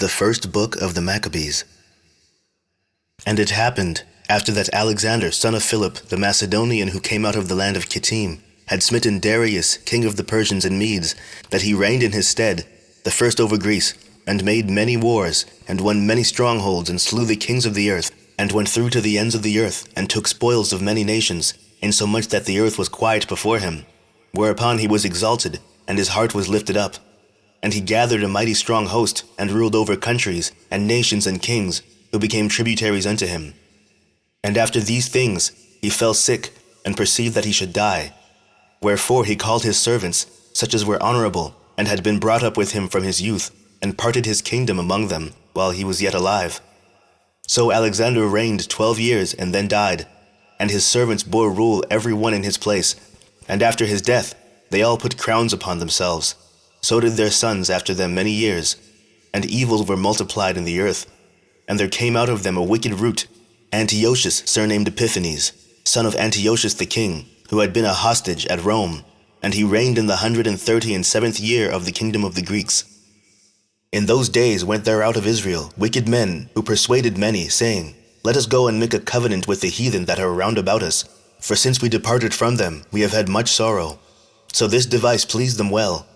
The first book of the Maccabees. And it happened, after that Alexander, son of Philip, the Macedonian who came out of the land of Kittim, had smitten Darius, king of the Persians and Medes, that he reigned in his stead, the first over Greece, and made many wars, and won many strongholds, and slew the kings of the earth, and went through to the ends of the earth, and took spoils of many nations, insomuch that the earth was quiet before him. Whereupon he was exalted, and his heart was lifted up. And he gathered a mighty strong host, and ruled over countries, and nations, and kings, who became tributaries unto him. And after these things he fell sick, and perceived that he should die. Wherefore he called his servants, such as were honorable, and had been brought up with him from his youth, and parted his kingdom among them, while he was yet alive. So Alexander reigned 12 years, and then died, and his servants bore rule every one in his place. And after his death they all put crowns upon themselves. So did their sons after them many years. And evils were multiplied in the earth. And there came out of them a wicked root, Antiochus surnamed Epiphanes, son of Antiochus the king, who had been a hostage at Rome, and he reigned in the 137th year of the kingdom of the Greeks. In those days went there out of Israel wicked men, who persuaded many, saying, Let us go and make a covenant with the heathen that are round about us, for since we departed from them, we have had much sorrow. So this device pleased them well.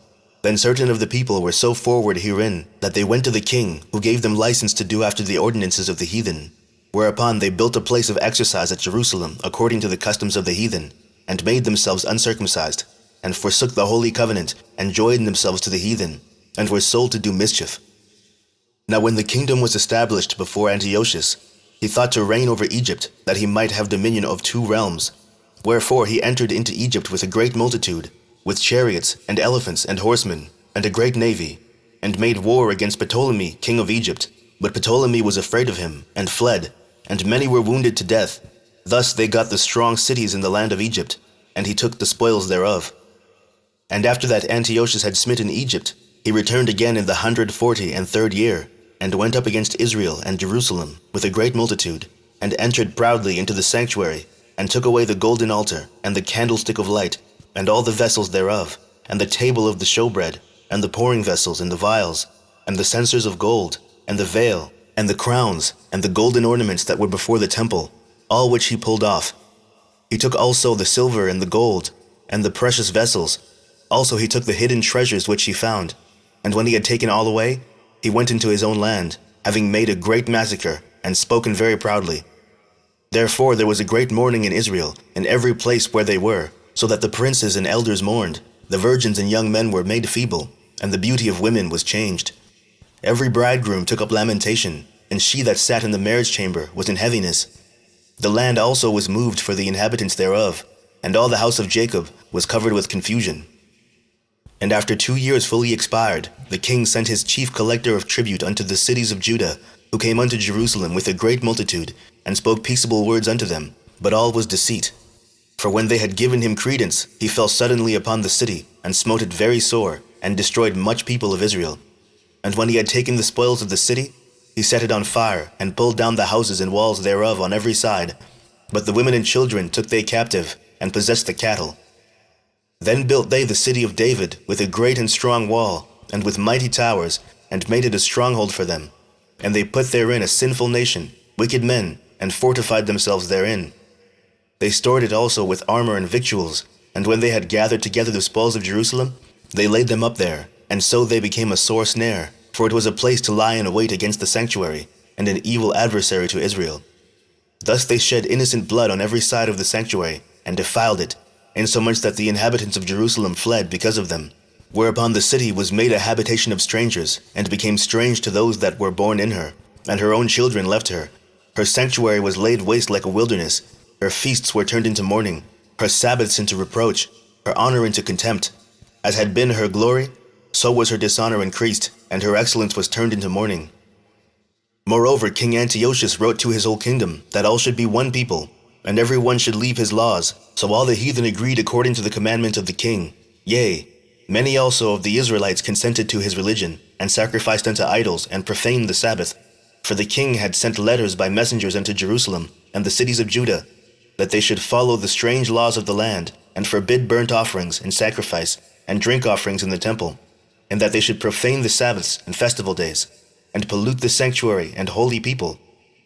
Then certain of the people were so forward herein, that they went to the king, who gave them license to do after the ordinances of the heathen. Whereupon they built a place of exercise at Jerusalem, according to the customs of the heathen, and made themselves uncircumcised, and forsook the holy covenant, and joined themselves to the heathen, and were sold to do mischief. Now when the kingdom was established before Antiochus, he thought to reign over Egypt, that he might have dominion of 2 realms. Wherefore he entered into Egypt with a great multitude, with chariots, and elephants, and horsemen, and a great navy, and made war against Ptolemy, king of Egypt. But Ptolemy was afraid of him, and fled, and many were wounded to death. Thus they got the strong cities in the land of Egypt, and he took the spoils thereof. And after that Antiochus had smitten Egypt, he returned again in the 143rd year, and went up against Israel and Jerusalem with a great multitude, and entered proudly into the sanctuary, and took away the golden altar, and the candlestick of light, and all the vessels thereof, and the table of the showbread, and the pouring vessels, and the vials, and the censers of gold, and the veil, and the crowns, and the golden ornaments that were before the temple, all which he pulled off. He took also the silver and the gold, and the precious vessels. Also he took the hidden treasures which he found. And when he had taken all away, he went into his own land, having made a great massacre, and spoken very proudly. Therefore there was a great mourning in Israel, in every place where they were, so that the princes and elders mourned, the virgins and young men were made feeble, and the beauty of women was changed. Every bridegroom took up lamentation, and she that sat in the marriage chamber was in heaviness. The land also was moved for the inhabitants thereof, and all the house of Jacob was covered with confusion. And after 2 years fully expired, the king sent his chief collector of tribute unto the cities of Judah, who came unto Jerusalem with a great multitude, and spoke peaceable words unto them, but all was deceit. For when they had given him credence, he fell suddenly upon the city, and smote it very sore, and destroyed much people of Israel. And when he had taken the spoils of the city, he set it on fire, and pulled down the houses and walls thereof on every side. But the women and children took they captive, and possessed the cattle. Then built they the city of David with a great and strong wall, and with mighty towers, and made it a stronghold for them. And they put therein a sinful nation, wicked men, and fortified themselves therein. They stored it also with armor and victuals, and when they had gathered together the spoils of Jerusalem, they laid them up there, and so they became a sore snare, for it was a place to lie in wait against the sanctuary, and an evil adversary to Israel. Thus they shed innocent blood on every side of the sanctuary, and defiled it, insomuch that the inhabitants of Jerusalem fled because of them. Whereupon the city was made a habitation of strangers, and became strange to those that were born in her, and her own children left her. Her sanctuary was laid waste like a wilderness. Her feasts were turned into mourning, her Sabbaths into reproach, her honor into contempt. As had been her glory, so was her dishonor increased, and her excellence was turned into mourning. Moreover, King Antiochus wrote to his whole kingdom that all should be one people, and every one should leave his laws. So all the heathen agreed according to the commandment of the king. Yea, many also of the Israelites consented to his religion, and sacrificed unto idols, and profaned the Sabbath. For the king had sent letters by messengers unto Jerusalem and the cities of Judah, that they should follow the strange laws of the land, and forbid burnt offerings and sacrifice, and drink offerings in the temple, and that they should profane the Sabbaths and festival days, and pollute the sanctuary and holy people,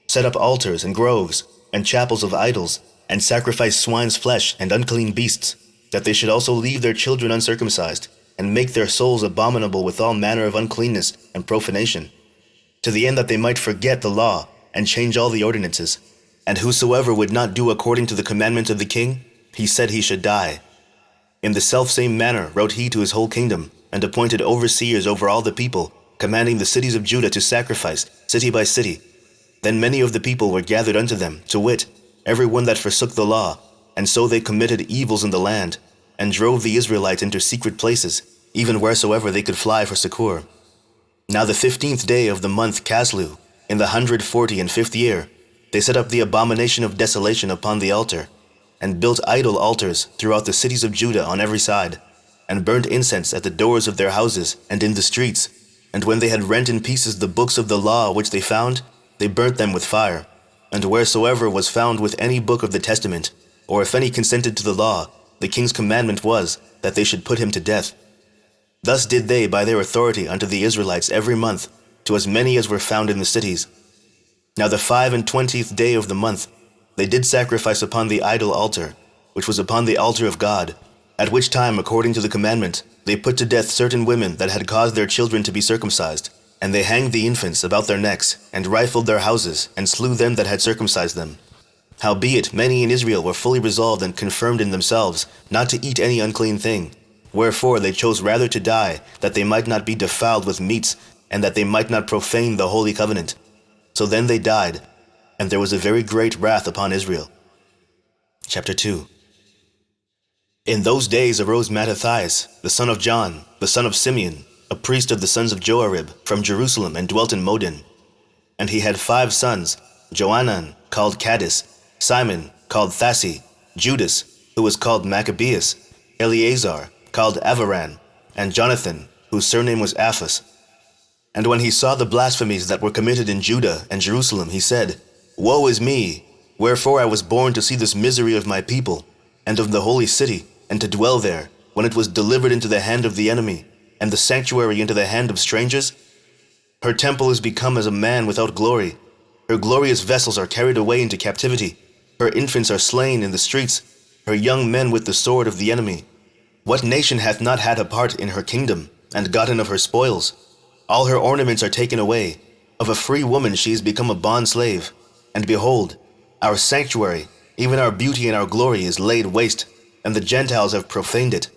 set up altars and groves, and chapels of idols, and sacrifice swine's flesh and unclean beasts, that they should also leave their children uncircumcised, and make their souls abominable with all manner of uncleanness and profanation, to the end that they might forget the law, and change all the ordinances. And whosoever would not do according to the commandment of the king, he said he should die. In the selfsame manner wrote he to his whole kingdom, and appointed overseers over all the people, commanding the cities of Judah to sacrifice, city by city. Then many of the people were gathered unto them, to wit, every one that forsook the law, and so they committed evils in the land, and drove the Israelites into secret places, even wheresoever they could fly for succour. Now the 15th day of the month Caslu, in the 145th year, they set up the abomination of desolation upon the altar, and built idol altars throughout the cities of Judah on every side, and burnt incense at the doors of their houses and in the streets. And when they had rent in pieces the books of the law which they found, they burnt them with fire. And wheresoever was found with any book of the testament, or if any consented to the law, the king's commandment was that they should put him to death. Thus did they by their authority unto the Israelites every month, to as many as were found in the cities. Now the 25th day of the month, they did sacrifice upon the idol altar, which was upon the altar of God, at which time, according to the commandment, they put to death certain women that had caused their children to be circumcised, and they hanged the infants about their necks, and rifled their houses, and slew them that had circumcised them. Howbeit many in Israel were fully resolved and confirmed in themselves not to eat any unclean thing, wherefore they chose rather to die, that they might not be defiled with meats, and that they might not profane the holy covenant. So then they died, and there was a very great wrath upon Israel. Chapter 2. In those days arose Mattathias, the son of John, the son of Simeon, a priest of the sons of Joarib, from Jerusalem, and dwelt in Modin. And he had 5 sons, Johanan, called Cadiz, Simon, called Thassi, Judas, who was called Maccabees, Eleazar, called Avaran, and Jonathan, whose surname was Aphas. And when he saw the blasphemies that were committed in Judah and Jerusalem, he said, Woe is me! Wherefore I was born to see this misery of my people, and of the holy city, and to dwell there, when it was delivered into the hand of the enemy, and the sanctuary into the hand of strangers? Her temple is become as a man without glory. Her glorious vessels are carried away into captivity. Her infants are slain in the streets, her young men with the sword of the enemy. What nation hath not had a part in her kingdom, and gotten of her spoils? All her ornaments are taken away. Of a free woman she is become a bondslave. And behold, our sanctuary, even our beauty and our glory, is laid waste, and the Gentiles have profaned it.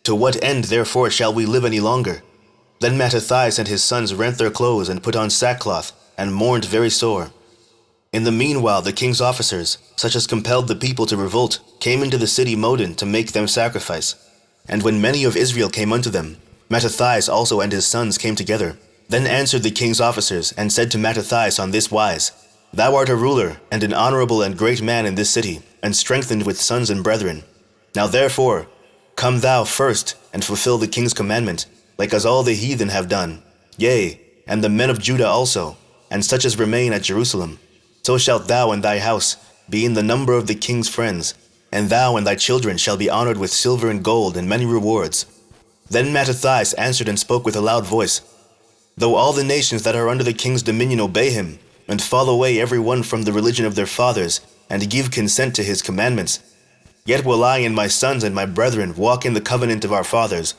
To what end therefore shall we live any longer? Then Mattathias and his sons rent their clothes, and put on sackcloth, and mourned very sore. In the meanwhile the king's officers, such as compelled the people to revolt, came into the city Modin to make them sacrifice. And when many of Israel came unto them, Mattathias also and his sons came together. Then answered the king's officers, and said to Mattathias on this wise, Thou art a ruler, and an honorable and great man in this city, and strengthened with sons and brethren. Now therefore, come thou first, and fulfill the king's commandment, like as all the heathen have done, yea, and the men of Judah also, and such as remain at Jerusalem. So shalt thou and thy house be in the number of the king's friends, and thou and thy children shall be honored with silver and gold and many rewards. Then Mattathias answered and spoke with a loud voice, Though all the nations that are under the king's dominion obey him, and fall away every one from the religion of their fathers, and give consent to his commandments, yet will I and my sons and my brethren walk in the covenant of our fathers.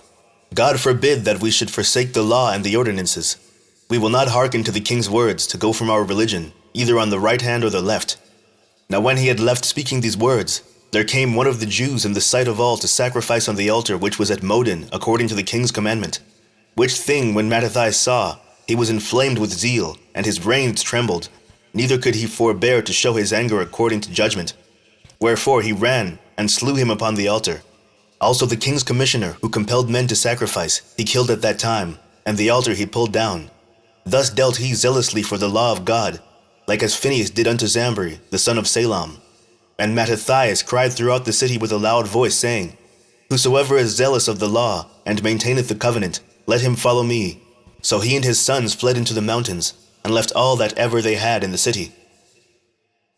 God forbid that we should forsake the law and the ordinances. We will not hearken to the king's words to go from our religion, either on the right hand or the left. Now when he had left speaking these words, there came one of the Jews in the sight of all to sacrifice on the altar which was at Modin, according to the king's commandment. Which thing when Mattathias saw, he was inflamed with zeal, and his reins trembled, neither could he forbear to show his anger according to judgment. Wherefore he ran, and slew him upon the altar. Also the king's commissioner, who compelled men to sacrifice, he killed at that time, and the altar he pulled down. Thus dealt he zealously for the law of God, like as Phinehas did unto Zambri, the son of Salom. And Mattathias cried throughout the city with a loud voice, saying, Whosoever is zealous of the law, and maintaineth the covenant, let him follow me. So he and his sons fled into the mountains, and left all that ever they had in the city.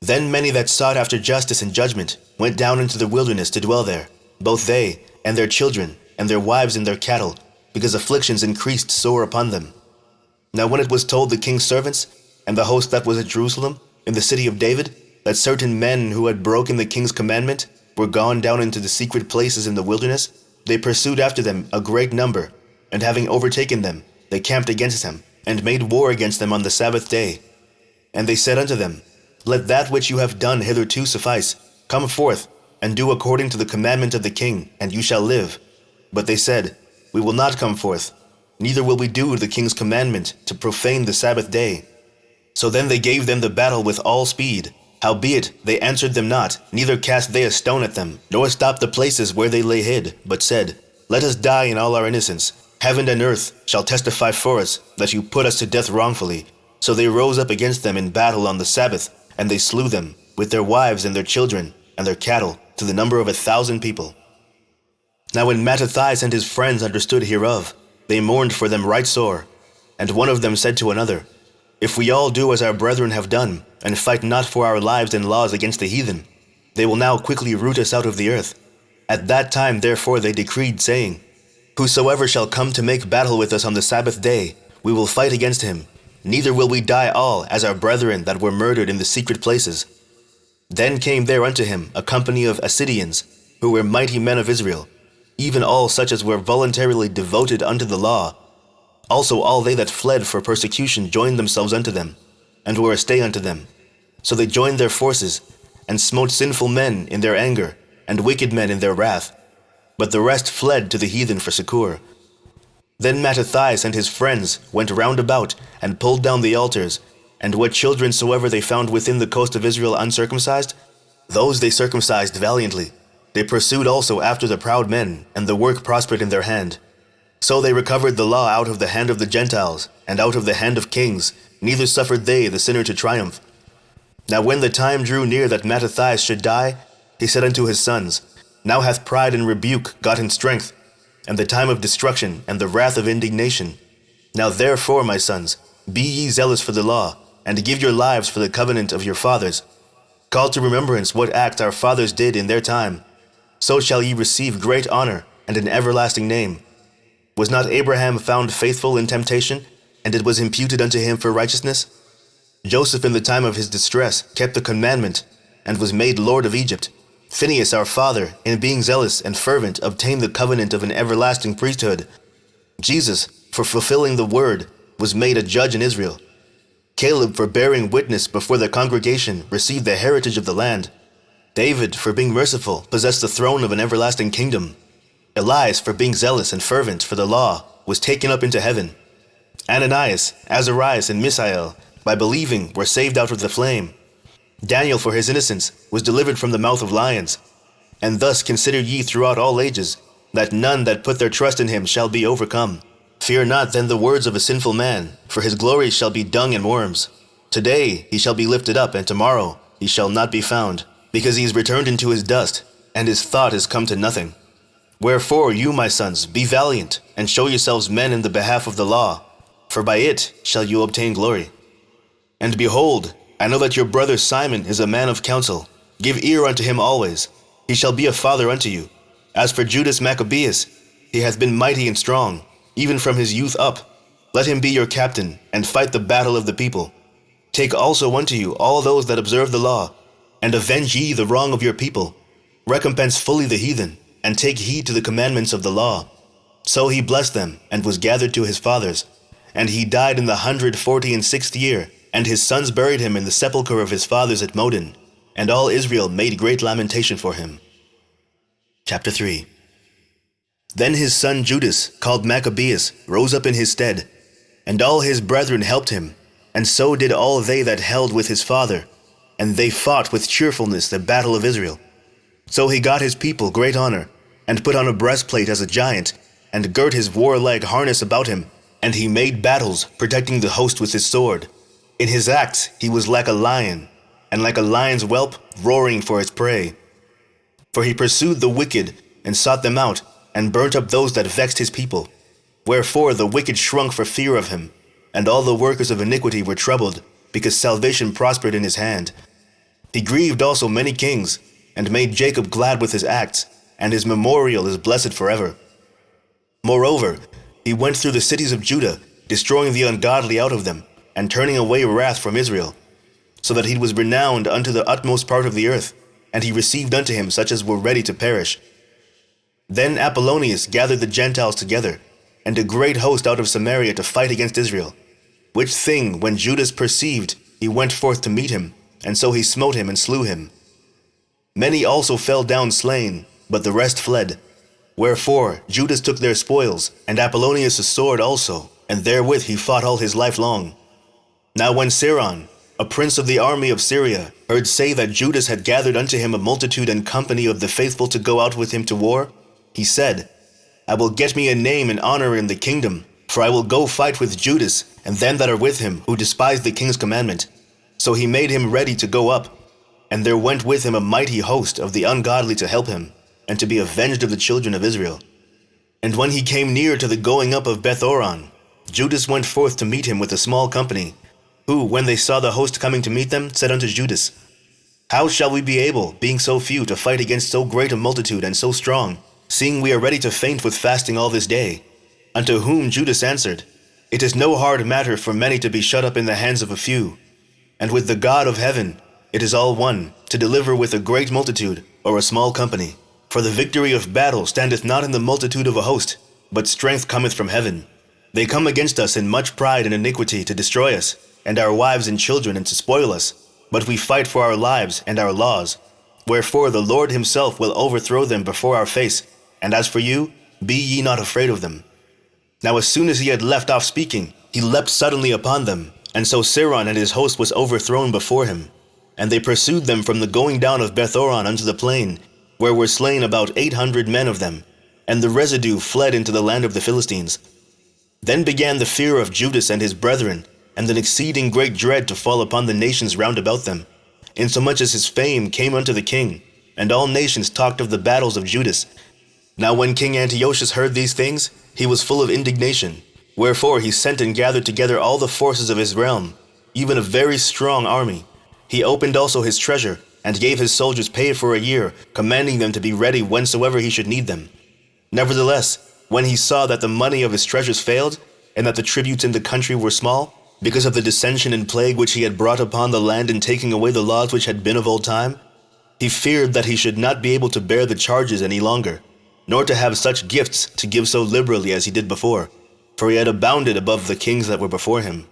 Then many that sought after justice and judgment went down into the wilderness to dwell there, both they, and their children, and their wives and their cattle, because afflictions increased sore upon them. Now when it was told the king's servants, and the host that was at Jerusalem, in the city of David, that certain men who had broken the king's commandment were gone down into the secret places in the wilderness, they pursued after them a great number, and having overtaken them, they camped against them, and made war against them on the Sabbath day. And they said unto them, Let that which you have done hitherto suffice. Come forth, and do according to the commandment of the king, and you shall live. But they said, We will not come forth, neither will we do the king's commandment to profane the Sabbath day. So then they gave them the battle with all speed. Howbeit they answered them not, neither cast they a stone at them, nor stopped the places where they lay hid, but said, Let us die in all our innocence. Heaven and earth shall testify for us that you put us to death wrongfully. So they rose up against them in battle on the Sabbath, and they slew them, with their wives and their children, and their cattle, to the number of 1,000 people. Now when Mattathias and his friends understood hereof, they mourned for them right sore. And one of them said to another, If we all do as our brethren have done, and fight not for our lives and laws against the heathen, they will now quickly root us out of the earth. At that time therefore they decreed, saying, Whosoever shall come to make battle with us on the Sabbath day, we will fight against him, neither will we die all as our brethren that were murdered in the secret places. Then came there unto him a company of Assyrians, who were mighty men of Israel, even all such as were voluntarily devoted unto the law. Also all they that fled for persecution joined themselves unto them, and were a stay unto them. So they joined their forces, and smote sinful men in their anger, and wicked men in their wrath. But the rest fled to the heathen for succour. Then Mattathias and his friends went round about, and pulled down the altars, and what children soever they found within the coast of Israel uncircumcised, those they circumcised valiantly. They pursued also after the proud men, and the work prospered in their hand. So they recovered the law out of the hand of the Gentiles, and out of the hand of kings, neither suffered they the sinner to triumph. Now when the time drew near that Mattathias should die, he said unto his sons, Now hath pride and rebuke gotten strength, and the time of destruction, and the wrath of indignation. Now therefore, my sons, be ye zealous for the law, and give your lives for the covenant of your fathers. Call to remembrance what acts our fathers did in their time. So shall ye receive great honor, and an everlasting name. Was not Abraham found faithful in temptation, and it was imputed unto him for righteousness? Joseph in the time of his distress kept the commandment, and was made Lord of Egypt. Phinehas our father, in being zealous and fervent, obtained the covenant of an everlasting priesthood. Jesus, for fulfilling the word, was made a judge in Israel. Caleb, for bearing witness before the congregation, received the heritage of the land. David, for being merciful, possessed the throne of an everlasting kingdom. Elias, for being zealous and fervent for the law, was taken up into heaven. Ananias, Azarias, and Mishael, by believing, were saved out of the flame. Daniel, for his innocence, was delivered from the mouth of lions. And thus consider ye throughout all ages, that none that put their trust in him shall be overcome. Fear not then the words of a sinful man, for his glory shall be dung and worms. Today he shall be lifted up, and tomorrow he shall not be found, because he is returned into his dust, and his thought is come to nothing. Wherefore you, my sons, be valiant, and show yourselves men in the behalf of the law, for by it shall you obtain glory. And behold, I know that your brother Simon is a man of counsel. Give ear unto him always. He shall be a father unto you. As for Judas Maccabeus, he hath been mighty and strong, even from his youth up. Let him be your captain, and fight the battle of the people. Take also unto you all those that observe the law, and avenge ye the wrong of your people. Recompense fully the heathen, and take heed to the commandments of the law. So he blessed them, and was gathered to his fathers. And he died in the 146th year, and his sons buried him in the sepulchre of his fathers at Modin, and all Israel made great lamentation for him. Chapter 3. Then his son Judas, called Maccabeus, rose up in his stead, and all his brethren helped him, and so did all they that held with his father, and they fought with cheerfulness the battle of Israel. So he got his people great honor, and put on a breastplate as a giant, and girt his warlike harness about him, and he made battles, protecting the host with his sword. In his acts he was like a lion, and like a lion's whelp roaring for its prey. For he pursued the wicked, and sought them out, and burnt up those that vexed his people. Wherefore the wicked shrunk for fear of him, and all the workers of iniquity were troubled, because salvation prospered in his hand. He grieved also many kings, and made Jacob glad with his acts, and his memorial is blessed forever. Moreover, he went through the cities of Judah, destroying the ungodly out of them, and turning away wrath from Israel, so that he was renowned unto the utmost part of the earth, and he received unto him such as were ready to perish. Then Apollonius gathered the Gentiles together, and a great host out of Samaria to fight against Israel. Which thing, when Judas perceived, he went forth to meet him, and so he smote him and slew him. Many also fell down slain, but the rest fled. Wherefore Judas took their spoils, and Apollonius' sword also, and therewith he fought all his life long. Now when Siron, a prince of the army of Syria, heard say that Judas had gathered unto him a multitude and company of the faithful to go out with him to war, he said, I will get me a name and honor in the kingdom, for I will go fight with Judas and them that are with him, who despise the king's commandment. So he made him ready to go up, and there went with him a mighty host of the ungodly to help him, and to be avenged of the children of Israel. And when he came near to the going up of Bethoron, Judas went forth to meet him with a small company, who, when they saw the host coming to meet them, said unto Judas, How shall we be able, being so few, to fight against so great a multitude and so strong, seeing we are ready to faint with fasting all this day? Unto whom Judas answered, It is no hard matter for many to be shut up in the hands of a few, and with the God of heaven it is all one, to deliver with a great multitude or a small company. For the victory of battle standeth not in the multitude of a host, but strength cometh from heaven. They come against us in much pride and iniquity to destroy us, and our wives and children, and to spoil us. But we fight for our lives and our laws. Wherefore the Lord himself will overthrow them before our face. And as for you, be ye not afraid of them. Now as soon as he had left off speaking, he leapt suddenly upon them, and so Siron and his host was overthrown before him. And they pursued them from the going down of Bethoron unto the plain, where were slain about 800 men of them, and the residue fled into the land of the Philistines. Then began the fear of Judas and his brethren, and an exceeding great dread to fall upon the nations round about them, insomuch as his fame came unto the king, and all nations talked of the battles of Judas. Now when King Antiochus heard these things, he was full of indignation, wherefore he sent and gathered together all the forces of his realm, even a very strong army. He opened also his treasure, and gave his soldiers pay for a year, commanding them to be ready whensoever he should need them. Nevertheless, when he saw that the money of his treasures failed, and that the tributes in the country were small, because of the dissension and plague which he had brought upon the land in taking away the laws which had been of old time, he feared that he should not be able to bear the charges any longer, nor to have such gifts to give so liberally as he did before, for he had abounded above the kings that were before him.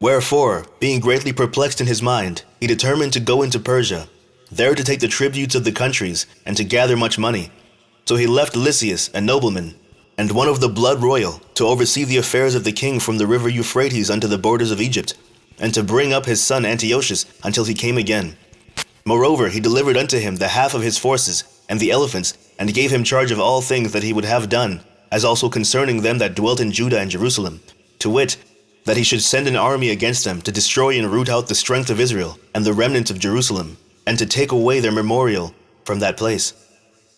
Wherefore, being greatly perplexed in his mind, he determined to go into Persia, there to take the tributes of the countries, and to gather much money. So he left Lysias, a nobleman, and one of the blood royal, to oversee the affairs of the king from the river Euphrates unto the borders of Egypt, and to bring up his son Antiochus until he came again. Moreover, he delivered unto him the half of his forces, and the elephants, and gave him charge of all things that he would have done, as also concerning them that dwelt in Judah and Jerusalem, to wit, that he should send an army against them to destroy and root out the strength of Israel and the remnant of Jerusalem, and to take away their memorial from that place.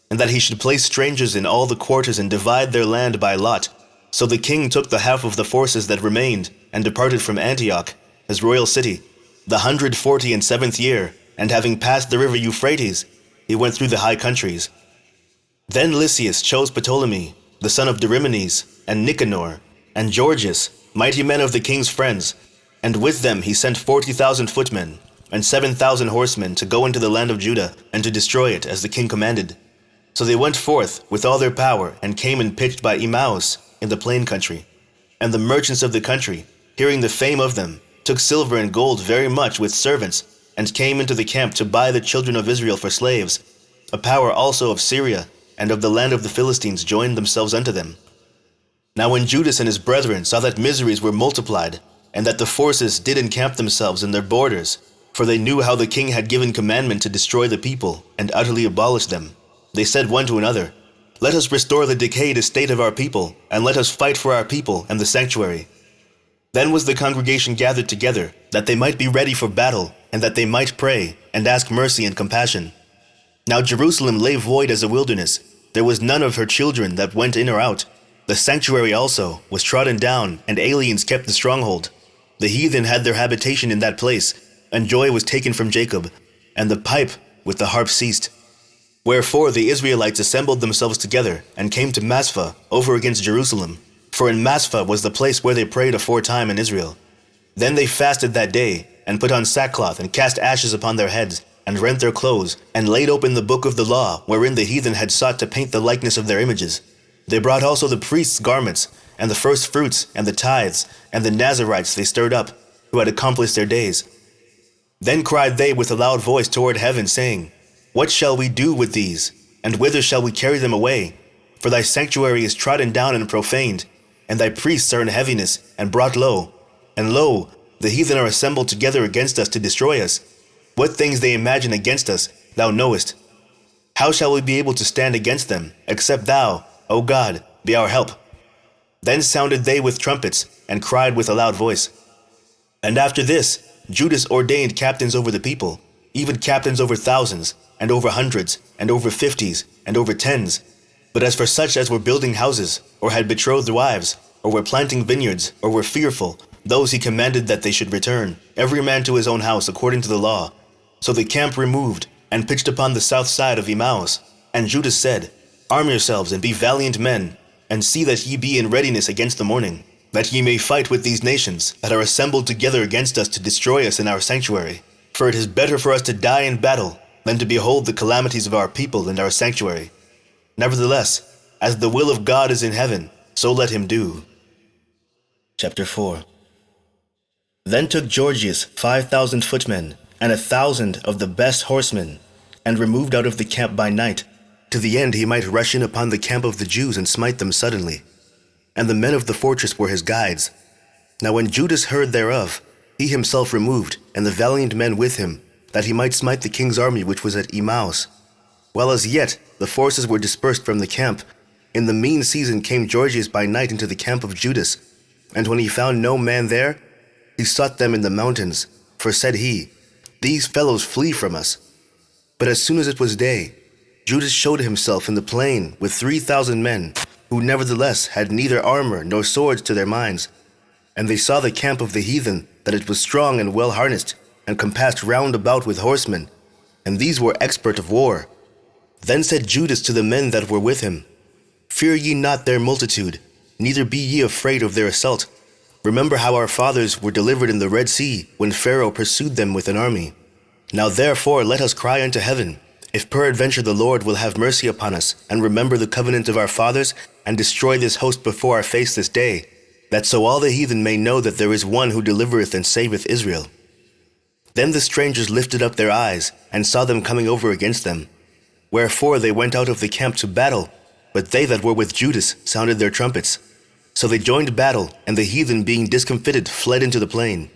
And that he should place strangers in all the quarters and divide their land by lot. So the king took the half of the forces that remained, and departed from Antioch, his royal city, the 147th year, and having passed the river Euphrates, he went through the high countries. Then Lysias chose Ptolemy, the son of Dorimenes, and Nicanor, and Georgius, mighty men of the king's friends, and with them he sent 40,000 footmen, and 7,000 horsemen to go into the land of Judah, and to destroy it, as the king commanded. So they went forth with all their power, and came and pitched by Emmaus in the plain country. And the merchants of the country, hearing the fame of them, took silver and gold very much with servants, and came into the camp to buy the children of Israel for slaves. A power also of Syria, and of the land of the Philistines joined themselves unto them. Now when Judas and his brethren saw that miseries were multiplied, and that the forces did encamp themselves in their borders, for they knew how the king had given commandment to destroy the people, and utterly abolish them, they said one to another, Let us restore the decayed estate of our people, and let us fight for our people and the sanctuary. Then was the congregation gathered together, that they might be ready for battle, and that they might pray, and ask mercy and compassion. Now Jerusalem lay void as a wilderness. There was none of her children that went in or out. The sanctuary also was trodden down, and aliens kept the stronghold. The heathen had their habitation in that place, and joy was taken from Jacob, and the pipe with the harp ceased. Wherefore the Israelites assembled themselves together, and came to Masphah over against Jerusalem, For in Maspha was the place where they prayed aforetime in Israel. Then they fasted that day, and put on sackcloth, and cast ashes upon their heads, and rent their clothes, and laid open the book of the law, wherein the heathen had sought to paint the likeness of their images. They brought also the priests' garments, and the first fruits, and the tithes, and the Nazarites they stirred up, who had accomplished their days. Then cried they with a loud voice toward heaven, saying, What shall we do with these? And whither shall we carry them away? For thy sanctuary is trodden down and profaned, and thy priests are in heaviness, and brought low. And lo, the heathen are assembled together against us to destroy us. What things they imagine against us, thou knowest. How shall we be able to stand against them, except thou, O God, be our help? Then sounded they with trumpets, and cried with a loud voice. And after this, Judas ordained captains over the people, even captains over thousands, and over hundreds, and over fifties, and over tens. But as for such as were building houses, or had betrothed wives, or were planting vineyards, or were fearful, those he commanded that they should return, every man to his own house according to the law. So the camp removed, and pitched upon the south side of Emmaus. And Judas said, Arm yourselves, and be valiant men, and see that ye be in readiness against the morning, that ye may fight with these nations that are assembled together against us to destroy us in our sanctuary. For it is better for us to die in battle than to behold the calamities of our people and our sanctuary. Nevertheless, as the will of God is in heaven, so let him do. Chapter 4. Then took Gorgias 5,000 footmen, and 1,000 of the best horsemen, and removed out of the camp by night, to the end he might rush in upon the camp of the Jews and smite them suddenly. And the men of the fortress were his guides. Now when Judas heard thereof, he himself removed, and the valiant men with him, that he might smite the king's army which was at Emmaus. While as yet the forces were dispersed from the camp, in the mean season came Gorgias by night into the camp of Judas, and when he found no man there, he sought them in the mountains, for said he, These fellows flee from us. But as soon as it was day, Judas showed himself in the plain with 3,000 men, who nevertheless had neither armor nor swords to their minds. And they saw the camp of the heathen, that it was strong and well harnessed, and compassed round about with horsemen, and these were expert of war. Then said Judas to the men that were with him, Fear ye not their multitude, neither be ye afraid of their assault. Remember how our fathers were delivered in the Red Sea, when Pharaoh pursued them with an army. Now therefore let us cry unto heaven, if peradventure the Lord will have mercy upon us, and remember the covenant of our fathers, and destroy this host before our face this day, that so all the heathen may know that there is one who delivereth and saveth Israel. Then the strangers lifted up their eyes, and saw them coming over against them. Wherefore they went out of the camp to battle, but they that were with Judas sounded their trumpets. So they joined battle, and the heathen being discomfited fled into the plain.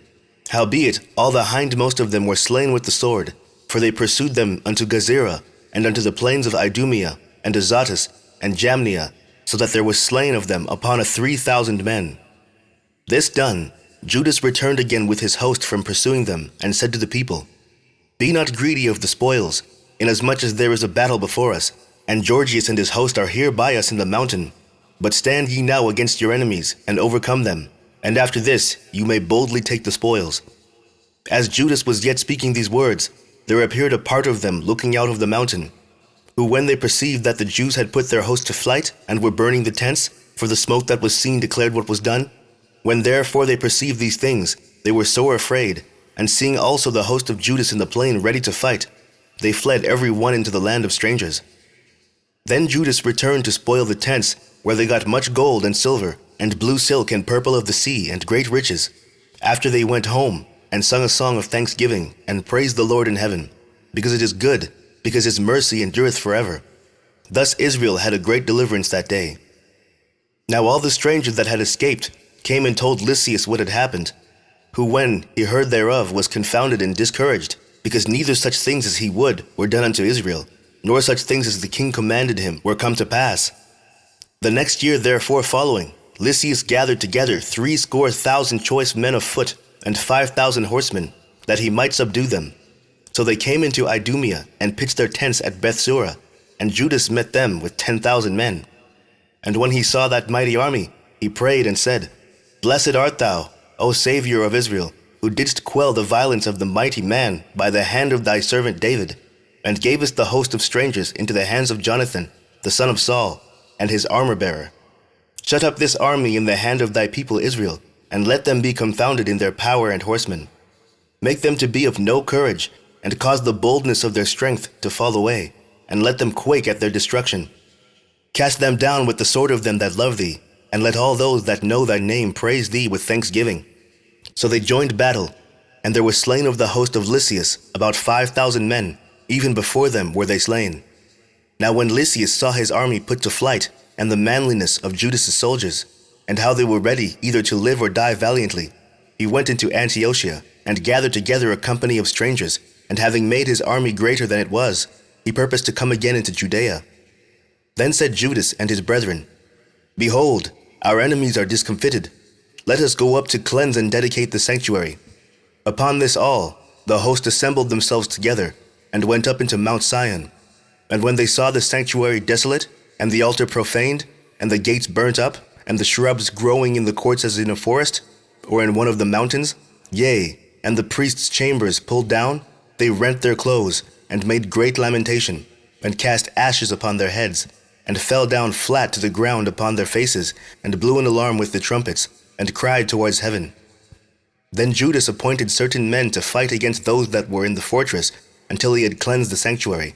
Howbeit all the hindmost of them were slain with the sword, for they pursued them unto Gezerah, and unto the plains of Idumea, and Azotus, and Jamnia, so that there was slain of them upon a 3,000 men. This done, Judas returned again with his host from pursuing them, and said to the people, Be not greedy of the spoils, inasmuch as there is a battle before us, and Gorgias and his host are here by us in the mountain. But stand ye now against your enemies, and overcome them, and after this you may boldly take the spoils. As Judas was yet speaking these words, there appeared a part of them looking out of the mountain, who when they perceived that the Jews had put their host to flight, and were burning the tents, for the smoke that was seen declared what was done, when therefore they perceived these things, they were sore afraid, and seeing also the host of Judas in the plain ready to fight, they fled every one into the land of strangers. Then Judas returned to spoil the tents, where they got much gold and silver, and blue silk and purple of the sea, and great riches. After they went home, and sung a song of thanksgiving, and praised the Lord in heaven, because it is good, because his mercy endureth forever. Thus Israel had a great deliverance that day. Now all the strangers that had escaped came and told Lysias what had happened, who when he heard thereof was confounded and discouraged, because neither such things as he would were done unto Israel, nor such things as the king commanded him were come to pass. The next year therefore following, Lysias gathered together 70,000 choice men of foot, and 5,000 horsemen, that he might subdue them. So they came into Idumea, and pitched their tents at Bethsura, and Judas met them with 10,000 men. And when he saw that mighty army, he prayed and said, Blessed art thou, O Saviour of Israel, who didst quell the violence of the mighty man by the hand of thy servant David, and gavest the host of strangers into the hands of Jonathan, the son of Saul, and his armor-bearer. Shut up this army in the hand of thy people Israel, and let them be confounded in their power and horsemen. Make them to be of no courage, and cause the boldness of their strength to fall away, and let them quake at their destruction. Cast them down with the sword of them that love thee, and let all those that know thy name praise thee with thanksgiving. So they joined battle, and there was slain of the host of Lysias about 5,000 men, even before them were they slain. Now when Lysias saw his army put to flight, and the manliness of Judas's soldiers, and how they were ready either to live or die valiantly, he went into Antiochia, and gathered together a company of strangers, and having made his army greater than it was, he purposed to come again into Judea. Then said Judas and his brethren, Behold, our enemies are discomfited. Let us go up to cleanse and dedicate the sanctuary. Upon this all, the host assembled themselves together, and went up into Mount Sion. And when they saw the sanctuary desolate, and the altar profaned, and the gates burnt up, and the shrubs growing in the courts as in a forest, or in one of the mountains, yea, and the priests' chambers pulled down, they rent their clothes, and made great lamentation, and cast ashes upon their heads, and fell down flat to the ground upon their faces, and blew an alarm with the trumpets, and cried towards heaven. Then Judas appointed certain men to fight against those that were in the fortress, until he had cleansed the sanctuary.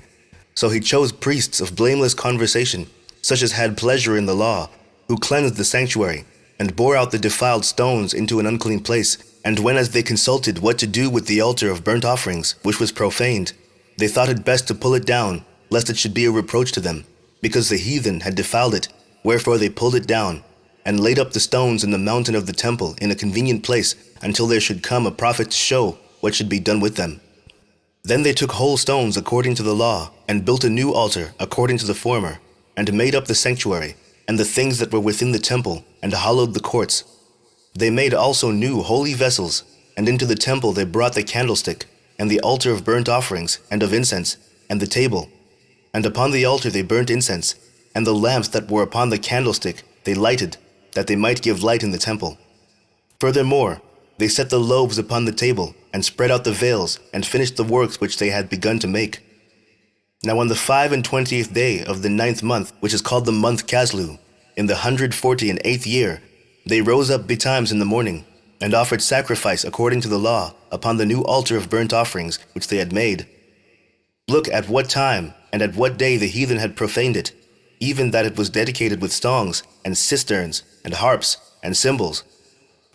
So he chose priests of blameless conversation, such as had pleasure in the law, who cleansed the sanctuary, and bore out the defiled stones into an unclean place. And when as they consulted what to do with the altar of burnt offerings, which was profaned, they thought it best to pull it down, lest it should be a reproach to them, because the heathen had defiled it, wherefore they pulled it down, and laid up the stones in the mountain of the temple in a convenient place, until there should come a prophet to show what should be done with them. Then they took whole stones according to the law, and built a new altar according to the former, and made up the sanctuary, and the things that were within the temple, and hollowed the courts. They made also new holy vessels, and into the temple they brought the candlestick, and the altar of burnt offerings, and of incense, and the table. And upon the altar they burnt incense, and the lamps that were upon the candlestick they lighted, that they might give light in the temple. Furthermore, they set the loaves upon the table, and spread out the veils, and finished the works which they had begun to make. Now on the 25th day of the 9th month, which is called the month Caslu, in the 148th year, they rose up betimes in the morning, and offered sacrifice according to the law upon the new altar of burnt offerings which they had made. Look at what time and at what day the heathen had profaned it, even that it was dedicated with songs, and cisterns, and harps, and cymbals.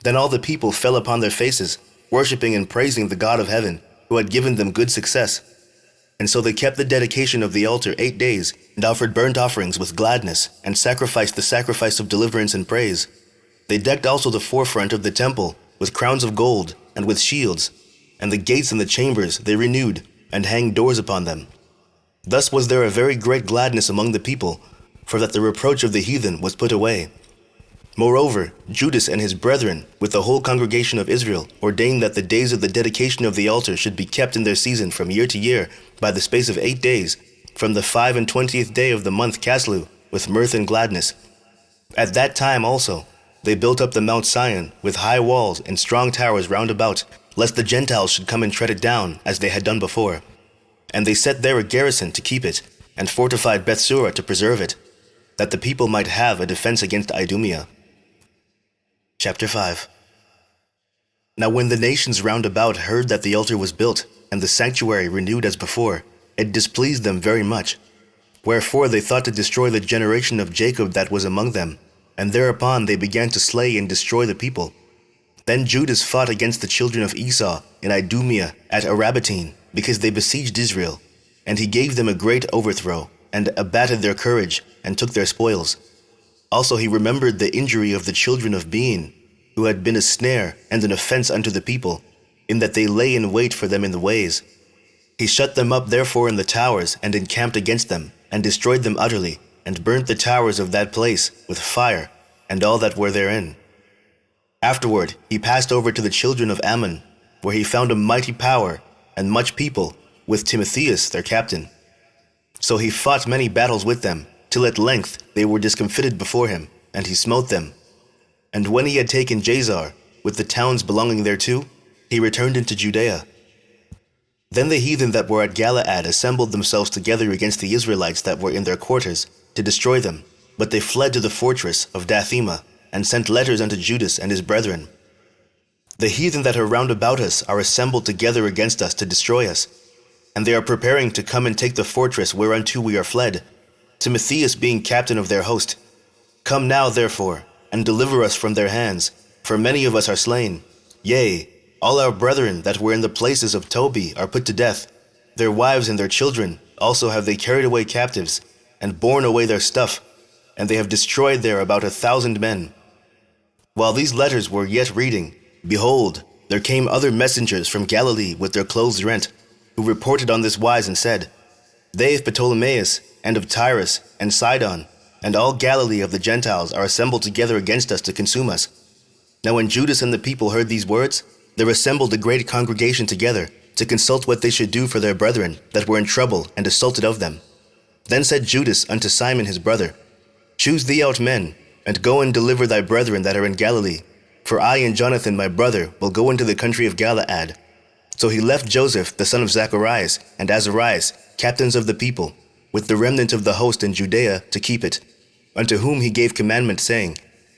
Then all the people fell upon their faces, worshipping and praising the God of heaven, who had given them good success. And so they kept the dedication of the altar 8 days, and offered burnt offerings with gladness, and sacrificed the sacrifice of deliverance and praise. They decked also the forefront of the temple with crowns of gold, and with shields, and the gates and the chambers they renewed, and hanged doors upon them. Thus was there a very great gladness among the people, for that the reproach of the heathen was put away. Moreover, Judas and his brethren, with the whole congregation of Israel, ordained that the days of the dedication of the altar should be kept in their season from year to year, by the space of 8 days, from the 25th day of the month Caslu, with mirth and gladness. At that time also, they built up the Mount Sion, with high walls and strong towers round about, lest the Gentiles should come and tread it down, as they had done before. And they set there a garrison to keep it, and fortified Bethsura to preserve it, that the people might have a defense against Idumea. Chapter 5. Now when the nations round about heard that the altar was built, and the sanctuary renewed as before, it displeased them very much. Wherefore they thought to destroy the generation of Jacob that was among them, and thereupon they began to slay and destroy the people. Then Judas fought against the children of Esau in Idumea at Arabatine, because they besieged Israel, and he gave them a great overthrow, and abated their courage, and took their spoils. Also he remembered the injury of the children of Bean, who had been a snare and an offense unto the people, in that they lay in wait for them in the ways. He shut them up therefore in the towers, and encamped against them, and destroyed them utterly, and burnt the towers of that place with fire, and all that were therein. Afterward he passed over to the children of Ammon, where he found a mighty power, and much people, with Timotheus their captain. So he fought many battles with them, till at length they were discomfited before him, and he smote them. And when he had taken Jazar, with the towns belonging thereto, he returned into Judea. Then the heathen that were at Galaad assembled themselves together against the Israelites that were in their quarters, to destroy them, but they fled to the fortress of Dathema, and sent letters unto Judas and his brethren. The heathen that are round about us are assembled together against us to destroy us, and they are preparing to come and take the fortress whereunto we are fled, Timotheus being captain of their host. Come now, therefore, and deliver us from their hands, for many of us are slain. Yea, all our brethren that were in the places of Tobi are put to death. Their wives and their children also have they carried away captives, and borne away their stuff, and they have destroyed there about 1,000 men. While these letters were yet reading, behold, there came other messengers from Galilee with their clothes rent, who reported on this wise and said, They of Ptolemais, and of Tyrus, and Sidon, and all Galilee of the Gentiles are assembled together against us to consume us. Now when Judas and the people heard these words, there assembled a great congregation together, to consult what they should do for their brethren that were in trouble and assaulted of them. Then said Judas unto Simon his brother, Choose thee out men, and go and deliver thy brethren that are in Galilee, for I and Jonathan my brother will go into the country of Galiad. So he left Joseph the son of Zacharias and Azarias, captains of the people, with the remnant of the host in Judea to keep it, unto whom he gave commandment, saying,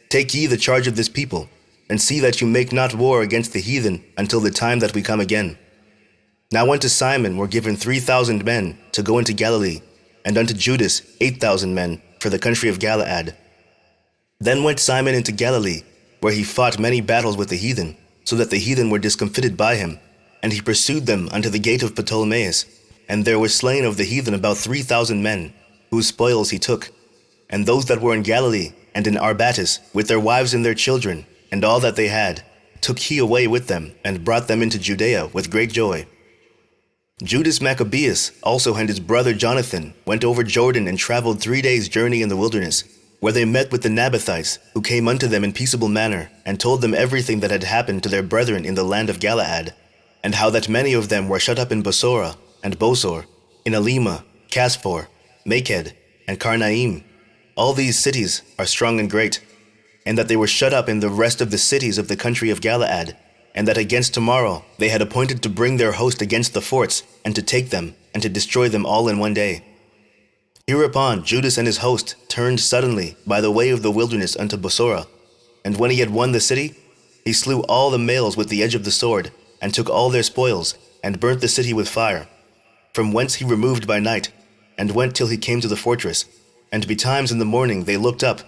Take ye the charge of this people, and see that you make not war against the heathen until the time that we come again. Now unto Simon were given 3,000 men to go into Galilee, and unto Judas 8,000 men for the country of Galiad. Then went Simon into Galilee, where he fought many battles with the heathen, so that the heathen were discomfited by him, and he pursued them unto the gate of Ptolemais, and there were slain of the heathen about 3,000 men, whose spoils he took. And those that were in Galilee and in Arbatis, with their wives and their children, and all that they had, took he away with them, and brought them into Judea with great joy. Judas Maccabees also and his brother Jonathan went over Jordan and traveled 3 days' journey in the wilderness, where they met with the Nabathites, who came unto them in peaceable manner, and told them everything that had happened to their brethren in the land of Galaad, and how that many of them were shut up in Bosora and Bosor, in Alima, Casphor, Maked, and Karnaim. All these cities are strong and great, and that they were shut up in the rest of the cities of the country of Galaad, and that against tomorrow they had appointed to bring their host against the forts, and to take them, and to destroy them all in one day. Hereupon Judas and his host turned suddenly by the way of the wilderness unto Bosora, and when he had won the city, he slew all the males with the edge of the sword, and took all their spoils, and burnt the city with fire. From whence he removed by night, and went till he came to the fortress. And betimes in the morning they looked up,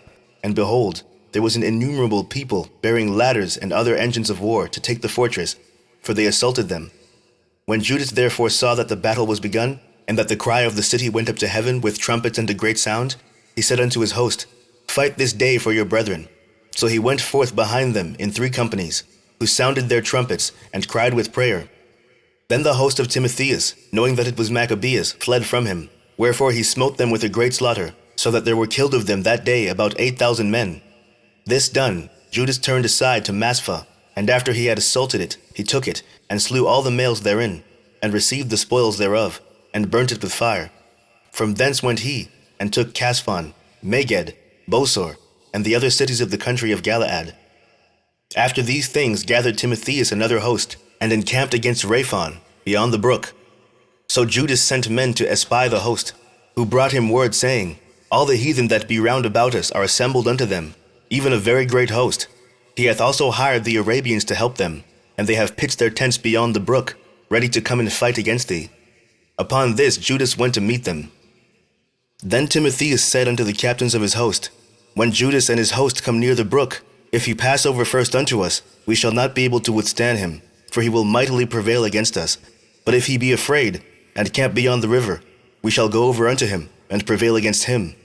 and behold, there was an innumerable people bearing ladders and other engines of war to take the fortress, for they assaulted them. When Judas therefore saw that the battle was begun, and that the cry of the city went up to heaven with trumpets and a great sound, he said unto his host, Fight this day for your brethren. So he went forth behind them in 3 companies, who sounded their trumpets and cried with prayer. Then the host of Timotheus, knowing that it was Maccabees, fled from him, wherefore he smote them with a great slaughter, so that there were killed of them that day about 8,000 men. This done, Judas turned aside to Maspha, and after he had assaulted it, he took it, and slew all the males therein, and received the spoils thereof, and burnt it with fire. From thence went he, and took Casphon, Maged, Bosor, and the other cities of the country of Galaad. After these things gathered Timotheus another host, and encamped against Raphon, beyond the brook. So Judas sent men to espy the host, who brought him word, saying, All the heathen that be round about us are assembled unto them, even a very great host. He hath also hired the Arabians to help them, and they have pitched their tents beyond the brook, ready to come and fight against thee. Upon this Judas went to meet them. Then Timotheus said unto the captains of his host, When Judas and his host come near the brook, if he pass over first unto us, we shall not be able to withstand him, for he will mightily prevail against us. But if he be afraid, and camp beyond the river, we shall go over unto him, and prevail against him.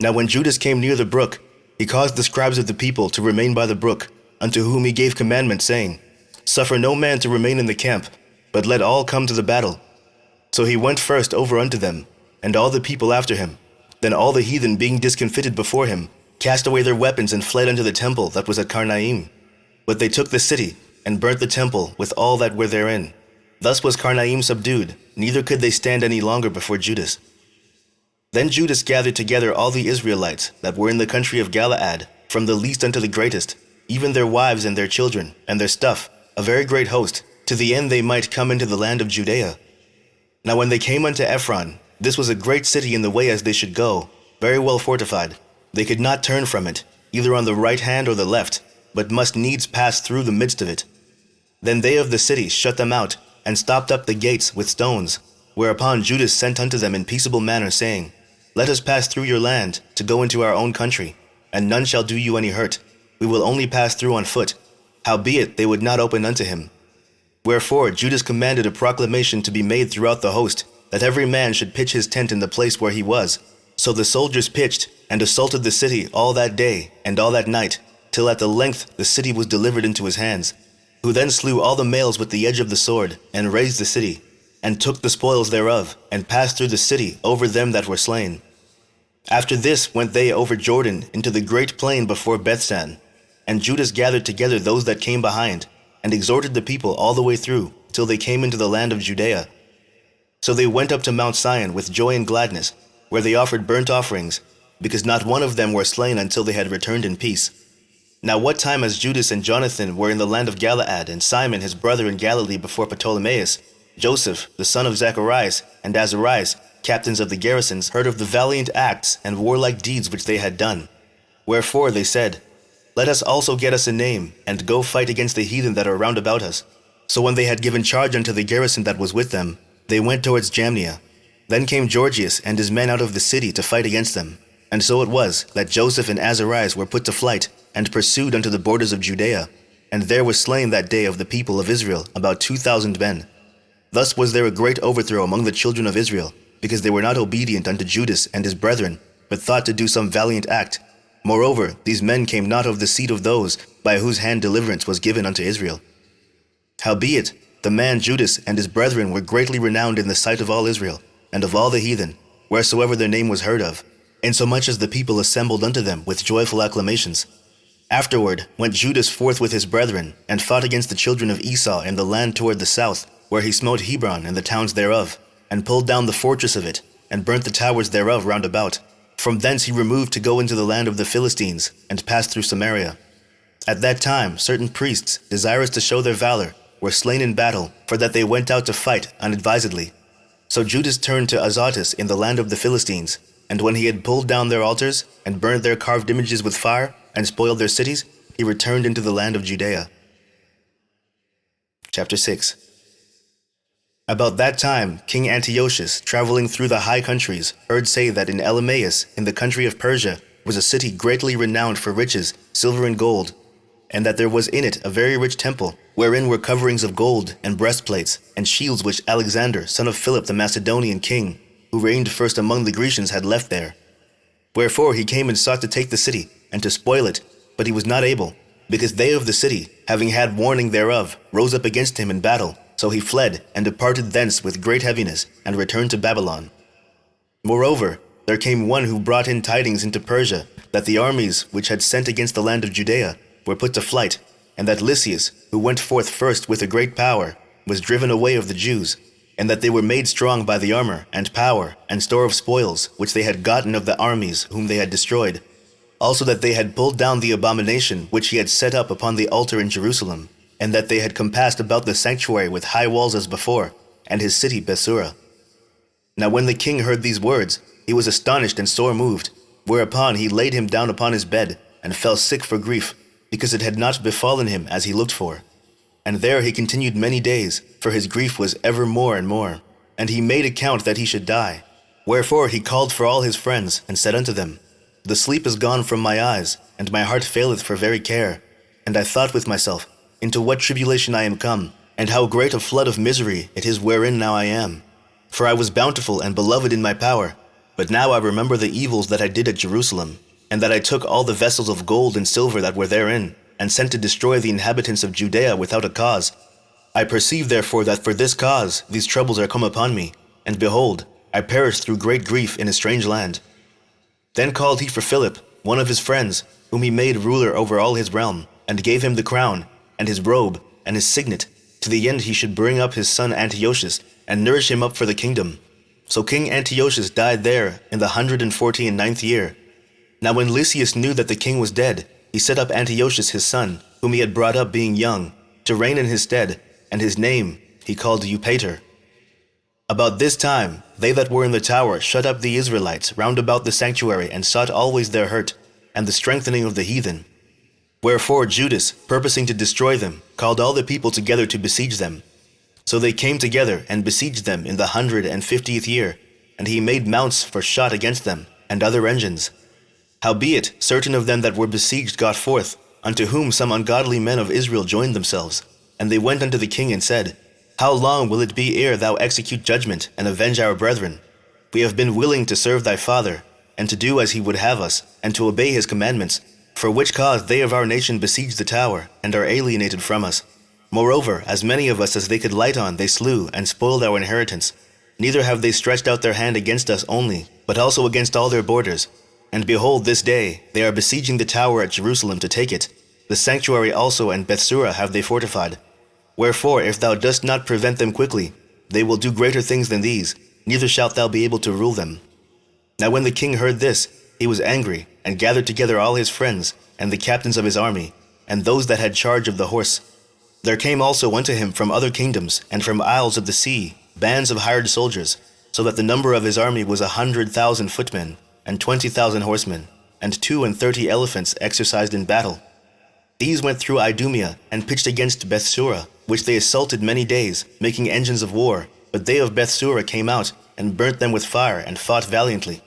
Now when Judas came near the brook, he caused the scribes of the people to remain by the brook, unto whom he gave commandment, saying, Suffer no man to remain in the camp, but let all come to the battle. So he went first over unto them, and all the people after him. Then all the heathen being discomfited before him, cast away their weapons and fled unto the temple that was at Karnaim. But they took the city, and burnt the temple with all that were therein. Thus was Karnaim subdued, neither could they stand any longer before Judas. Then Judas gathered together all the Israelites that were in the country of Galaad, from the least unto the greatest, even their wives and their children, and their stuff, a very great host, to the end they might come into the land of Judea. Now when they came unto Ephron, this was a great city in the way as they should go, very well fortified, They could not turn from it, either on the right hand or the left, but must needs pass through the midst of it. Then they of the city shut them out, and stopped up the gates with stones. Whereupon Judas sent unto them in peaceable manner, saying, Let us pass through your land, to go into our own country, and none shall do you any hurt. We will only pass through on foot. Howbeit they would not open unto him. Wherefore Judas commanded a proclamation to be made throughout the host, that every man should pitch his tent in the place where he was. So the soldiers pitched, and assaulted the city all that day and all that night, till at the length the city was delivered into his hands, who then slew all the males with the edge of the sword, and razed the city, and took the spoils thereof, and passed through the city over them that were slain. After this went they over Jordan into the great plain before Bethsan, and Judas gathered together those that came behind, and exhorted the people all the way through, till they came into the land of Judea. So they went up to Mount Sion with joy and gladness, where they offered burnt offerings, because not one of them were slain until they had returned in peace. Now what time as Judas and Jonathan were in the land of Galaad, and Simon his brother in Galilee before Ptolemais, Joseph, the son of Zacharias, and Azarias, captains of the garrisons, heard of the valiant acts and warlike deeds which they had done. Wherefore they said, Let us also get us a name, and go fight against the heathen that are round about us. So when they had given charge unto the garrison that was with them, they went towards Jamnia. Then came Georgius and his men out of the city to fight against them. And so it was that Joseph and Azarias were put to flight, and pursued unto the borders of Judea. And there was slain that day of the people of Israel about 2,000 men. Thus was there a great overthrow among the children of Israel, because they were not obedient unto Judas and his brethren, but thought to do some valiant act. Moreover, these men came not of the seed of those by whose hand deliverance was given unto Israel. Howbeit, the man Judas and his brethren were greatly renowned in the sight of all Israel, and of all the heathen, wheresoever their name was heard of, insomuch as the people assembled unto them with joyful acclamations. Afterward went Judas forth with his brethren, and fought against the children of Esau in the land toward the south, where he smote Hebron and the towns thereof, and pulled down the fortress of it, and burnt the towers thereof round about. From thence he removed to go into the land of the Philistines, and passed through Samaria. At that time certain priests, desirous to show their valor, were slain in battle, for that they went out to fight unadvisedly. So Judas turned to Azotus in the land of the Philistines, and when he had pulled down their altars, and burned their carved images with fire, and spoiled their cities, he returned into the land of Judea. Chapter 6. About that time King Antiochus, traveling through the high countries, heard say that in Elymais, in the country of Persia, was a city greatly renowned for riches, silver and gold, and that there was in it a very rich temple, wherein were coverings of gold, and breastplates, and shields which Alexander, son of Philip the Macedonian king, who reigned first among the Grecians, had left there. Wherefore he came and sought to take the city, and to spoil it, but he was not able, because they of the city, having had warning thereof, rose up against him in battle. So he fled, and departed thence with great heaviness, and returned to Babylon. Moreover, there came one who brought in tidings into Persia, that the armies which had sent against the land of Judea were put to flight, and that Lysias, who went forth first with a great power, was driven away of the Jews, and that they were made strong by the armor, and power, and store of spoils, which they had gotten of the armies whom they had destroyed. Also that they had pulled down the abomination which he had set up upon the altar in Jerusalem, and that they had compassed about the sanctuary with high walls as before, and his city Bethsura. Now when the king heard these words, he was astonished and sore moved, whereupon he laid him down upon his bed, and fell sick for grief, because it had not befallen him as he looked for. And there he continued many days, for his grief was ever more and more. And he made account that he should die. Wherefore he called for all his friends, and said unto them, The sleep is gone from my eyes, and my heart faileth for very care. And I thought with myself, into what tribulation I am come, and how great a flood of misery it is wherein now I am. For I was bountiful and beloved in my power, but now I remember the evils that I did at Jerusalem, and that I took all the vessels of gold and silver that were therein, and sent to destroy the inhabitants of Judea without a cause. I perceive therefore that for this cause these troubles are come upon me, and behold, I perished through great grief in a strange land. Then called he for Philip, one of his friends, whom he made ruler over all his realm, and gave him the crown, and his robe, and his signet, to the end he should bring up his son Antiochus, and nourish him up for the kingdom. So King Antiochus died there in the 149th year. Now when Lysias knew that the king was dead, he set up Antiochus his son, whom he had brought up being young, to reign in his stead, and his name he called Eupator. About this time they that were in the tower shut up the Israelites round about the sanctuary, and sought always their hurt, and the strengthening of the heathen. Wherefore Judas, purposing to destroy them, called all the people together to besiege them. So they came together and besieged them in the 150th year, and he made mounts for shot against them, and other engines. Howbeit, certain of them that were besieged got forth, unto whom some ungodly men of Israel joined themselves. And they went unto the king and said, How long will it be ere thou execute judgment, and avenge our brethren? We have been willing to serve thy father, and to do as he would have us, and to obey his commandments, for which cause they of our nation besiege the tower, and are alienated from us. Moreover, as many of us as they could light on they slew, and spoiled our inheritance. Neither have they stretched out their hand against us only, but also against all their borders. And behold, this day they are besieging the tower at Jerusalem to take it. The sanctuary also and Bethsura have they fortified. Wherefore, if thou dost not prevent them quickly, they will do greater things than these, neither shalt thou be able to rule them. Now when the king heard this, he was angry, and gathered together all his friends, and the captains of his army, and those that had charge of the horse. There came also unto him from other kingdoms, and from isles of the sea, bands of hired soldiers, so that the number of his army was 100,000 footmen, and 20,000 horsemen, and 32 elephants exercised in battle. These went through Idumea, and pitched against Bethsura, which they assaulted many days, making engines of war. But they of Bethsura came out, and burnt them with fire, and fought valiantly.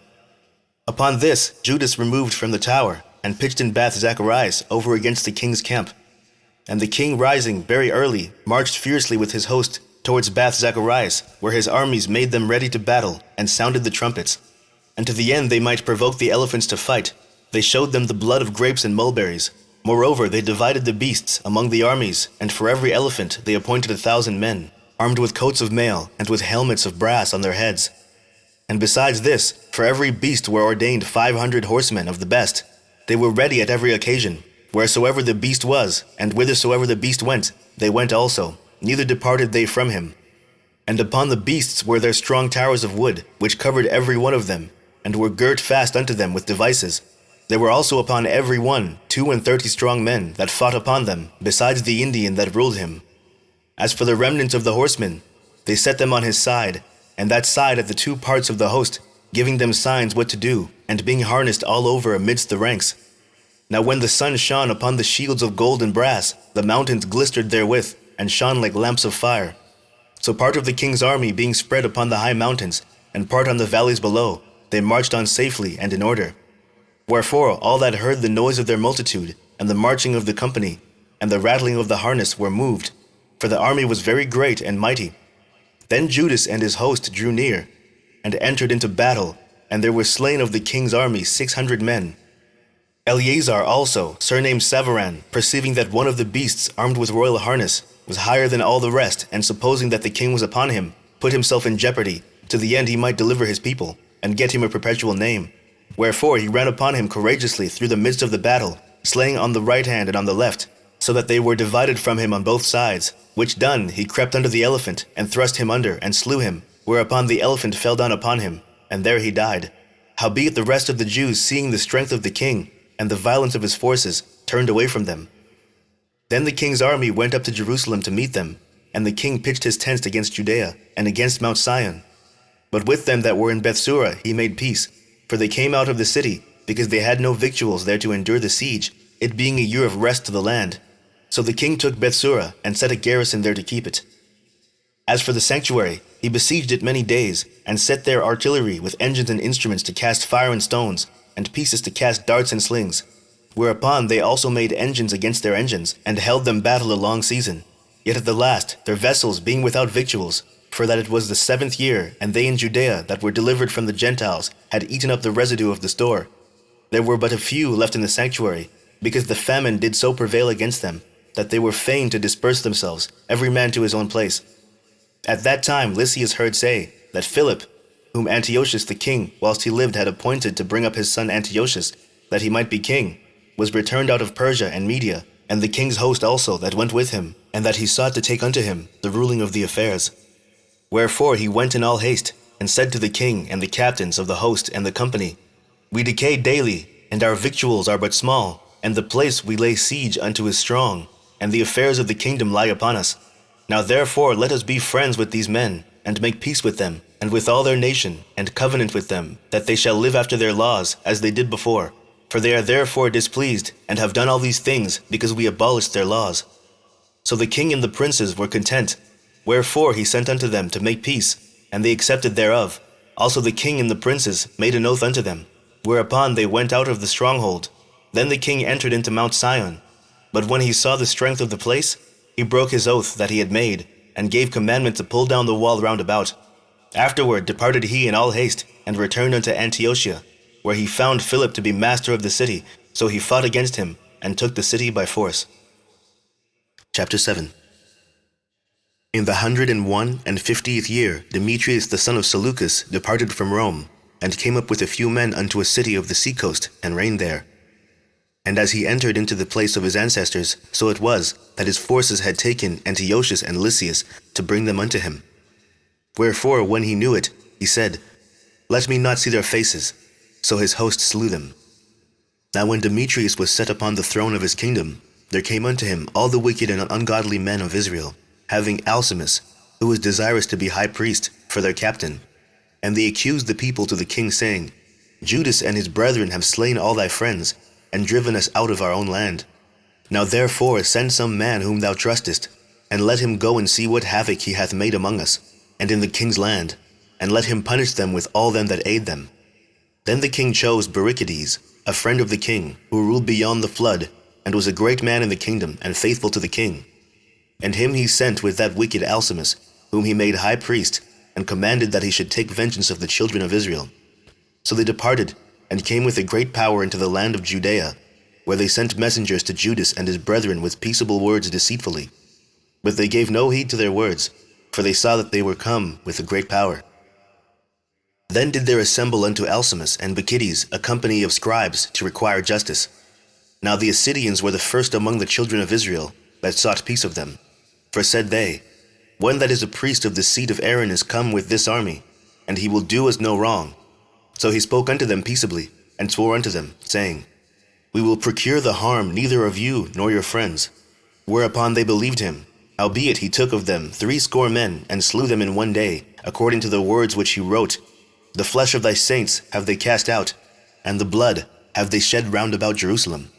Upon this Judas removed from the tower, and pitched in Bath Zacharias over against the king's camp. And the king rising very early, marched fiercely with his host towards Bath Zacharias, where his armies made them ready to battle, and sounded the trumpets. And to the end they might provoke the elephants to fight, they showed them the blood of grapes and mulberries. Moreover, they divided the beasts among the armies, and for every elephant they appointed 1,000 men, armed with coats of mail, and with helmets of brass on their heads. And besides this, for every beast were ordained 500 horsemen of the best. They were ready at every occasion. Wheresoever the beast was, and whithersoever the beast went, they went also, neither departed they from him. And upon the beasts were there strong towers of wood, which covered every one of them, and were girt fast unto them with devices. There were also upon every one 32 strong men that fought upon them, besides the Indian that ruled him. As for the remnant of the horsemen, they set them on his side, and that side at the two parts of the host, giving them signs what to do, and being harnessed all over amidst the ranks. Now when the sun shone upon the shields of gold and brass, the mountains glistered therewith, and shone like lamps of fire. So part of the king's army being spread upon the high mountains, and part on the valleys below, they marched on safely and in order. Wherefore all that heard the noise of their multitude, and the marching of the company, and the rattling of the harness were moved, for the army was very great and mighty. Then Judas and his host drew near, and entered into battle, and there were slain of the king's army 600 men. Eleazar also, surnamed Savaran, perceiving that one of the beasts armed with royal harness was higher than all the rest, and supposing that the king was upon him, put himself in jeopardy, to the end he might deliver his people, and get him a perpetual name. Wherefore he ran upon him courageously through the midst of the battle, slaying on the right hand and on the left, so that they were divided from him on both sides. Which done, he crept under the elephant, and thrust him under, and slew him, whereupon the elephant fell down upon him, and there he died. Howbeit the rest of the Jews, seeing the strength of the king, and the violence of his forces, turned away from them. Then the king's army went up to Jerusalem to meet them, and the king pitched his tents against Judea, and against Mount Sion. But with them that were in Bethsura he made peace, for they came out of the city, because they had no victuals there to endure the siege, it being a year of rest to the land. So the king took Bethsura, and set a garrison there to keep it. As for the sanctuary, he besieged it many days, and set there artillery with engines and instruments to cast fire and stones, and pieces to cast darts and slings. Whereupon they also made engines against their engines, and held them battle a long season. Yet at the last, their vessels being without victuals, for that it was the 7th year, and they in Judea that were delivered from the Gentiles had eaten up the residue of the store. There were but a few left in the sanctuary, because the famine did so prevail against them, that they were fain to disperse themselves, every man to his own place. At that time Lysias heard say, that Philip, whom Antiochus the king, whilst he lived, had appointed to bring up his son Antiochus, that he might be king, was returned out of Persia and Media, and the king's host also that went with him, and that he sought to take unto him the ruling of the affairs. Wherefore he went in all haste, and said to the king and the captains of the host and the company, We decay daily, and our victuals are but small, and the place we lay siege unto is strong, and the affairs of the kingdom lie upon us. Now therefore let us be friends with these men, and make peace with them, and with all their nation, and covenant with them, that they shall live after their laws, as they did before. For they are therefore displeased, and have done all these things, because we abolished their laws. So the king and the princes were content, wherefore he sent unto them to make peace, and they accepted thereof. Also the king and the princes made an oath unto them, whereupon they went out of the stronghold. Then the king entered into Mount Sion. But when he saw the strength of the place, he broke his oath that he had made, and gave commandment to pull down the wall round about. Afterward departed he in all haste, and returned unto Antiochia, where he found Philip to be master of the city. So he fought against him, and took the city by force. Chapter 7. In the 150th year, Demetrius the son of Seleucus departed from Rome, and came up with a few men unto a city of the seacoast, and reigned there. And as he entered into the place of his ancestors, so it was, that his forces had taken Antiochus and Lysias, to bring them unto him. Wherefore, when he knew it, he said, Let me not see their faces. So his host slew them. Now when Demetrius was set upon the throne of his kingdom, there came unto him all the wicked and ungodly men of Israel, having Alcimus, who was desirous to be high priest, for their captain. And they accused the people to the king, saying, Judas and his brethren have slain all thy friends, and driven us out of our own land. Now therefore send some man whom thou trustest, and let him go and see what havoc he hath made among us, and in the king's land, and let him punish them with all them that aid them. Then the king chose Baricides, a friend of the king, who ruled beyond the flood, and was a great man in the kingdom, and faithful to the king. And him he sent with that wicked Alcimus, whom he made high priest, and commanded that he should take vengeance of the children of Israel. So they departed, and came with a great power into the land of Judea, where they sent messengers to Judas and his brethren with peaceable words deceitfully. But they gave no heed to their words, for they saw that they were come with a great power. Then did there assemble unto Alcimus and Bacchides a company of scribes to require justice. Now the Assyrians were the first among the children of Israel that sought peace of them. For said they, One that is a priest of the seed of Aaron is come with this army, and he will do us no wrong. So he spoke unto them peaceably, and swore unto them, saying, We will procure the harm neither of you nor your friends. Whereupon they believed him. Howbeit he took of them 60 men, and slew them in one day, according to the words which he wrote. The flesh of thy saints have they cast out, and the blood have they shed round about Jerusalem,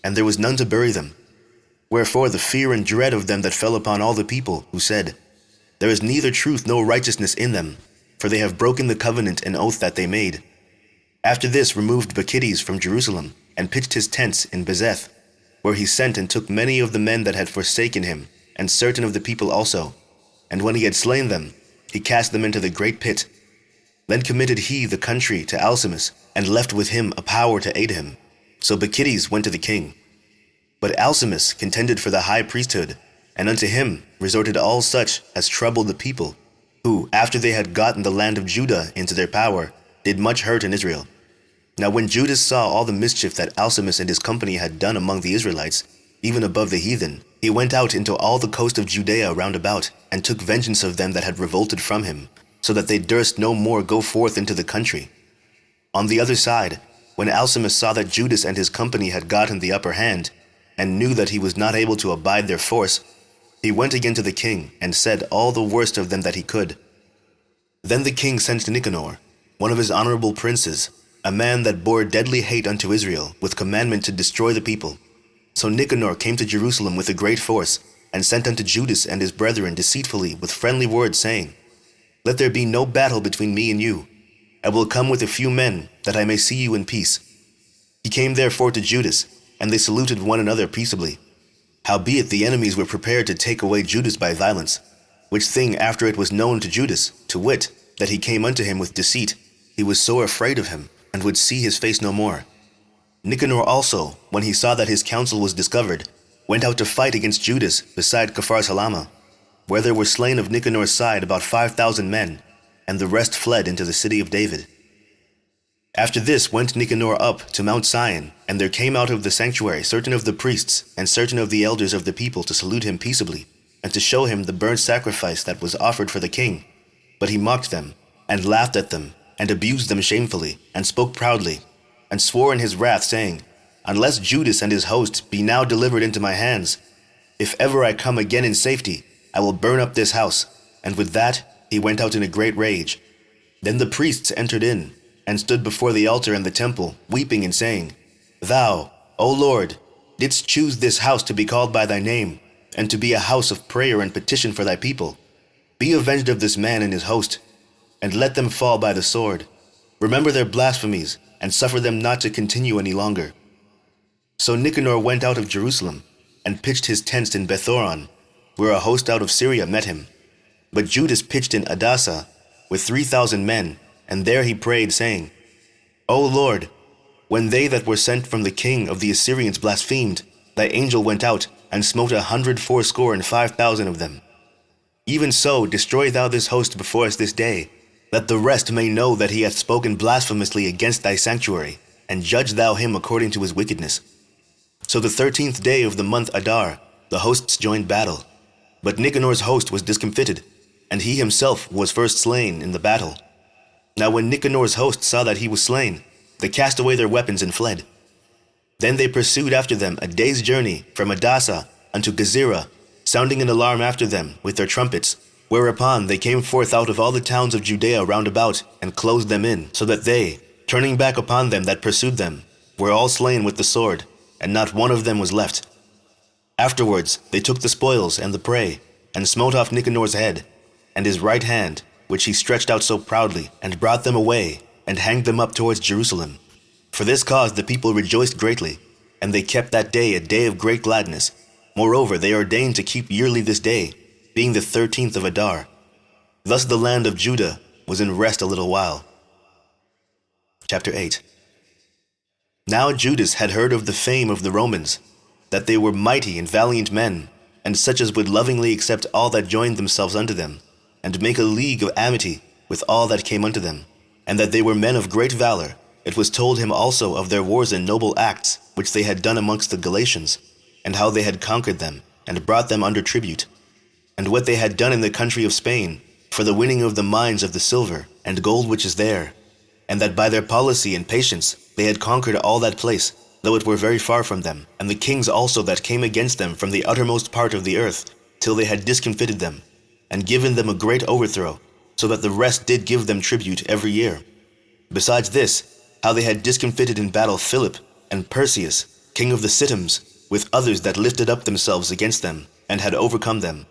and there was none to bury them. Wherefore the fear and dread of them that fell upon all the people, who said, There is neither truth nor righteousness in them, for they have broken the covenant and oath that they made. After this removed Bacchides from Jerusalem, and pitched his tents in Bezeth, where he sent and took many of the men that had forsaken him, and certain of the people also. And when he had slain them, he cast them into the great pit. Then committed he the country to Alcimus, and left with him a power to aid him. So Bacchides went to the king. But Alcimus contended for the high priesthood, and unto him resorted all such as troubled the people, who, after they had gotten the land of Judah into their power, did much hurt in Israel. Now when Judas saw all the mischief that Alcimus and his company had done among the Israelites, even above the heathen, he went out into all the coast of Judea round about, and took vengeance of them that had revolted from him, so that they durst no more go forth into the country. On the other side, when Alcimus saw that Judas and his company had gotten the upper hand, and knew that he was not able to abide their force, he went again to the king, and said all the worst of them that he could. Then the king sent Nicanor, one of his honorable princes, a man that bore deadly hate unto Israel, with commandment to destroy the people. So Nicanor came to Jerusalem with a great force, and sent unto Judas and his brethren deceitfully with friendly words, saying, Let there be no battle between me and you. I will come with a few men, that I may see you in peace. He came therefore to Judas, and they saluted one another peaceably. Howbeit the enemies were prepared to take away Judas by violence, which thing after it was known to Judas, to wit, that he came unto him with deceit, he was so afraid of him, and would see his face no more. Nicanor also, when he saw that his counsel was discovered, went out to fight against Judas beside Capharsalama, where there were slain of Nicanor's side about 5,000 men, and the rest fled into the city of David. After this went Nicanor up to Mount Sion, and there came out of the sanctuary certain of the priests and certain of the elders of the people to salute him peaceably, and to show him the burnt sacrifice that was offered for the king. But he mocked them, and laughed at them, and abused them shamefully, and spoke proudly, and swore in his wrath, saying, Unless Judas and his host be now delivered into my hands, if ever I come again in safety, I will burn up this house. And with that he went out in a great rage. Then the priests entered in, and stood before the altar in the temple, weeping and saying, Thou, O Lord, didst choose this house to be called by thy name, and to be a house of prayer and petition for thy people. Be avenged of this man and his host, and let them fall by the sword. Remember their blasphemies, and suffer them not to continue any longer. So Nicanor went out of Jerusalem, and pitched his tents in Bethoron, where a host out of Syria met him. But Judas pitched in Adasa with 3,000 men, and there he prayed, saying, O Lord, when they that were sent from the king of the Assyrians blasphemed, thy angel went out and smote 185,000 of them. Even so destroy thou this host before us this day, that the rest may know that he hath spoken blasphemously against thy sanctuary, and judge thou him according to his wickedness. So the 13th day of the month Adar, the hosts joined battle. But Nicanor's host was discomfited, and he himself was first slain in the battle. Now when Nicanor's host saw that he was slain, they cast away their weapons and fled. Then they pursued after them a day's journey from Adasa unto Gezerah, sounding an alarm after them with their trumpets, whereupon they came forth out of all the towns of Judea round about, and closed them in, so that they, turning back upon them that pursued them, were all slain with the sword, and not one of them was left. Afterwards they took the spoils and the prey, and smote off Nicanor's head, and his right hand, which he stretched out so proudly, and brought them away, and hanged them up towards Jerusalem. For this cause the people rejoiced greatly, and they kept that day a day of great gladness. Moreover, they ordained to keep yearly this day, being the 13th of Adar. Thus the land of Judah was in rest a little while. Chapter 8. Now Judas had heard of the fame of the Romans, that they were mighty and valiant men, and such as would lovingly accept all that joined themselves unto them, and make a league of amity with all that came unto them, and that they were men of great valor. It was told him also of their wars and noble acts which they had done amongst the Galatians, and how they had conquered them, and brought them under tribute, and what they had done in the country of Spain, for the winning of the mines of the silver and gold which is there, and that by their policy and patience they had conquered all that place, though it were very far from them, and the kings also that came against them from the uttermost part of the earth, till they had discomfited them, and given them a great overthrow, so that the rest did give them tribute every year. Besides this, how they had discomfited in battle Philip and Perseus, king of the Cittims, with others that lifted up themselves against them, and had overcome them.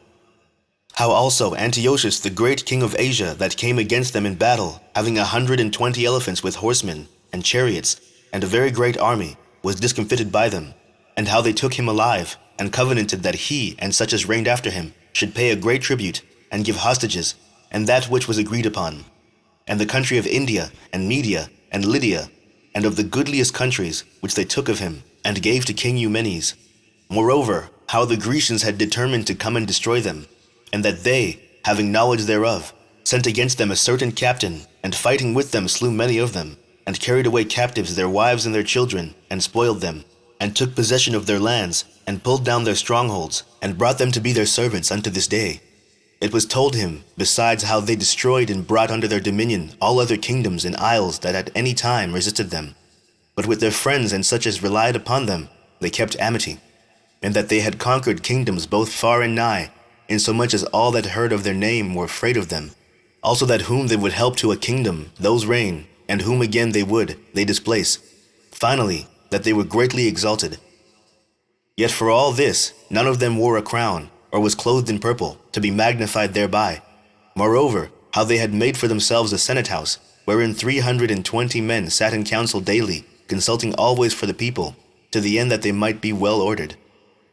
How also Antiochus the great king of Asia that came against them in battle, having 120 elephants with horsemen and chariots, and a very great army, was discomfited by them, and how they took him alive, and covenanted that he and such as reigned after him should pay a great tribute, and give hostages, and that which was agreed upon. And the country of India, and Media, and Lydia, and of the goodliest countries, which they took of him, and gave to King Eumenes. Moreover, how the Grecians had determined to come and destroy them, and that they, having knowledge thereof, sent against them a certain captain, and fighting with them slew many of them, and carried away captives their wives and their children, and spoiled them, and took possession of their lands, and pulled down their strongholds, and brought them to be their servants unto this day. It was told him, besides, how they destroyed and brought under their dominion all other kingdoms and isles that at any time resisted them. But with their friends and such as relied upon them, they kept amity, and that they had conquered kingdoms both far and nigh, insomuch as all that heard of their name were afraid of them. Also that whom they would help to a kingdom, those reign, and whom again they would, they displace. Finally, that they were greatly exalted. Yet for all this, none of them wore a crown, or was clothed in purple, to be magnified thereby. Moreover, how they had made for themselves a senate house, wherein 320 men sat in council daily, consulting always for the people, to the end that they might be well ordered,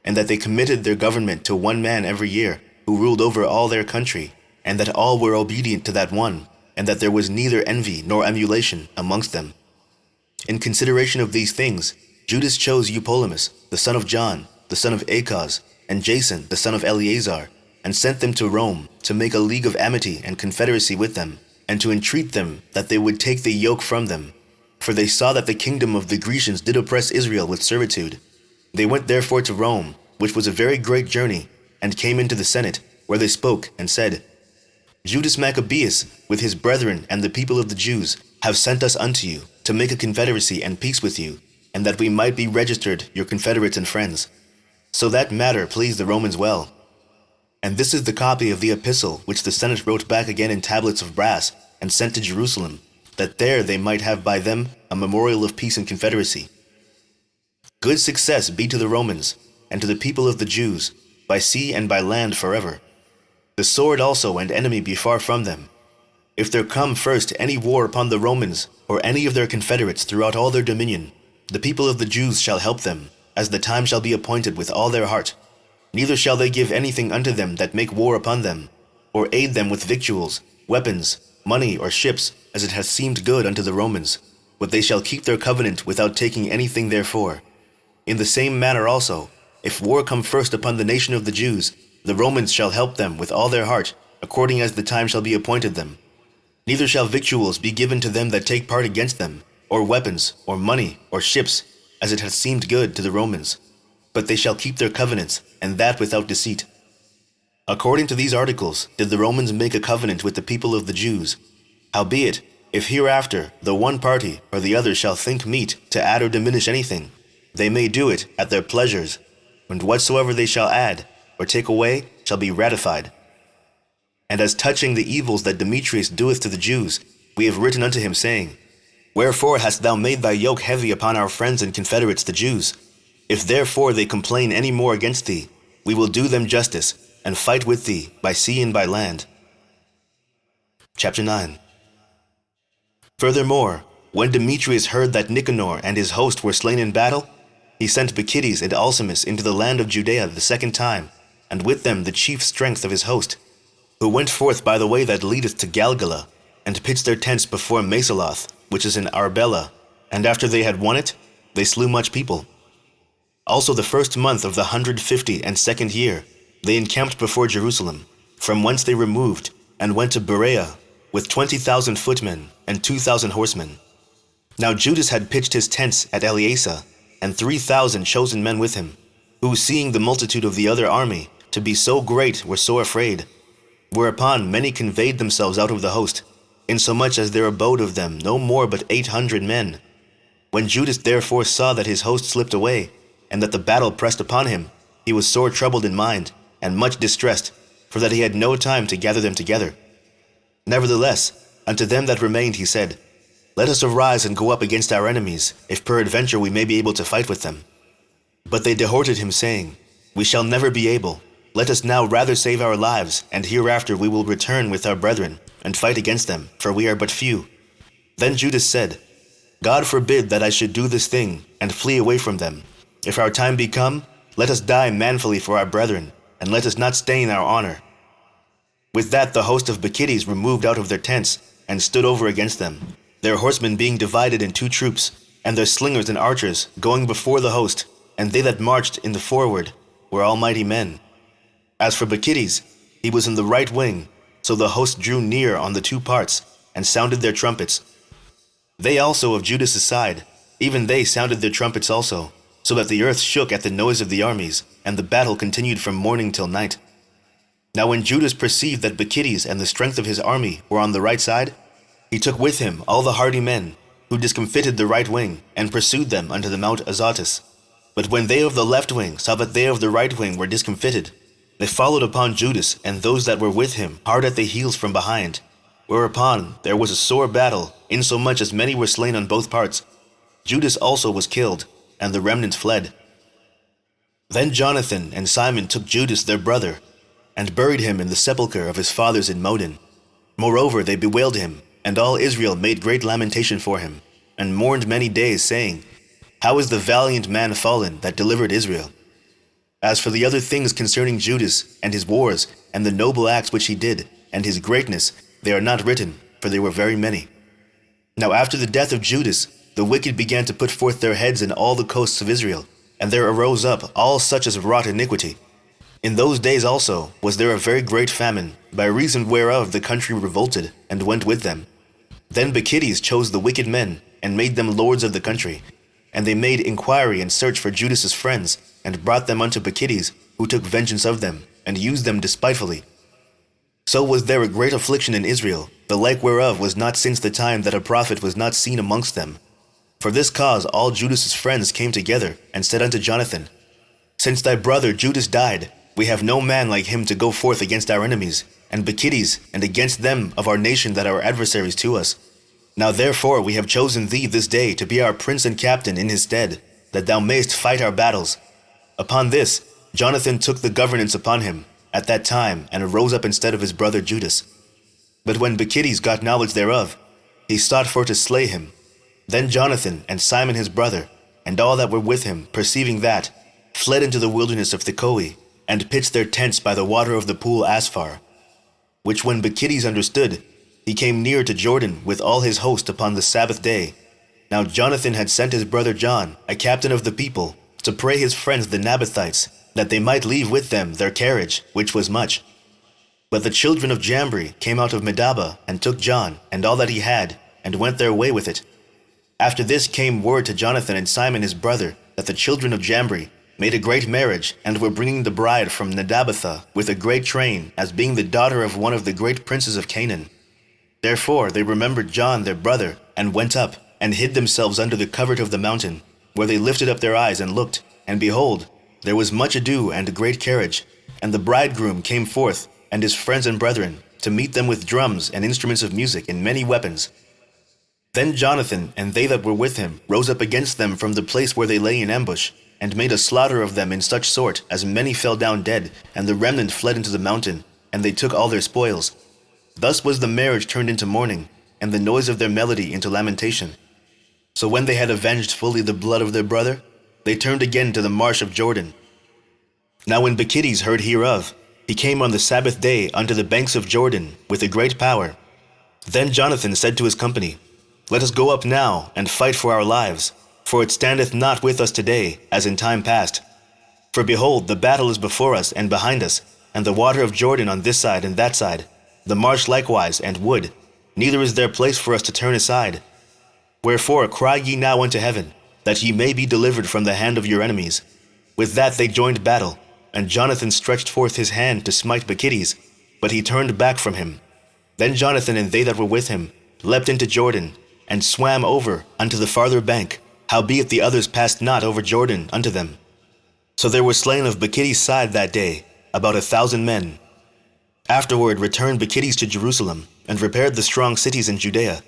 and that they committed their government to one man every year, who ruled over all their country, and that all were obedient to that one, and that there was neither envy nor emulation amongst them. In consideration of these things, Judas chose Eupolemus, the son of John, the son of Achaz, and Jason, the son of Eleazar, and sent them to Rome to make a league of amity and confederacy with them, and to entreat them that they would take the yoke from them. For they saw that the kingdom of the Grecians did oppress Israel with servitude. They went therefore to Rome, which was a very great journey, and came into the Senate, where they spoke and said, Judas Maccabeus, with his brethren and the people of the Jews, have sent us unto you, to make a confederacy and peace with you, and that we might be registered your confederates and friends. So that matter pleased the Romans well. And this is the copy of the epistle which the Senate wrote back again in tablets of brass, and sent to Jerusalem, that there they might have by them a memorial of peace and confederacy. Good success be to the Romans, and to the people of the Jews, by sea and by land forever. The sword also and enemy be far from them. If there come first any war upon the Romans, or any of their confederates throughout all their dominion, the people of the Jews shall help them, as the time shall be appointed with all their heart. Neither shall they give anything unto them that make war upon them, or aid them with victuals, weapons, money, or ships, as it hath seemed good unto the Romans. But they shall keep their covenant without taking anything therefore. In the same manner also, if war come first upon the nation of the Jews, the Romans shall help them with all their heart, according as the time shall be appointed them. Neither shall victuals be given to them that take part against them, or weapons, or money, or ships, as it hath seemed good to the Romans. But they shall keep their covenants, and that without deceit. According to these articles did the Romans make a covenant with the people of the Jews. Howbeit, if hereafter the one party or the other shall think meet to add or diminish anything, they may do it at their pleasures, and whatsoever they shall add or take away shall be ratified. And as touching the evils that Demetrius doeth to the Jews, we have written unto him, saying, Wherefore hast thou made thy yoke heavy upon our friends and confederates the Jews? If therefore they complain any more against thee, we will do them justice, and fight with thee by sea and by land. Chapter 9. Furthermore, when Demetrius heard that Nicanor and his host were slain in battle, he sent Bacchides and Alcimus into the land of Judea the second time, and with them the chief strength of his host, who went forth by the way that leadeth to Galgala, and pitched their tents before Masaloth, which is in Arbela, and after they had won it, they slew much people. Also the first month of the 152nd year, they encamped before Jerusalem, from whence they removed, and went to Berea, with 20,000 footmen and 2,000 horsemen. Now Judas had pitched his tents at Eleasa, and 3,000 chosen men with him, who, seeing the multitude of the other army to be so great, were so afraid. Whereupon many conveyed themselves out of the host, insomuch as there abode of them no more but 800 men. When Judas therefore saw that his host slipped away, and that the battle pressed upon him, he was sore troubled in mind, and much distressed, for that he had no time to gather them together. Nevertheless, unto them that remained he said, Let us arise and go up against our enemies, if peradventure we may be able to fight with them. But they dehorted him, saying, We shall never be able. Let us now rather save our lives, and hereafter we will return with our brethren, and fight against them, for we are but few. Then Judas said, God forbid that I should do this thing, and flee away from them. If our time be come, let us die manfully for our brethren, and let us not stain our honor. With that the host of Bacchides removed out of their tents, and stood over against them, their horsemen being divided in 2 troops, and their slingers and archers going before the host, and they that marched in the forward were almighty men. As for Bacchides, he was in the right wing, so the host drew near on the 2 parts, and sounded their trumpets. They also of Judas' side, even they sounded their trumpets also, so that the earth shook at the noise of the armies, and the battle continued from morning till night. Now when Judas perceived that Bacchides and the strength of his army were on the right side, he took with him all the hardy men, who discomfited the right wing, and pursued them unto the Mount Azotus. But when they of the left wing saw that they of the right wing were discomfited, they followed upon Judas and those that were with him hard at the heels from behind, whereupon there was a sore battle, insomuch as many were slain on both parts. Judas also was killed, and the remnant fled. Then Jonathan and Simon took Judas their brother, and buried him in the sepulchre of his fathers in Modin. Moreover they bewailed him, and all Israel made great lamentation for him, and mourned many days, saying, How is the valiant man fallen that delivered Israel? As for the other things concerning Judas, and his wars, and the noble acts which he did, and his greatness, they are not written, for they were very many. Now after the death of Judas, the wicked began to put forth their heads in all the coasts of Israel, and there arose up all such as wrought iniquity. In those days also was there a very great famine, by reason whereof the country revolted, and went with them. Then Bacchides chose the wicked men, and made them lords of the country. And they made inquiry and search for Judas's friends, and brought them unto Bacchides, who took vengeance of them, and used them despitefully. So was there a great affliction in Israel, the like whereof was not since the time that a prophet was not seen amongst them. For this cause all Judas's friends came together, and said unto Jonathan, Since thy brother Judas died, we have no man like him to go forth against our enemies, and Bacchides, and against them of our nation that are adversaries to us. Now therefore we have chosen thee this day to be our prince and captain in his stead, that thou mayest fight our battles. Upon this, Jonathan took the governance upon him at that time, and arose up instead of his brother Judas. But when Bacchides got knowledge thereof, he sought for to slay him. Then Jonathan and Simon his brother, and all that were with him, perceiving that, fled into the wilderness of Thekoe, and pitched their tents by the water of the pool Asphar. Which when Bacchides understood, he came near to Jordan with all his host upon the Sabbath day. Now Jonathan had sent his brother John, a captain of the people, to pray his friends the Nabathites, that they might leave with them their carriage, which was much. But the children of Jambri came out of Medaba, and took John, and all that he had, and went their way with it. After this came word to Jonathan and Simon his brother, that the children of Jambri made a great marriage, and were bringing the bride from Nedabatha with a great train, as being the daughter of one of the great princes of Canaan. Therefore they remembered John their brother, and went up, and hid themselves under the covert of the mountain, where they lifted up their eyes and looked, and behold, there was much ado and a great carriage, and the bridegroom came forth, and his friends and brethren, to meet them with drums and instruments of music and many weapons. Then Jonathan and they that were with him rose up against them from the place where they lay in ambush, and made a slaughter of them in such sort as many fell down dead, and the remnant fled into the mountain, and they took all their spoils. Thus was the marriage turned into mourning, and the noise of their melody into lamentation. So when they had avenged fully the blood of their brother, they turned again to the marsh of Jordan. Now when Bacchides heard hereof, he came on the Sabbath day unto the banks of Jordan with a great power. Then Jonathan said to his company, Let us go up now, and fight for our lives, for it standeth not with us today, as in time past. For behold, the battle is before us and behind us, and the water of Jordan on this side and that side, the marsh likewise and wood, neither is there place for us to turn aside. Wherefore cry ye now unto heaven, that ye may be delivered from the hand of your enemies. With that they joined battle, and Jonathan stretched forth his hand to smite Bacchides, but he turned back from him. Then Jonathan and they that were with him leapt into Jordan, and swam over unto the farther bank, howbeit the others passed not over Jordan unto them. So there were slain of Bacchides' side that day about 1,000 men. Afterward returned Bacchides to Jerusalem, and repaired the strong cities in Judea,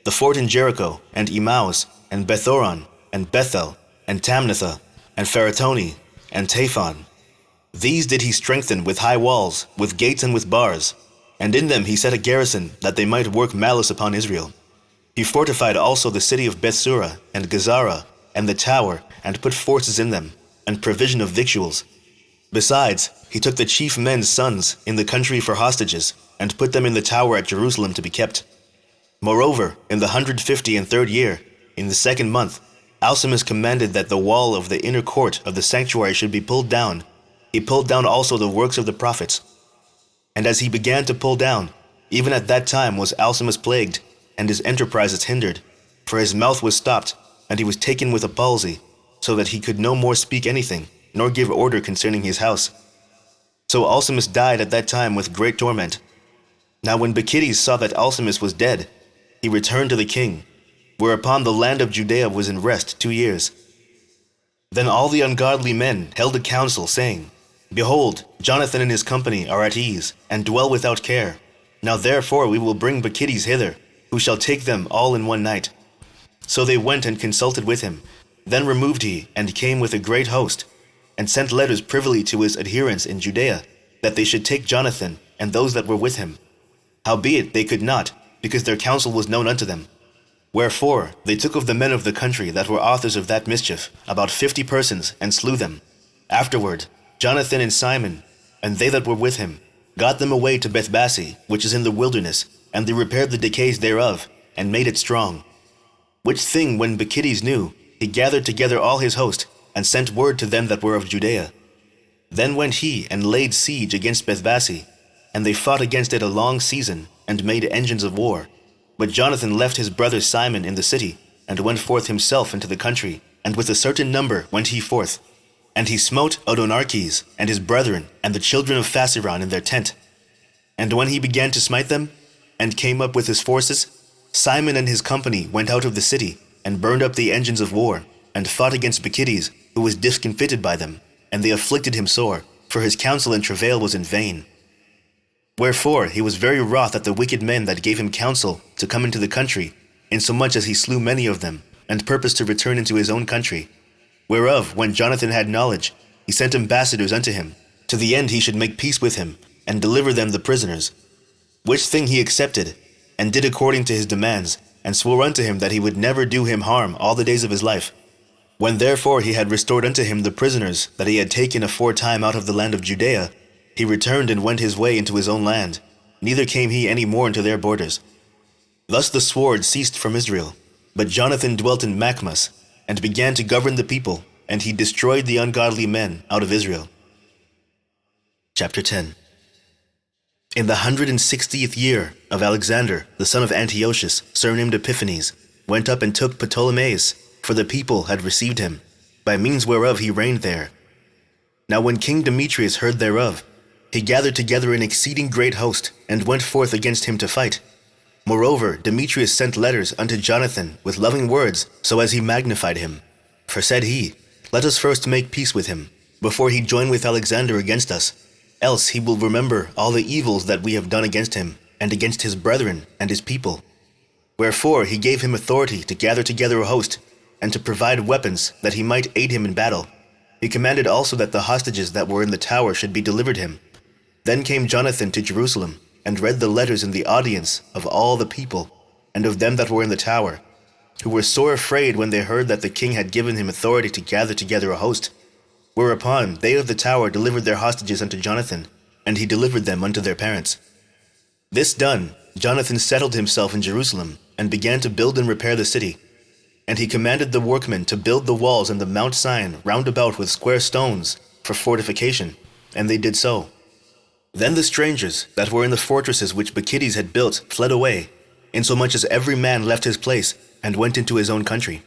the fort in Jericho, and Emmaus, and Bethoron, and Bethel, and Tamnatha, and Pharatoni, and Taphon. These did he strengthen with high walls, with gates and with bars, and in them he set a garrison, that they might work malice upon Israel. He fortified also the city of Bethsura, and Gazara, and the tower, and put forces in them, and provision of victuals. Besides, he took the chief men's sons in the country for hostages, and put them in the tower at Jerusalem to be kept. Moreover, in the 153rd year, in the 2nd month, Alcimus commanded that the wall of the inner court of the sanctuary should be pulled down. He pulled down also the works of the prophets. And as he began to pull down, even at that time was Alcimus plagued, and his enterprises hindered, for his mouth was stopped, and he was taken with a palsy, so that he could no more speak anything, nor give order concerning his house. So Alcimus died at that time with great torment. Now when Bacchides saw that Alcimus was dead, he returned to the king, whereupon the land of Judea was in rest 2 years. Then all the ungodly men held a council, saying, Behold, Jonathan and his company are at ease, and dwell without care. Now therefore we will bring Bacchides hither, who shall take them all in one night. So they went and consulted with him. Then removed he, and came with a great host, and sent letters privily to his adherents in Judea, that they should take Jonathan and those that were with him. Howbeit they could not, because their counsel was known unto them. Wherefore they took of the men of the country that were authors of that mischief about 50 persons, and slew them. Afterward Jonathan and Simon, and they that were with him, got them away to Bethbassi, which is in the wilderness, and they repaired the decays thereof, and made it strong. Which thing when Bacchides knew, he gathered together all his host, and sent word to them that were of Judea. Then went he and laid siege against Bethbassi, and they fought against it a long season, and made engines of war. But Jonathan left his brother Simon in the city, and went forth himself into the country, and with a certain number went he forth. And he smote Odonarches and his brethren, and the children of Phasiron in their tent. And when he began to smite them, and came up with his forces, Simon and his company went out of the city, and burned up the engines of war, and fought against Bacchides, who was discomfited by them, and they afflicted him sore, for his counsel and travail was in vain. Wherefore he was very wroth at the wicked men that gave him counsel to come into the country, insomuch as he slew many of them, and purposed to return into his own country. Whereof, when Jonathan had knowledge, he sent ambassadors unto him, to the end he should make peace with him, and deliver them the prisoners. Which thing he accepted, and did according to his demands, and swore unto him that he would never do him harm all the days of his life. When therefore he had restored unto him the prisoners that he had taken aforetime out of the land of Judea, he returned and went his way into his own land, neither came he any more into their borders. Thus the sword ceased from Israel. But Jonathan dwelt in Maccabees, and began to govern the people, and he destroyed the ungodly men out of Israel. Chapter 10. In the 160th year of Alexander, the son of Antiochus, surnamed Epiphanes, went up and took Ptolemais, for the people had received him, by means whereof he reigned there. Now when King Demetrius heard thereof, he gathered together an exceeding great host, and went forth against him to fight. Moreover, Demetrius sent letters unto Jonathan with loving words, so as he magnified him. For said he, Let us first make peace with him, before he join with Alexander against us. Else he will remember all the evils that we have done against him, and against his brethren and his people. Wherefore he gave him authority to gather together a host, and to provide weapons that he might aid him in battle. He commanded also that the hostages that were in the tower should be delivered him. Then came Jonathan to Jerusalem, and read the letters in the audience of all the people, and of them that were in the tower, who were sore afraid when they heard that the king had given him authority to gather together a host. Whereupon they of the tower delivered their hostages unto Jonathan, and he delivered them unto their parents. This done, Jonathan settled himself in Jerusalem, and began to build and repair the city. And he commanded the workmen to build the walls and the Mount Sion round about with square stones for fortification, and they did so. Then the strangers that were in the fortresses which Maccabees had built fled away, insomuch as every man left his place, and went into his own country.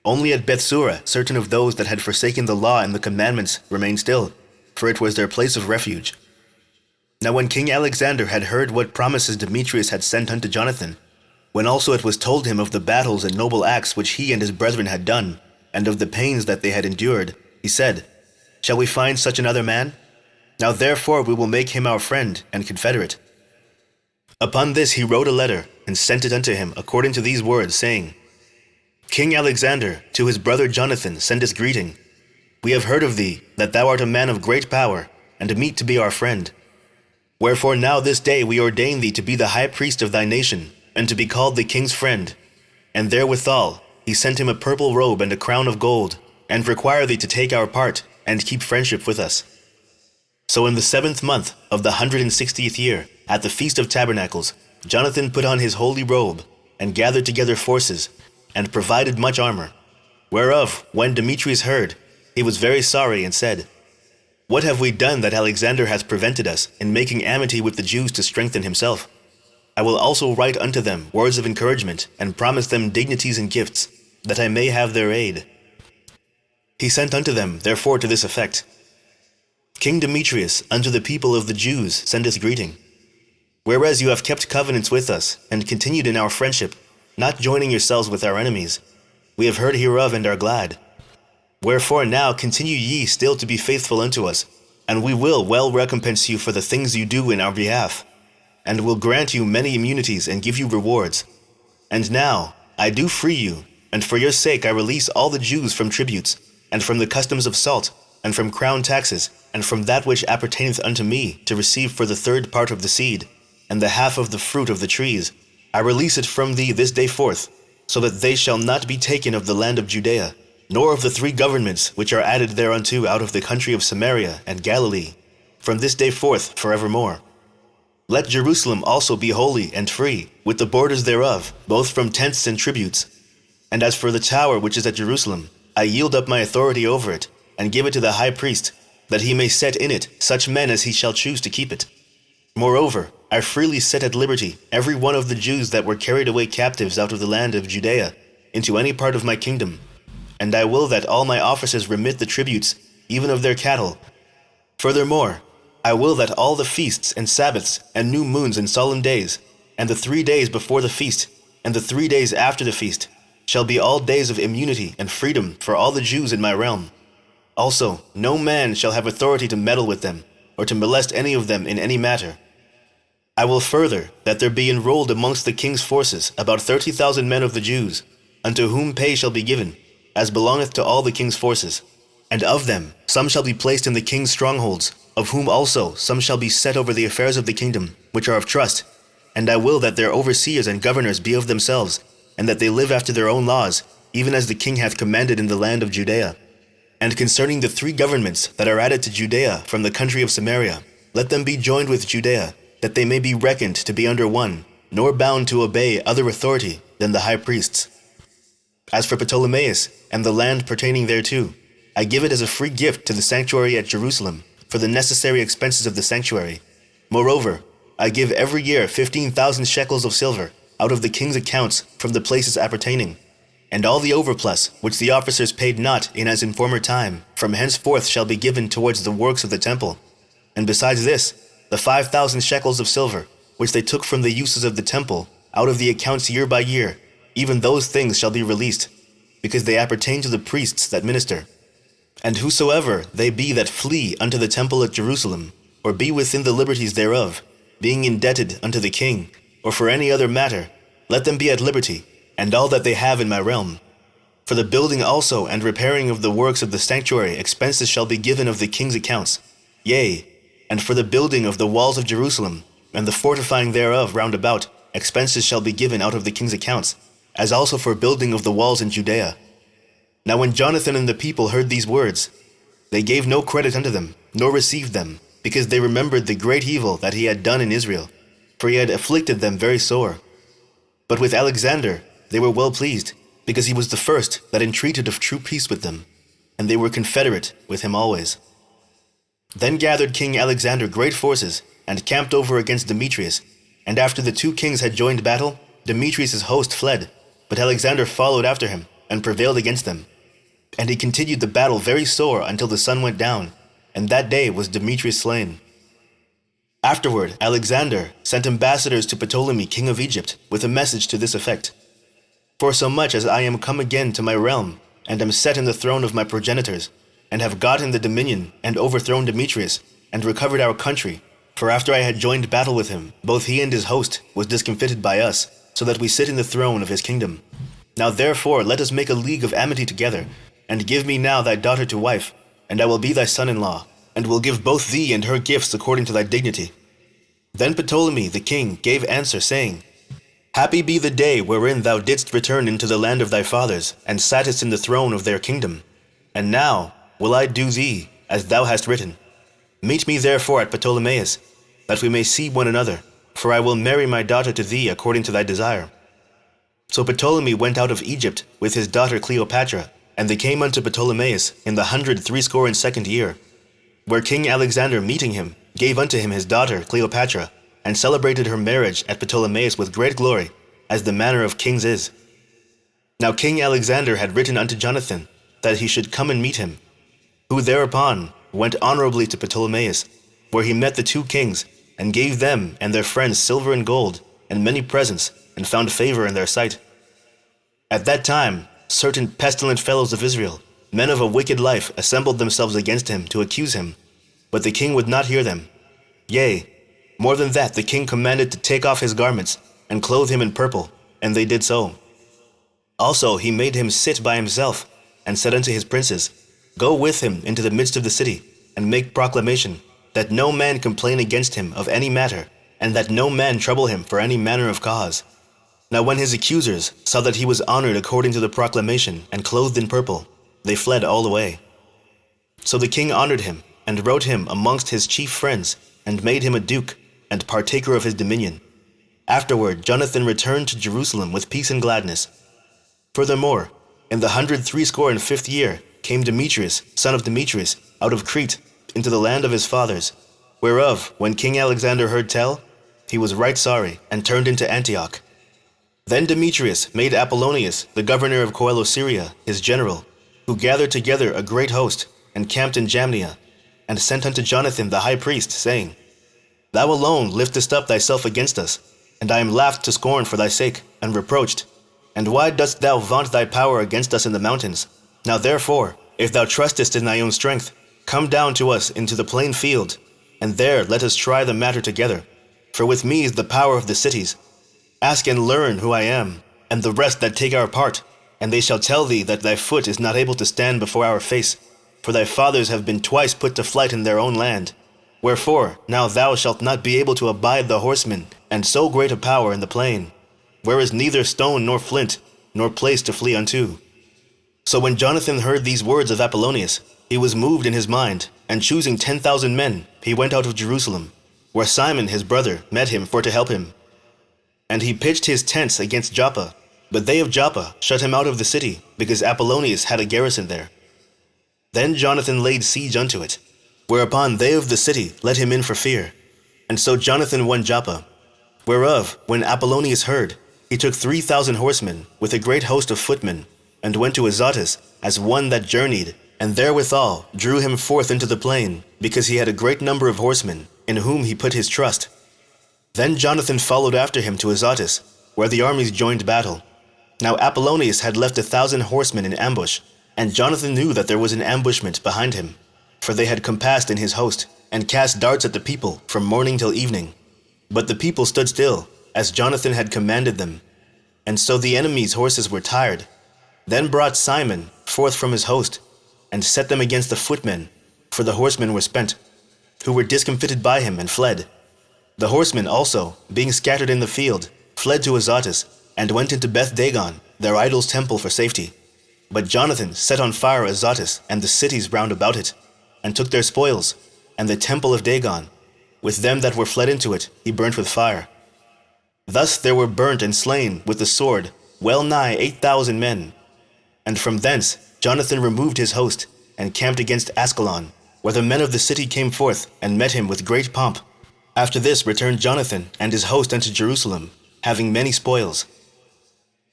Only at Bethsura certain of those that had forsaken the law and the commandments remained still, for it was their place of refuge. Now when King Alexander had heard what promises Demetrius had sent unto Jonathan, when also it was told him of the battles and noble acts which he and his brethren had done, and of the pains that they had endured, he said, Shall we find such another man? Now therefore we will make him our friend and confederate. Upon this he wrote a letter, and sent it unto him according to these words, saying, King Alexander, to his brother Jonathan sendeth greeting. We have heard of thee, that thou art a man of great power, and meet to be our friend. Wherefore now this day we ordain thee to be the high priest of thy nation, and to be called the king's friend. And therewithal he sent him a purple robe and a crown of gold, and require thee to take our part, and keep friendship with us. So in the 7th month of the 160th year, at the Feast of Tabernacles, Jonathan put on his holy robe, and gathered together forces, and provided much armor. Whereof, when Demetrius heard, he was very sorry, and said, What have we done that Alexander hath prevented us in making amity with the Jews to strengthen himself? I will also write unto them words of encouragement, and promise them dignities and gifts, that I may have their aid. He sent unto them therefore to this effect, King Demetrius unto the people of the Jews sendeth greeting. Whereas you have kept covenants with us, and continued in our friendship, not joining yourselves with our enemies, we have heard hereof and are glad. Wherefore now continue ye still to be faithful unto us, and we will well recompense you for the things you do in our behalf, and will grant you many immunities and give you rewards. And now I do free you, and for your sake I release all the Jews from tributes, and from the customs of salt, and from crown taxes, and from that which appertaineth unto me, to receive for the 3rd part of the seed, and the half of the fruit of the trees. I release it from thee this day forth, so that they shall not be taken of the land of Judea, nor of the 3 governments which are added thereunto out of the country of Samaria and Galilee, from this day forth forevermore. Let Jerusalem also be holy and free, with the borders thereof, both from tenths and tributes. And as for the tower which is at Jerusalem, I yield up my authority over it, and give it to the high priest, that he may set in it such men as he shall choose to keep it. Moreover, I freely set at liberty every one of the Jews that were carried away captives out of the land of Judea into any part of my kingdom. And I will that all my officers remit the tributes, even of their cattle. Furthermore, I will that all the feasts and Sabbaths and new moons and solemn days, and the 3 days before the feast, and the 3 days after the feast, shall be all days of immunity and freedom for all the Jews in my realm. Also, no man shall have authority to meddle with them, or to molest any of them in any matter. I will further that there be enrolled amongst the king's forces about 30,000 men of the Jews, unto whom pay shall be given, as belongeth to all the king's forces. And of them some shall be placed in the king's strongholds, of whom also some shall be set over the affairs of the kingdom, which are of trust. And I will that their overseers and governors be of themselves, and that they live after their own laws, even as the king hath commanded in the land of Judea. And concerning the 3 governments that are added to Judea from the country of Samaria, let them be joined with Judea, that they may be reckoned to be under one, nor bound to obey other authority than the high priests. As for Ptolemaeus and the land pertaining thereto, I give it as a free gift to the sanctuary at Jerusalem, for the necessary expenses of the sanctuary. Moreover, I give every year 15,000 shekels of silver out of the king's accounts from the places appertaining, and all the overplus which the officers paid not in as in former time, from henceforth shall be given towards the works of the temple. And besides this, the 5,000 shekels of silver, which they took from the uses of the temple, out of the accounts year by year, even those things shall be released, because they appertain to the priests that minister. And whosoever they be that flee unto the temple at Jerusalem, or be within the liberties thereof, being indebted unto the king, or for any other matter, let them be at liberty, and all that they have in my realm. For the building also and repairing of the works of the sanctuary expenses shall be given of the king's accounts. Yea, and for the building of the walls of Jerusalem, and the fortifying thereof round about, expenses shall be given out of the king's accounts, as also for building of the walls in Judea. Now when Jonathan and the people heard these words, they gave no credit unto them, nor received them, because they remembered the great evil that he had done in Israel, for he had afflicted them very sore. But with Alexander they were well pleased, because he was the first that entreated of true peace with them, and they were confederate with him always. Then gathered King Alexander great forces, and camped over against Demetrius, and after the 2 kings had joined battle, Demetrius' host fled, but Alexander followed after him, and prevailed against them. And he continued the battle very sore until the sun went down, and that day was Demetrius slain. Afterward Alexander sent ambassadors to Ptolemy king of Egypt, with a message to this effect: Forsomuch as I am come again to my realm, and am set in the throne of my progenitors, and have gotten the dominion, and overthrown Demetrius, and recovered our country, for after I had joined battle with him, both he and his host was discomfited by us, so that we sit in the throne of his kingdom. Now therefore let us make a league of amity together, and give me now thy daughter to wife, and I will be thy son-in-law, and will give both thee and her gifts according to thy dignity. Then Ptolemy the king gave answer, saying, Happy be the day wherein thou didst return into the land of thy fathers, and sattest in the throne of their kingdom. And now will I do thee as thou hast written. Meet me therefore at Ptolemais, that we may see one another, for I will marry my daughter to thee according to thy desire. So Ptolemy went out of Egypt with his daughter Cleopatra, and they came unto Ptolemais in the 162nd year, where King Alexander meeting him gave unto him his daughter Cleopatra, and celebrated her marriage at Ptolemais with great glory, as the manner of kings is. Now King Alexander had written unto Jonathan that he should come and meet him, who thereupon went honorably to Ptolemais, where he met the 2 kings, and gave them and their friends silver and gold, and many presents, and found favor in their sight. At that time certain pestilent fellows of Israel, men of a wicked life, assembled themselves against him to accuse him, but the king would not hear them. Yea, more than that, the king commanded to take off his garments, and clothe him in purple, and they did so. Also he made him sit by himself, and said unto his princes, Go with him into the midst of the city, and make proclamation, that no man complain against him of any matter, and that no man trouble him for any manner of cause. Now when his accusers saw that he was honored according to the proclamation, and clothed in purple, they fled all away. So the king honored him, and wrote him amongst his chief friends, and made him a duke, and partaker of his dominion. Afterward Jonathan returned to Jerusalem with peace and gladness. Furthermore, in the 165th year came Demetrius, son of Demetrius, out of Crete, into the land of his fathers, whereof, when King Alexander heard tell, he was right sorry, and turned into Antioch. Then Demetrius made Apollonius, the governor of Coele-Syria, his general, who gathered together a great host, and camped in Jamnia, and sent unto Jonathan the high priest, saying, Thou alone liftest up thyself against us, and I am laughed to scorn for thy sake, and reproached. And why dost thou vaunt thy power against us in the mountains? Now therefore, if thou trustest in thy own strength, come down to us into the plain field, and there let us try the matter together. For with me is the power of the cities. Ask and learn who I am, and the rest that take our part. And they shall tell thee that thy foot is not able to stand before our face, for thy fathers have been twice put to flight in their own land. Wherefore now thou shalt not be able to abide the horsemen, and so great a power in the plain, where is neither stone nor flint, nor place to flee unto. So when Jonathan heard these words of Apollonius, he was moved in his mind, and choosing 10,000 men, he went out of Jerusalem, where Simon his brother met him for to help him. And he pitched his tents against Joppa, but they of Joppa shut him out of the city, because Apollonius had a garrison there. Then Jonathan laid siege unto it, whereupon they of the city let him in for fear. And so Jonathan won Joppa, whereof, when Apollonius heard, he took 3,000 horsemen, with a great host of footmen, and went to Azotus as one that journeyed, and therewithal drew him forth into the plain, because he had a great number of horsemen, in whom he put his trust. Then Jonathan followed after him to Azotus, where the armies joined battle. Now Apollonius had left 1,000 horsemen in ambush, and Jonathan knew that there was an ambushment behind him, for they had compassed in his host, and cast darts at the people from morning till evening. But the people stood still, as Jonathan had commanded them. And so the enemy's horses were tired. Then brought Simon forth from his host, and set them against the footmen, for the horsemen were spent, who were discomfited by him and fled. The horsemen also, being scattered in the field, fled to Azotus, and went into Beth Dagon, their idol's temple, for safety. But Jonathan set on fire Azotus and the cities round about it, and took their spoils, and the temple of Dagon. With them that were fled into it he burnt with fire. Thus there were burnt and slain with the sword well nigh 8,000 men. And from thence Jonathan removed his host, and camped against Askelon, where the men of the city came forth, and met him with great pomp. After this returned Jonathan and his host unto Jerusalem, having many spoils.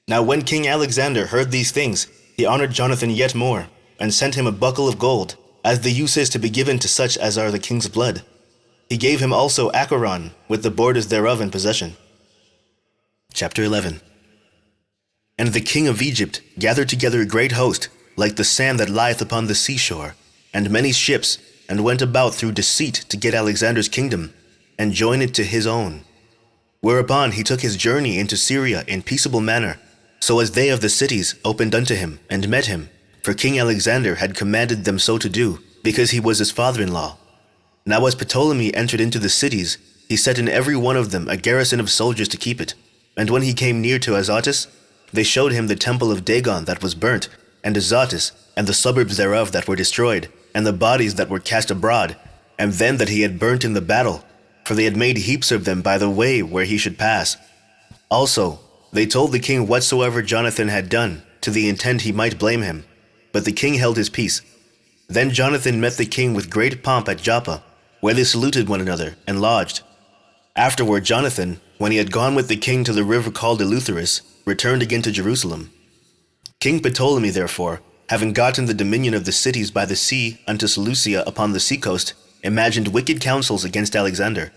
Now when King Alexander heard these things, he honored Jonathan yet more, and sent him a buckle of gold, as the use is to be given to such as are the king's blood. He gave him also Acheron, with the borders thereof in possession. Chapter 11. And the king of Egypt gathered together a great host, like the sand that lieth upon the seashore, and many ships, and went about through deceit to get Alexander's kingdom, and join it to his own. Whereupon he took his journey into Syria in peaceable manner, so as they of the cities opened unto him, and met him, for King Alexander had commanded them so to do, because he was his father-in-law. Now as Ptolemy entered into the cities, he set in every one of them a garrison of soldiers to keep it. And when he came near to Azotus, they showed him the temple of Dagon that was burnt, and Azotus, and the suburbs thereof that were destroyed, and the bodies that were cast abroad, and them that he had burnt in the battle, for they had made heaps of them by the way where he should pass. Also, they told the king whatsoever Jonathan had done, to the intent he might blame him. But the king held his peace. Then Jonathan met the king with great pomp at Joppa, where they saluted one another, and lodged. Afterward Jonathan, when he had gone with the king to the river called Eleutherus, returned again to Jerusalem. King Ptolemy therefore, having gotten the dominion of the cities by the sea unto Seleucia upon the seacoast, imagined wicked counsels against Alexander.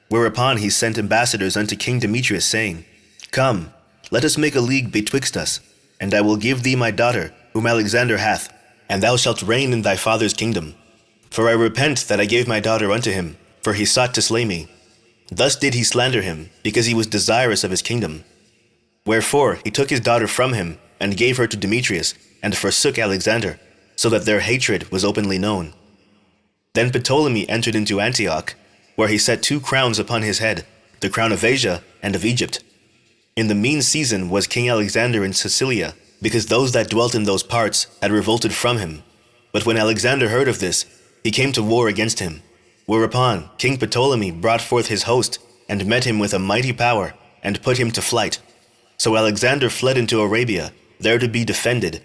Whereupon he sent ambassadors unto King Demetrius, saying, Come, let us make a league betwixt us, and I will give thee my daughter, whom Alexander hath, and thou shalt reign in thy father's kingdom. For I repent that I gave my daughter unto him, for he sought to slay me. Thus did he slander him, because he was desirous of his kingdom. Wherefore he took his daughter from him, and gave her to Demetrius, and forsook Alexander, so that their hatred was openly known. Then Ptolemy entered into Antioch, where he set 2 crowns upon his head, the crown of Asia and of Egypt. In the mean season was King Alexander in Sicilia, because those that dwelt in those parts had revolted from him. But when Alexander heard of this, he came to war against him. Whereupon King Ptolemy brought forth his host, and met him with a mighty power, and put him to flight. So Alexander fled into Arabia, there to be defended.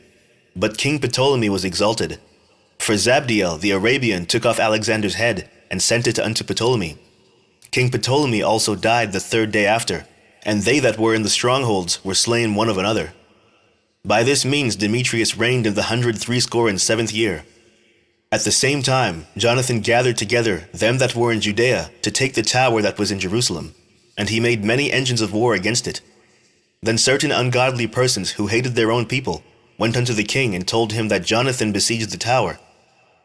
But King Ptolemy was exalted. For Zabdiel the Arabian took off Alexander's head, and sent it unto Ptolemy. King Ptolemy also died the 3rd day after, and they that were in the strongholds were slain one of another. By this means Demetrius reigned in the 167th year. At the same time Jonathan gathered together them that were in Judea to take the tower that was in Jerusalem, and he made many engines of war against it. Then certain ungodly persons who hated their own people went unto the king and told him that Jonathan besieged the tower.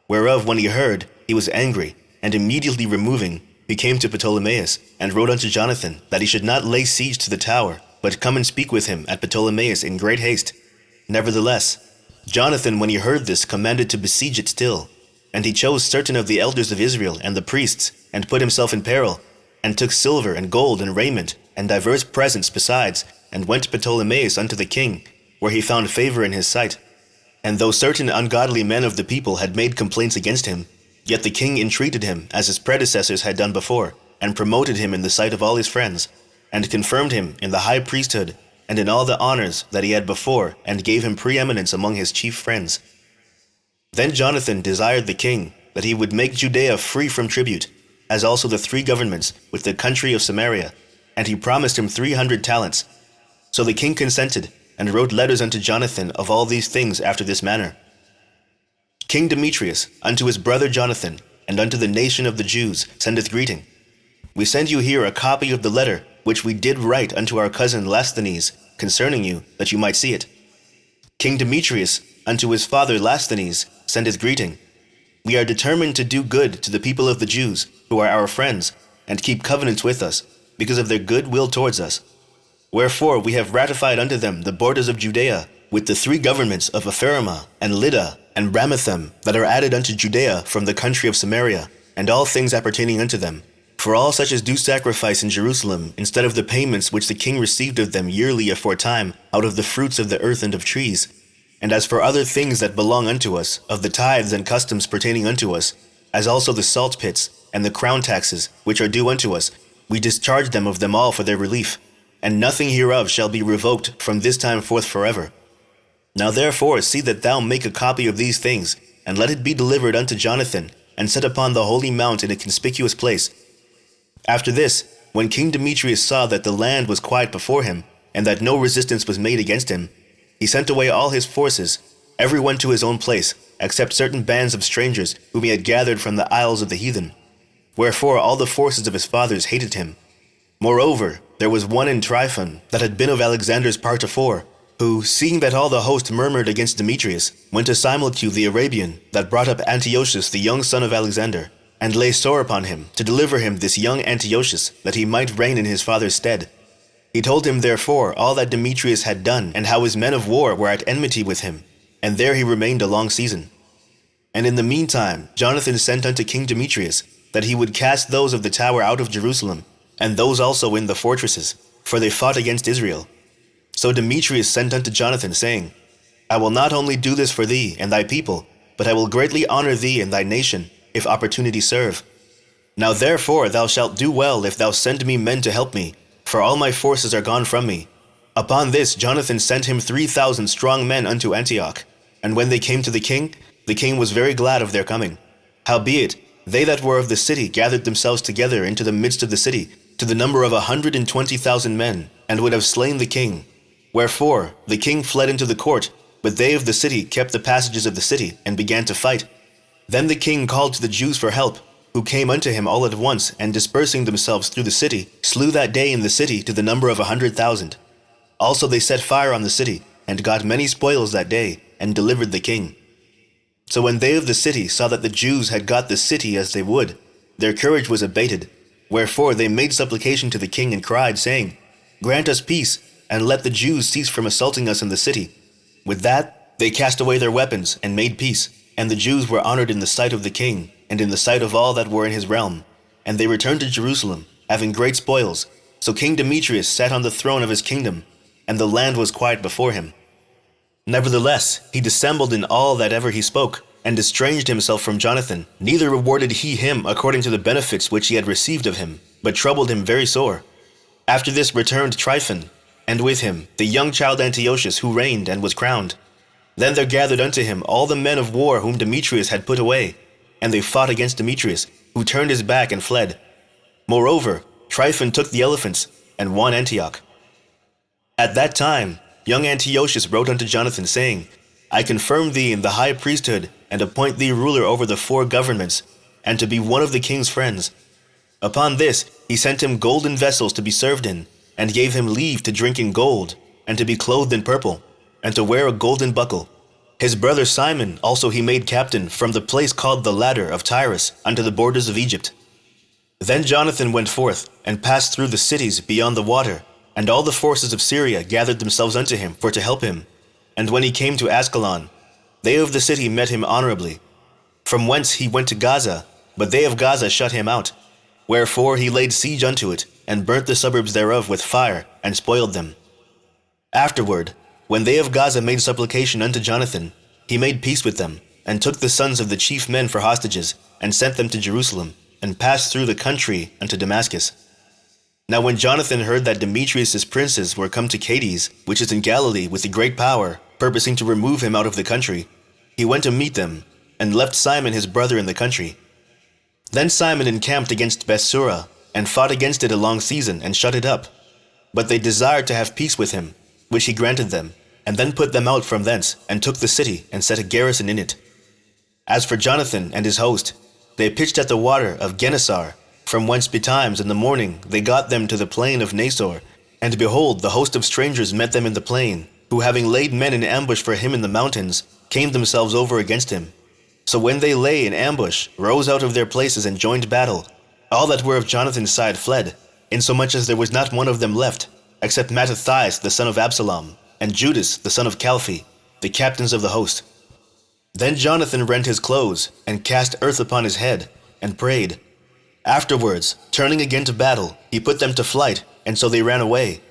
Whereof when he heard, he was angry, and immediately removing, he came to Ptolemaeus, and wrote unto Jonathan that he should not lay siege to the tower, but come and speak with him at Ptolemaeus in great haste. Nevertheless, Jonathan, when he heard this, commanded to besiege it still. And he chose certain of the elders of Israel and the priests, and put himself in peril, and took silver and gold and raiment, and divers presents besides, and went to Ptolemais unto the king, where he found favor in his sight. And though certain ungodly men of the people had made complaints against him, yet the king entreated him, as his predecessors had done before, and promoted him in the sight of all his friends, and confirmed him in the high priesthood, and in all the honors that he had before, and gave him preeminence among his chief friends. Then Jonathan desired the king that he would make Judea free from tribute, as also the 3 governments with the country of Samaria, and he promised him 300 talents. So the king consented, and wrote letters unto Jonathan of all these things after this manner. King Demetrius, unto his brother Jonathan, and unto the nation of the Jews, sendeth greeting. We send you here a copy of the letter which we did write unto our cousin Lasthenes concerning you, that you might see it. King Demetrius, unto his father Lasthenes, sendeth greeting. We are determined to do good to the people of the Jews, who are our friends, and keep covenants with us, because of their good will towards us. Wherefore we have ratified unto them the borders of Judea, with the 3 governments of Ephraim, and Lydda, and Ramathaim, that are added unto Judea from the country of Samaria, and all things appertaining unto them. For all such as do sacrifice in Jerusalem, instead of the payments which the king received of them yearly aforetime, out of the fruits of the earth and of trees. And as for other things that belong unto us, of the tithes and customs pertaining unto us, as also the salt pits, and the crown taxes, which are due unto us, we discharge them of them all for their relief, and nothing hereof shall be revoked from this time forth forever. Now therefore see that thou make a copy of these things, and let it be delivered unto Jonathan, and set upon the holy mount in a conspicuous place. After this, when King Demetrius saw that the land was quiet before him, and that no resistance was made against him, he sent away all his forces, every one to his own place, except certain bands of strangers whom he had gathered from the isles of the heathen. Wherefore all the forces of his fathers hated him. Moreover, there was one in Tryphon, that had been of Alexander's part afore, who, seeing that all the host murmured against Demetrius, went to Simulcue the Arabian, that brought up Antiochus the young son of Alexander, and lay sore upon him, to deliver him this young Antiochus, that he might reign in his father's stead. He told him therefore all that Demetrius had done, and how his men of war were at enmity with him, and there he remained a long season. And in the meantime Jonathan sent unto King Demetrius, that he would cast those of the tower out of Jerusalem, and those also in the fortresses, for they fought against Israel. So Demetrius sent unto Jonathan, saying, I will not only do this for thee and thy people, but I will greatly honor thee and thy nation, if opportunity serve. Now therefore thou shalt do well if thou send me men to help me, for all my forces are gone from me. Upon this Jonathan sent him 3,000 strong men unto Antioch. And when they came to the king was very glad of their coming. Howbeit, they that were of the city gathered themselves together into the midst of the city, to the number of 120,000 men, and would have slain the king. Wherefore the king fled into the court, but they of the city kept the passages of the city, and began to fight. Then the king called to the Jews for help, who came unto him all at once, and dispersing themselves through the city, slew that day in the city to the number of 100,000. Also they set fire on the city, and got many spoils that day, and delivered the king. So when they of the city saw that the Jews had got the city as they would, their courage was abated. Wherefore they made supplication to the king, and cried, saying, Grant us peace, and let the Jews cease from assaulting us in the city. With that they cast away their weapons, and made peace. And the Jews were honored in the sight of the king, and in the sight of all that were in his realm. And they returned to Jerusalem, having great spoils. So King Demetrius sat on the throne of his kingdom, and the land was quiet before him. Nevertheless, he dissembled in all that ever he spoke, and estranged himself from Jonathan. Neither rewarded he him according to the benefits which he had received of him, but troubled him very sore. After this returned Tryphon, and with him the young child Antiochus, who reigned and was crowned. Then there gathered unto him all the men of war whom Demetrius had put away, and they fought against Demetrius, who turned his back and fled. Moreover, Tryphon took the elephants, and won Antioch. At that time young Antiochus wrote unto Jonathan, saying, I confirm thee in the high priesthood, and appoint thee ruler over the 4 governments, and to be one of the king's friends. Upon this he sent him golden vessels to be served in, and gave him leave to drink in gold, and to be clothed in purple, and to wear a golden buckle. His brother Simon also he made captain from the place called the Ladder of Tyrus unto the borders of Egypt. Then Jonathan went forth, and passed through the cities beyond the water, and all the forces of Syria gathered themselves unto him for to help him. And when he came to Ascalon, they of the city met him honorably. From whence he went to Gaza, but they of Gaza shut him out. Wherefore he laid siege unto it, and burnt the suburbs thereof with fire, and spoiled them. Afterward, when they of Gaza made supplication unto Jonathan, he made peace with them, and took the sons of the chief men for hostages, and sent them to Jerusalem, and passed through the country unto Damascus. Now when Jonathan heard that Demetrius' princes were come to Cades, which is in Galilee, with a great power, purposing to remove him out of the country, he went to meet them, and left Simon his brother in the country. Then Simon encamped against Bethsura, and fought against it a long season, and shut it up. But they desired to have peace with him, which he granted them, and then put them out from thence, and took the city, and set a garrison in it. As for Jonathan and his host, they pitched at the water of Gennesar, from whence betimes in the morning they got them to the plain of Nasor. And behold, the host of strangers met them in the plain, who having laid men in ambush for him in the mountains, came themselves over against him. So when they lay in ambush, rose out of their places and joined battle, all that were of Jonathan's side fled, insomuch as there was not one of them left, except Mattathias the son of Absalom, and Judas the son of Calphi, the captains of the host. Then Jonathan rent his clothes, and cast earth upon his head, and prayed. Afterwards, turning again to battle, he put them to flight, and so they ran away.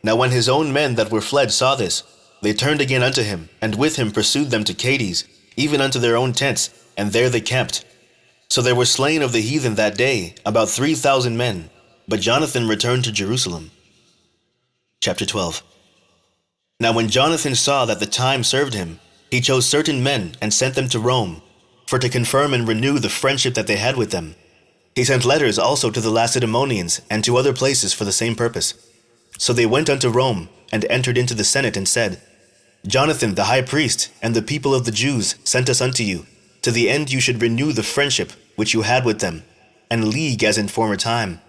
Now when his own men that were fled saw this, they turned again unto him, and with him pursued them to Cades, even unto their own tents, and there they camped. So there were slain of the heathen that day about 3,000 men, but Jonathan returned to Jerusalem. Chapter 12. Now when Jonathan saw that the time served him, he chose certain men and sent them to Rome, for to confirm and renew the friendship that they had with them. He sent letters also to the Lacedaemonians and to other places for the same purpose. So they went unto Rome, and entered into the Senate, and said, Jonathan the high priest, and the people of the Jews sent us unto you, to the end you should renew the friendship which you had with them, and league as in former time.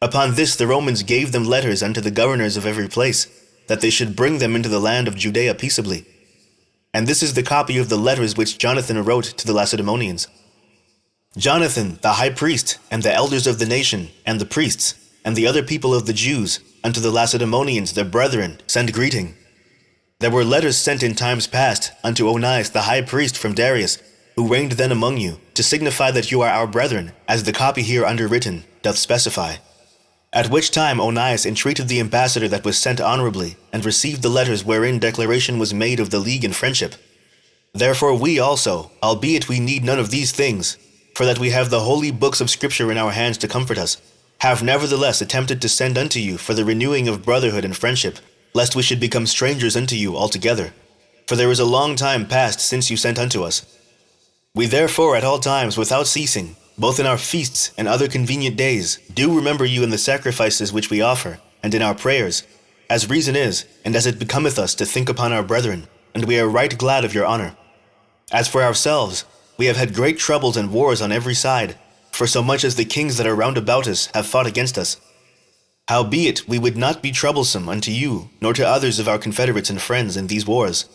Upon this the Romans gave them letters unto the governors of every place, that they should bring them into the land of Judea peaceably. And this is the copy of the letters which Jonathan wrote to the Lacedaemonians. Jonathan the high priest, and the elders of the nation, and the priests, and the other people of the Jews, unto the Lacedaemonians their brethren, send greeting. There were letters sent in times past unto Onias the high priest from Darius, who reigned then among you, to signify that you are our brethren, as the copy here underwritten doth specify. At which time Onias entreated the ambassador that was sent honorably, and received the letters wherein declaration was made of the league and friendship. Therefore we also, albeit we need none of these things, for that we have the holy books of Scripture in our hands to comfort us, have nevertheless attempted to send unto you for the renewing of brotherhood and friendship, lest we should become strangers unto you altogether. For there is a long time past since you sent unto us. We therefore at all times without ceasing, both in our feasts and other convenient days, do remember you in the sacrifices which we offer, and in our prayers, as reason is, and as it becometh us to think upon our brethren, and we are right glad of your honor. As for ourselves, we have had great troubles and wars on every side, for so much as the kings that are round about us have fought against us. Howbeit we would not be troublesome unto you, nor to others of our confederates and friends in these wars.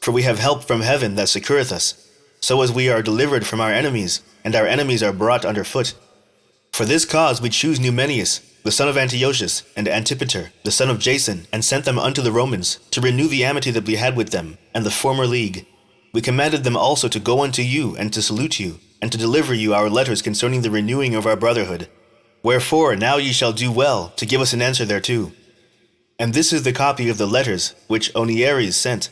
For we have help from heaven that succoureth us, so as we are delivered from our enemies, and our enemies are brought under foot. For this cause we choose Numenius, the son of Antiochus, and Antipater, the son of Jason, and sent them unto the Romans, to renew the amity that we had with them, and the former league. We commanded them also to go unto you, and to salute you, and to deliver you our letters concerning the renewing of our brotherhood. Wherefore now ye shall do well to give us an answer thereto. And this is the copy of the letters which Oniares sent.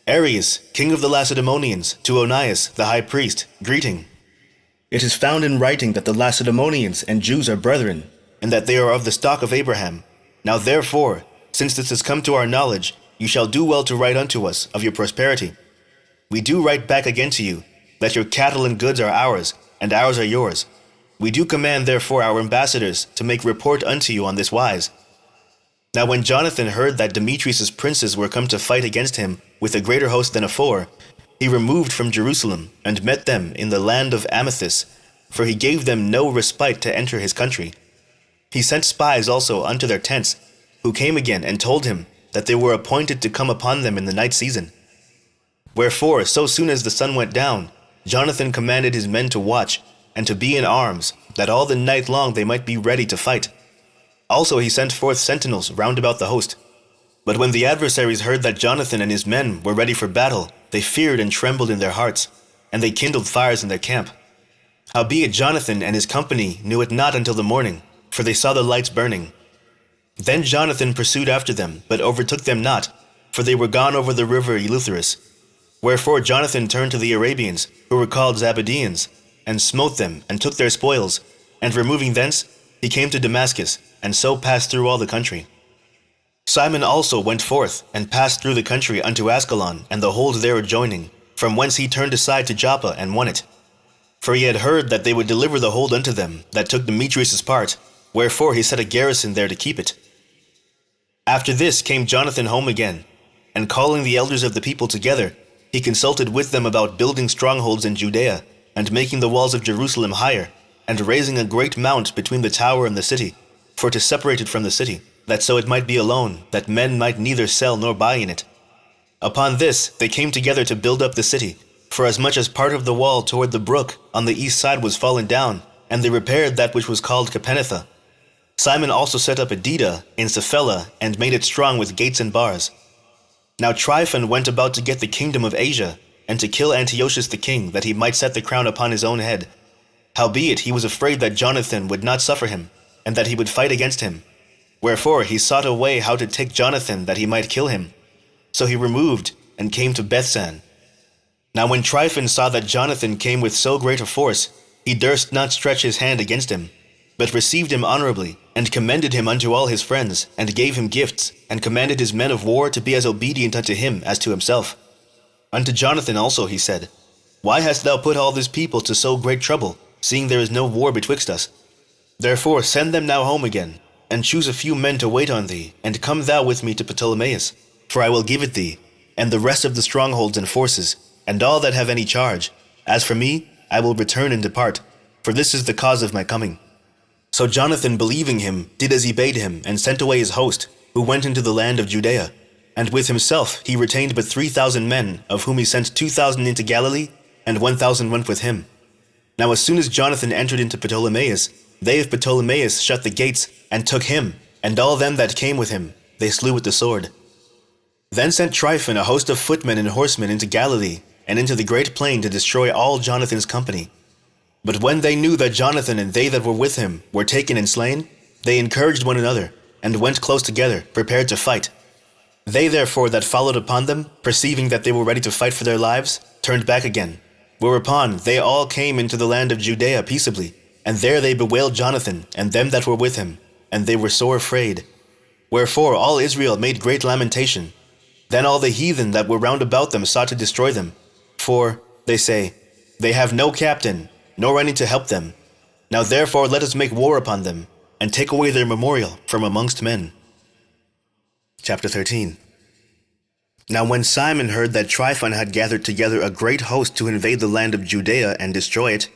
Arius, king of the Lacedaemonians, to Onias the high priest, greeting. It is found in writing that the Lacedaemonians and Jews are brethren, and that they are of the stock of Abraham. Now therefore, since this has come to our knowledge, you shall do well to write unto us of your prosperity. We do write back again to you, that your cattle and goods are ours, and ours are yours. We do command therefore our ambassadors to make report unto you on this wise. Now when Jonathan heard that Demetrius' princes were come to fight against him with a greater host than afore, he removed from Jerusalem, and met them in the land of Amathus, for he gave them no respite to enter his country. He sent spies also unto their tents, who came again and told him that they were appointed to come upon them in the night season. Wherefore, so soon as the sun went down, Jonathan commanded his men to watch, and to be in arms, that all the night long they might be ready to fight. Also he sent forth sentinels round about the host. But when the adversaries heard that Jonathan and his men were ready for battle, they feared and trembled in their hearts, and they kindled fires in their camp. Howbeit Jonathan and his company knew it not until the morning, for they saw the lights burning. Then Jonathan pursued after them, but overtook them not, for they were gone over the river Eleutherus. Wherefore Jonathan turned to the Arabians, who were called Zabadeans, and smote them, and took their spoils, and removing thence, he came to Damascus, and so passed through all the country. Simon also went forth, and passed through the country unto Ascalon, and the hold there adjoining, from whence he turned aside to Joppa, and won it. For he had heard that they would deliver the hold unto them, that took Demetrius' part, wherefore he set a garrison there to keep it. After this came Jonathan home again, and calling the elders of the people together, he consulted with them about building strongholds in Judea, and making the walls of Jerusalem higher, and raising a great mount between the tower and the city, for to separate it from the city, that so it might be alone, that men might neither sell nor buy in it. Upon this they came together to build up the city, for as much as part of the wall toward the brook on the east side was fallen down, and they repaired that which was called Capenetha. Simon also set up Adida in Cephela, and made it strong with gates and bars. Now Tryphon went about to get the kingdom of Asia, and to kill Antiochus the king, that he might set the crown upon his own head. Howbeit he was afraid that Jonathan would not suffer him, and that he would fight against him. Wherefore he sought a way how to take Jonathan, that he might kill him. So he removed, and came to Bethsan. Now when Tryphon saw that Jonathan came with so great a force, he durst not stretch his hand against him, but received him honorably, and commended him unto all his friends, and gave him gifts, and commanded his men of war to be as obedient unto him as to himself. Unto Jonathan also he said, Why hast thou put all this people to so great trouble, seeing there is no war betwixt us? Therefore send them now home again, and choose a few men to wait on thee, and come thou with me to Ptolemais, for I will give it thee, and the rest of the strongholds and forces, and all that have any charge. As for me, I will return and depart, for this is the cause of my coming. So Jonathan, believing him, did as he bade him, and sent away his host, who went into the land of Judea. And with himself he retained but 3,000 men, of whom he sent 2,000 into Galilee, and 1,000 went with him. Now as soon as Jonathan entered into Ptolemais, they of Ptolemais shut the gates, and took him, and all them that came with him, they slew with the sword. Then sent Tryphon a host of footmen and horsemen into Galilee, and into the great plain to destroy all Jonathan's company. But when they knew that Jonathan and they that were with him were taken and slain, they encouraged one another, and went close together, prepared to fight. They therefore that followed upon them, perceiving that they were ready to fight for their lives, turned back again. Whereupon they all came into the land of Judea peaceably, and there they bewailed Jonathan, and them that were with him, and they were sore afraid. Wherefore all Israel made great lamentation. Then all the heathen that were round about them sought to destroy them. For, they say, they have no captain, nor any to help them. Now therefore let us make war upon them, and take away their memorial from amongst men. Chapter 13. Now when Simon heard that Tryphon had gathered together a great host to invade the land of Judea and destroy it,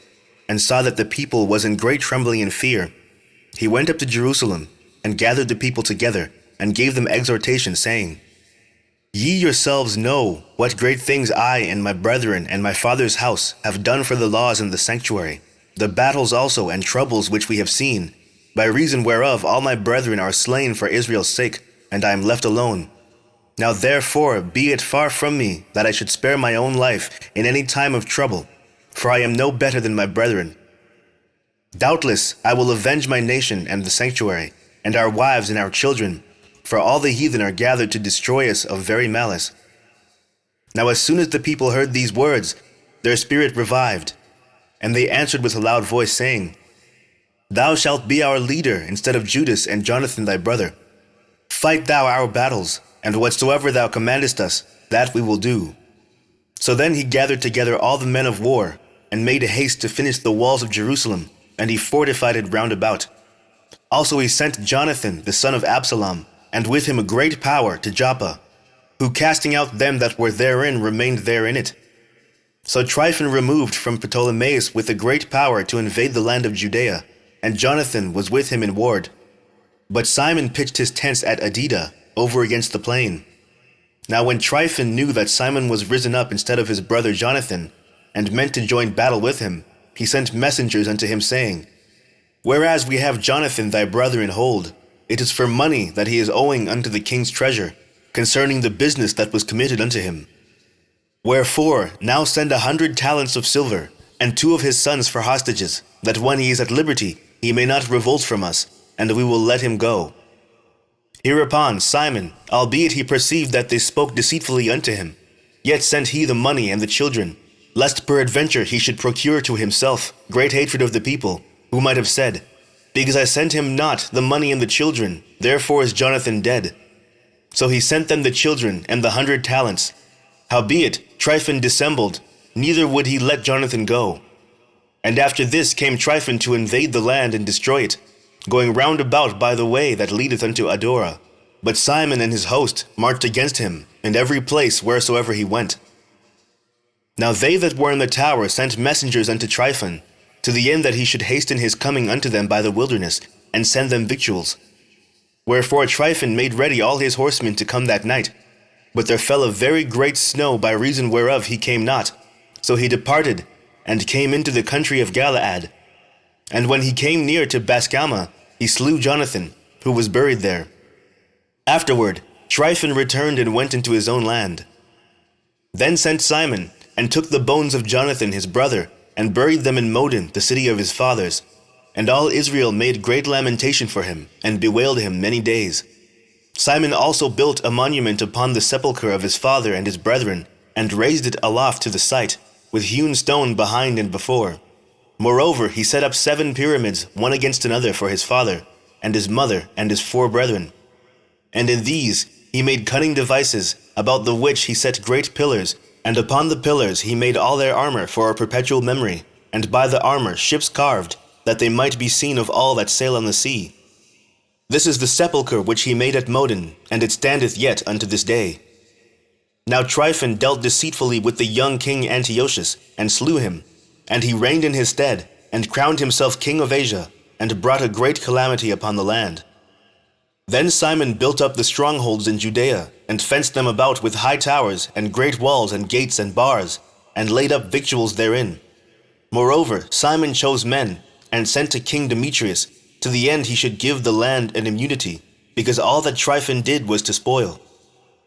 and saw that the people was in great trembling and fear, he went up to Jerusalem, and gathered the people together, and gave them exhortation, saying, Ye yourselves know what great things I and my brethren and my father's house have done for the laws in the sanctuary, the battles also and troubles which we have seen, by reason whereof all my brethren are slain for Israel's sake, and I am left alone. Now therefore be it far from me that I should spare my own life in any time of trouble, for I am no better than my brethren. Doubtless I will avenge my nation and the sanctuary, and our wives and our children, for all the heathen are gathered to destroy us of very malice. Now as soon as the people heard these words, their spirit revived, and they answered with a loud voice, saying, Thou shalt be our leader instead of Judas and Jonathan thy brother. Fight thou our battles, and whatsoever thou commandest us, that we will do. So then he gathered together all the men of war, and made haste to finish the walls of Jerusalem, and he fortified it round about. Also he sent Jonathan the son of Absalom, and with him a great power, to Joppa, who casting out them that were therein remained there in it. So Tryphon removed from Ptolemais with a great power to invade the land of Judea, and Jonathan was with him in ward. But Simon pitched his tents at Adida, over against the plain. Now when Tryphon knew that Simon was risen up instead of his brother Jonathan, and meant to join battle with him, he sent messengers unto him, saying, Whereas we have Jonathan thy brother in hold, it is for money that he is owing unto the king's treasure. concerning the business that was committed unto him. Wherefore now send 100 talents of silver, and 2 of his sons for hostages, that when he is at liberty he may not revolt from us, and we will let him go. Hereupon Simon, albeit he perceived that they spoke deceitfully unto him, yet sent he the money and the children, lest peradventure he should procure to himself great hatred of the people, who might have said, Because I sent him not the money and the children, therefore is Jonathan dead. So he sent them the children and the 100 talents. Howbeit Tryphon dissembled, neither would he let Jonathan go. And after this came Tryphon to invade the land and destroy it, going round about by the way that leadeth unto Adora. But Simon and his host marched against him in every place wheresoever he went. Now they that were in the tower sent messengers unto Tryphon, to the end that he should hasten his coming unto them by the wilderness, and send them victuals. Wherefore Tryphon made ready all his horsemen to come that night. But there fell a very great snow, by reason whereof he came not. So he departed, and came into the country of Galaad. And when he came near to Bascalma, he slew Jonathan, who was buried there. Afterward Tryphon returned and went into his own land. Then sent Simon, and took the bones of Jonathan his brother, and buried them in Modin, the city of his fathers. And all Israel made great lamentation for him, and bewailed him many days. Simon also built a monument upon the sepulchre of his father and his brethren, and raised it aloft to the sight, with hewn stone behind and before. Moreover, he set up 7 pyramids, one against another, for his father, and his mother, and his 4 brethren. And in these he made cunning devices, about the which he set great pillars, and upon the pillars he made all their armor for a perpetual memory, and by the armor ships carved, that they might be seen of all that sail on the sea. This is the sepulchre which he made at Modin, and it standeth yet unto this day. Now Tryphon dealt deceitfully with the young king Antiochus, and slew him. And he reigned in his stead, and crowned himself king of Asia, and brought a great calamity upon the land. Then Simon built up the strongholds in Judea, and fenced them about with high towers, and great walls, and gates, and bars, and laid up victuals therein. Moreover, Simon chose men, and sent to King Demetrius, to the end he should give the land an immunity, because all that Tryphon did was to spoil.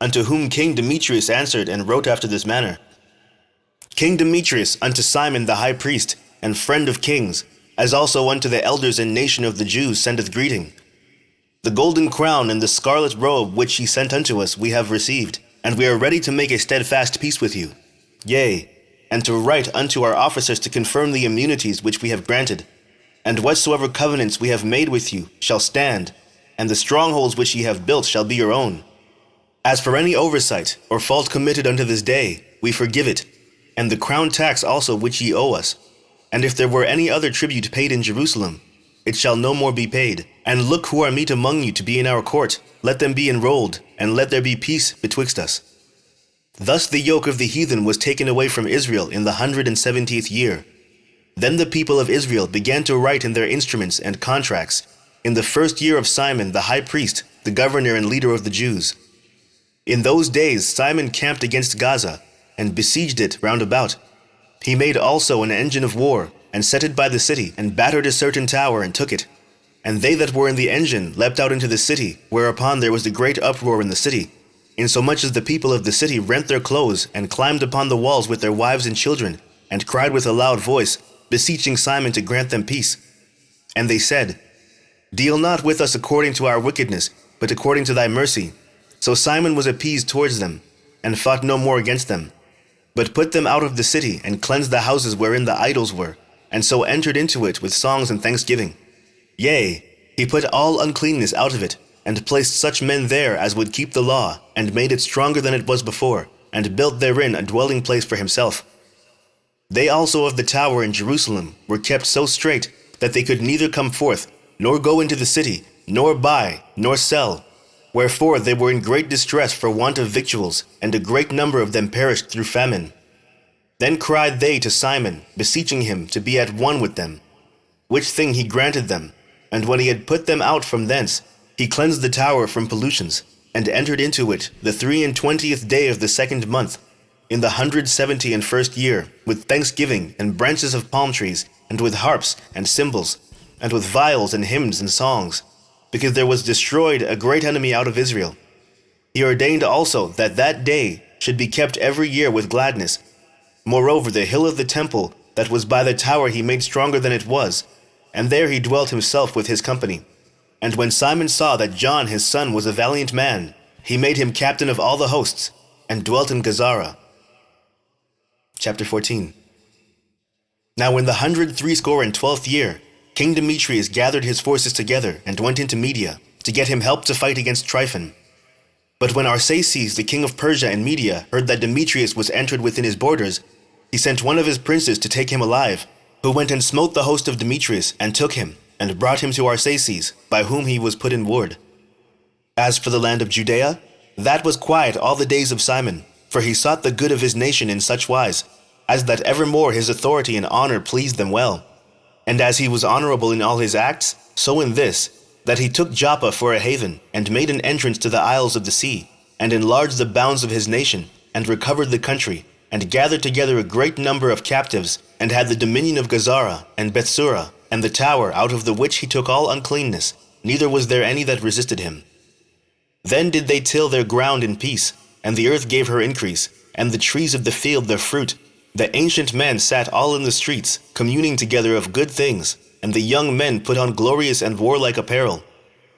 Unto whom King Demetrius answered and wrote after this manner: King Demetrius unto Simon the high priest, and friend of kings, as also unto the elders and nation of the Jews, sendeth greeting. The golden crown and the scarlet robe which he sent unto us we have received, and we are ready to make a steadfast peace with you. Yea, and to write unto our officers to confirm the immunities which we have granted. And whatsoever covenants we have made with you shall stand, and the strongholds which ye have built shall be your own. As for any oversight or fault committed unto this day, we forgive it, and the crown tax also which ye owe us. And if there were any other tribute paid in Jerusalem, it shall no more be paid. And look who are meet among you to be in our court, let them be enrolled, and let there be peace betwixt us. Thus the yoke of the heathen was taken away from Israel in the 170th year. Then the people of Israel began to write in their instruments and contracts, in the 1st year of Simon the high priest, the governor and leader of the Jews. In those days Simon camped against Gaza, and besieged it round about. He made also an engine of war, and set it by the city, and battered a certain tower, and took it. And they that were in the engine leapt out into the city, whereupon there was a great uproar in the city, insomuch as the people of the city rent their clothes, and climbed upon the walls with their wives and children, and cried with a loud voice, beseeching Simon to grant them peace. And they said, Deal not with us according to our wickedness, but according to thy mercy. So Simon was appeased towards them, and fought no more against them, but put them out of the city, and cleansed the houses wherein the idols were, and so entered into it with songs and thanksgiving. Yea, he put all uncleanness out of it, and placed such men there as would keep the law, and made it stronger than it was before, and built therein a dwelling place for himself. They also of the tower in Jerusalem were kept so strait that they could neither come forth, nor go into the city, nor buy, nor sell. Wherefore they were in great distress for want of victuals, and a great number of them perished through famine. Then cried they to Simon, beseeching him to be at one with them, which thing he granted them. And when he had put them out from thence, he cleansed the tower from pollutions, and entered into it the 23rd day of the 2nd month, in the 171st year, with thanksgiving and branches of palm trees, and with harps and cymbals, and with viols and hymns and songs, because there was destroyed a great enemy out of Israel. He ordained also that that day should be kept every year with gladness. Moreover, the hill of the temple that was by the tower he made stronger than it was, and there he dwelt himself with his company. And when Simon saw that John his son was a valiant man, he made him captain of all the hosts, and dwelt in Gazara. Chapter 14. Now in the 163 year, King Demetrius gathered his forces together and went into Media, to get him help to fight against Tryphon. But when Arsaces, the king of Persia and Media, heard that Demetrius was entered within his borders, he sent one of his princes to take him alive, who went and smote the host of Demetrius, and took him, and brought him to Arsaces, by whom he was put in ward. As for the land of Judea, that was quiet all the days of Simon, for he sought the good of his nation in such wise, as that evermore his authority and honor pleased them well. And as he was honorable in all his acts, so in this, that he took Joppa for a haven, and made an entrance to the isles of the sea, and enlarged the bounds of his nation, and recovered the country, and gathered together a great number of captives, and had the dominion of Gazara, and Bethsura, and the tower out of the which he took all uncleanness, neither was there any that resisted him. Then did they till their ground in peace, and the earth gave her increase, and the trees of the field their fruit. The ancient men sat all in the streets, communing together of good things, and the young men put on glorious and warlike apparel.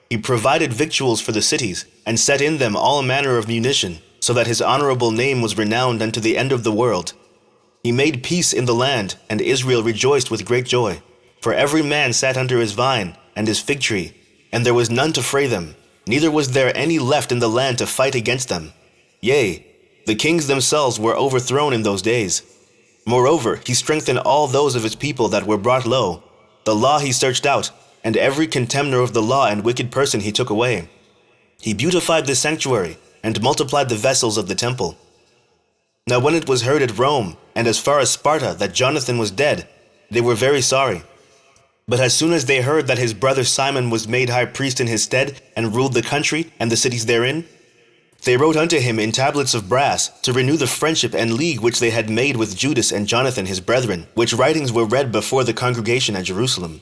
He provided victuals for the cities, and set in them all manner of munition, so that his honorable name was renowned unto the end of the world. He made peace in the land, and Israel rejoiced with great joy. For every man sat under his vine, and his fig tree, and there was none to fray them, neither was there any left in the land to fight against them. Yea, the kings themselves were overthrown in those days. Moreover, he strengthened all those of his people that were brought low. The law he searched out, and every contemner of the law and wicked person he took away. He beautified the sanctuary, and multiplied the vessels of the temple. Now when it was heard at Rome, and as far as Sparta, that Jonathan was dead, they were very sorry. But as soon as they heard that his brother Simon was made high priest in his stead, and ruled the country and the cities therein, they wrote unto him in tablets of brass, to renew the friendship and league which they had made with Judas and Jonathan his brethren, which writings were read before the congregation at Jerusalem.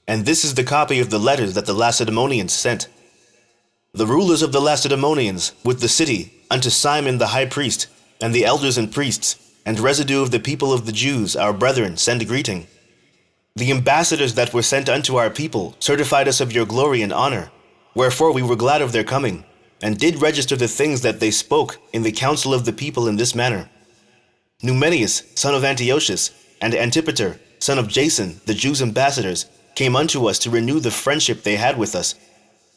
And this is the copy of the letters that the Lacedaemonians sent. The rulers of the Lacedaemonians, with the city, unto Simon the high priest, and the elders and priests, and residue of the people of the Jews, our brethren, send greeting. The ambassadors that were sent unto our people certified us of your glory and honor, wherefore we were glad of their coming, and did register the things that they spoke in the council of the people in this manner. Numenius, son of Antiochus, and Antipater, son of Jason, the Jews' ambassadors, came unto us to renew the friendship they had with us,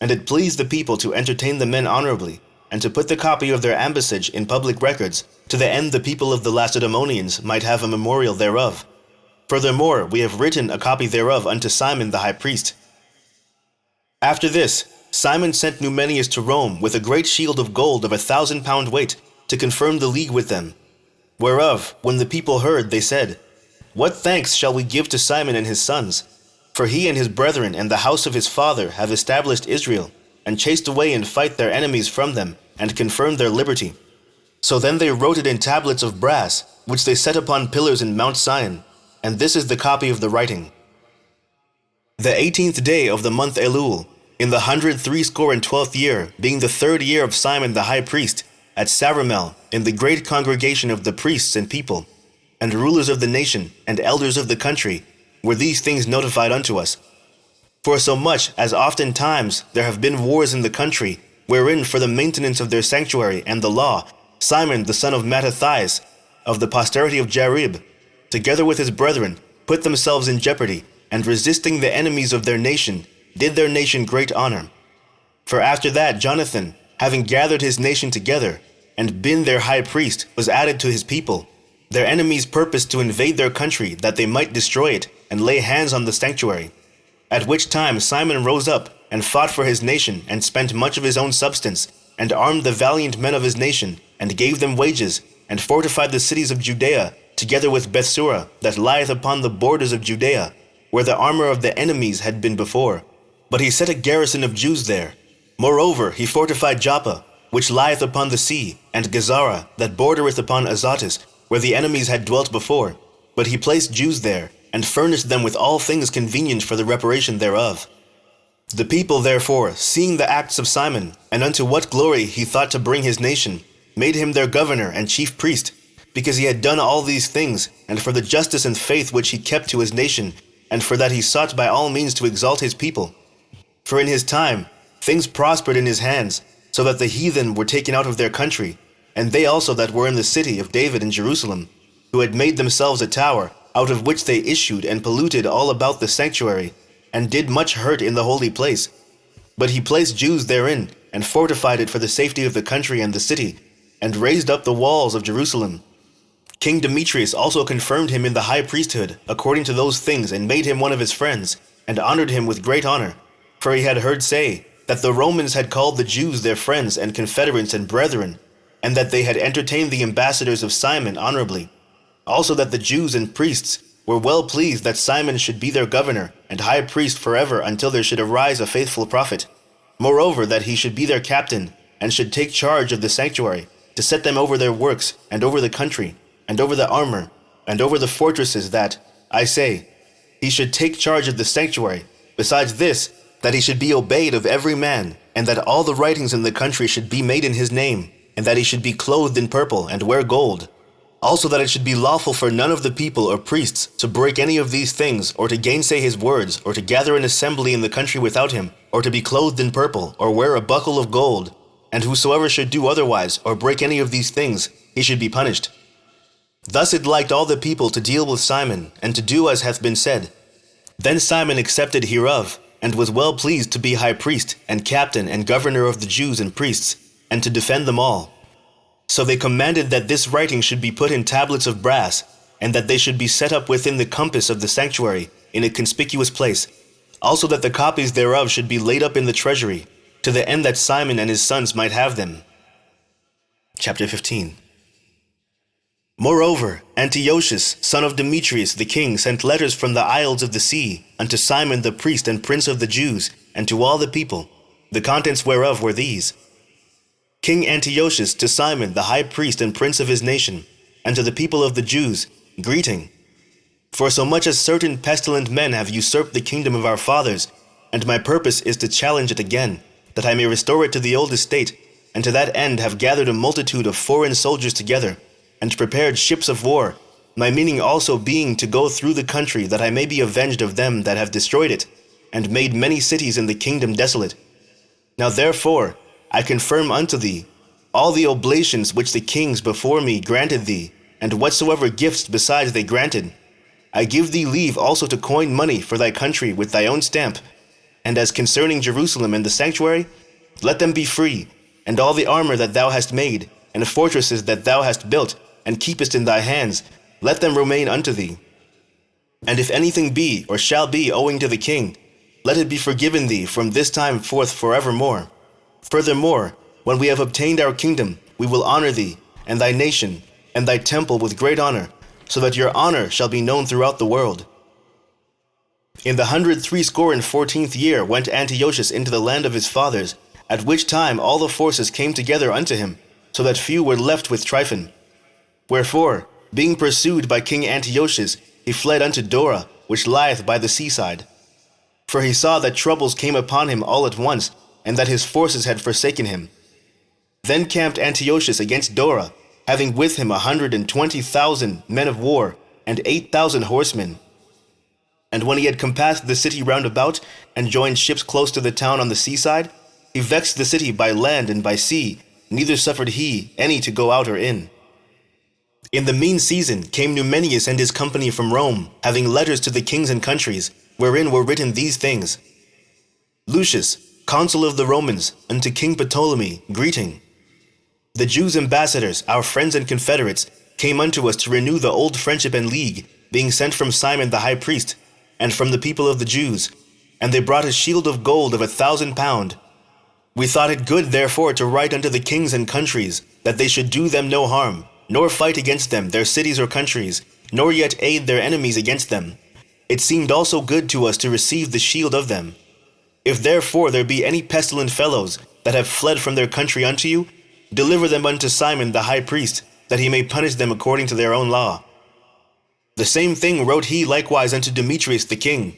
and it pleased the people to entertain the men honorably, and to put the copy of their ambassage in public records, to the end the people of the Lacedaemonians might have a memorial thereof. Furthermore, we have written a copy thereof unto Simon the high priest. After this, Simon sent Numenius to Rome with a great shield of gold of 1,000 pound weight, to confirm the league with them. Whereof, when the people heard, they said, What thanks shall we give to Simon and his sons? For he and his brethren and the house of his father have established Israel, and chased away in fight their enemies from them, and confirmed their liberty. So then they wrote it in tablets of brass, which they set upon pillars in Mount Sion, and this is the copy of the writing. The 18th day of the month Elul, in the 163 year, being the 3rd year of Simon the high priest, at Saramel, in the great congregation of the priests and people, and rulers of the nation, and elders of the country, were these things notified unto us. For so much as oftentimes there have been wars in the country, wherein for the maintenance of their sanctuary and the law, Simon the son of Mattathias, of the posterity of Jarib, together with his brethren, put themselves in jeopardy, and resisting the enemies of their nation, did their nation great honor. For after that Jonathan, having gathered his nation together, and been their high priest, was added to his people. Their enemies purposed to invade their country, that they might destroy it, and lay hands on the sanctuary. At which time Simon rose up, and fought for his nation, and spent much of his own substance, and armed the valiant men of his nation, and gave them wages, and fortified the cities of Judea, together with Bethsura, that lieth upon the borders of Judea, where the armor of the enemies had been before. But he set a garrison of Jews there. Moreover, he fortified Joppa, which lieth upon the sea, and Gazara, that bordereth upon Azotus, where the enemies had dwelt before. But he placed Jews there, and furnished them with all things convenient for the reparation thereof. The people, therefore, seeing the acts of Simon, and unto what glory he thought to bring his nation, made him their governor and chief priest, because he had done all these things, and for the justice and faith which he kept to his nation, and for that he sought by all means to exalt his people. For in his time things prospered in his hands, so that the heathen were taken out of their country, and they also that were in the city of David in Jerusalem, who had made themselves a tower, out of which they issued and polluted all about the sanctuary, and did much hurt in the holy place. But he placed Jews therein, and fortified it for the safety of the country and the city, and raised up the walls of Jerusalem. King Demetrius also confirmed him in the high priesthood, according to those things, and made him one of his friends, and honored him with great honor. For he had heard say, that the Romans had called the Jews their friends and confederates and brethren, and that they had entertained the ambassadors of Simon honorably. Also that the Jews and priests were well pleased that Simon should be their governor and high priest forever until there should arise a faithful prophet. Moreover, that he should be their captain, and should take charge of the sanctuary, to set them over their works, and over the country, and over the armor, and over the fortresses, that, I say, he should take charge of the sanctuary. Besides this, that he should be obeyed of every man, and that all the writings in the country should be made in his name, and that he should be clothed in purple, and wear gold. Also that it should be lawful for none of the people or priests to break any of these things, or to gainsay his words, or to gather an assembly in the country without him, or to be clothed in purple, or wear a buckle of gold. And whosoever should do otherwise, or break any of these things, he should be punished. Thus it liked all the people to deal with Simon, and to do as hath been said. Then Simon accepted hereof, and was well pleased to be high priest, and captain, and governor of the Jews and priests, and to defend them all. So they commanded that this writing should be put in tablets of brass, and that they should be set up within the compass of the sanctuary, in a conspicuous place. Also that the copies thereof should be laid up in the treasury, to the end that Simon and his sons might have them. Chapter 15. Moreover, Antiochus, son of Demetrius the king, sent letters from the isles of the sea unto Simon the priest and prince of the Jews, and to all the people, the contents whereof were these. King Antiochus to Simon the high priest and prince of his nation, and to the people of the Jews, greeting. For so much as certain pestilent men have usurped the kingdom of our fathers, and my purpose is to challenge it again, that I may restore it to the old estate, and to that end have gathered a multitude of foreign soldiers together, and prepared ships of war, my meaning also being to go through the country, that I may be avenged of them that have destroyed it, and made many cities in the kingdom desolate. Now therefore I confirm unto thee all the oblations which the kings before me granted thee, and whatsoever gifts besides they granted. I give thee leave also to coin money for thy country with thy own stamp. And as concerning Jerusalem and the sanctuary, let them be free, and all the armor that thou hast made, and the fortresses that thou hast built, and keepest in thy hands, let them remain unto thee. And if anything be or shall be owing to the king, let it be forgiven thee from this time forth forevermore. Furthermore, when we have obtained our kingdom, we will honor thee, and thy nation, and thy temple with great honor, so that your honor shall be known throughout the world. In the 164th year went Antiochus into the land of his fathers, at which time all the forces came together unto him, so that few were left with Tryphon. Wherefore, being pursued by King Antiochus, he fled unto Dora, which lieth by the seaside. For he saw that troubles came upon him all at once, and that his forces had forsaken him. Then camped Antiochus against Dora, having with him 120,000 men of war, and 8,000 horsemen. And when he had compassed the city round about, and joined ships close to the town on the seaside, he vexed the city by land and by sea, neither suffered he any to go out or in. In the mean season came Numenius and his company from Rome, having letters to the kings and countries, wherein were written these things. Lucius, consul of the Romans, unto King Ptolemy, greeting. The Jews' ambassadors, our friends and confederates, came unto us to renew the old friendship and league, being sent from Simon the high priest, and from the people of the Jews, and they brought a shield of gold of 1,000 pounds. We thought it good therefore to write unto the kings and countries, that they should do them no harm, nor fight against them, their cities or countries, nor yet aid their enemies against them. It seemed also good to us to receive the shield of them. If therefore there be any pestilent fellows that have fled from their country unto you, deliver them unto Simon the high priest, that he may punish them according to their own law. The same thing wrote he likewise unto Demetrius the king,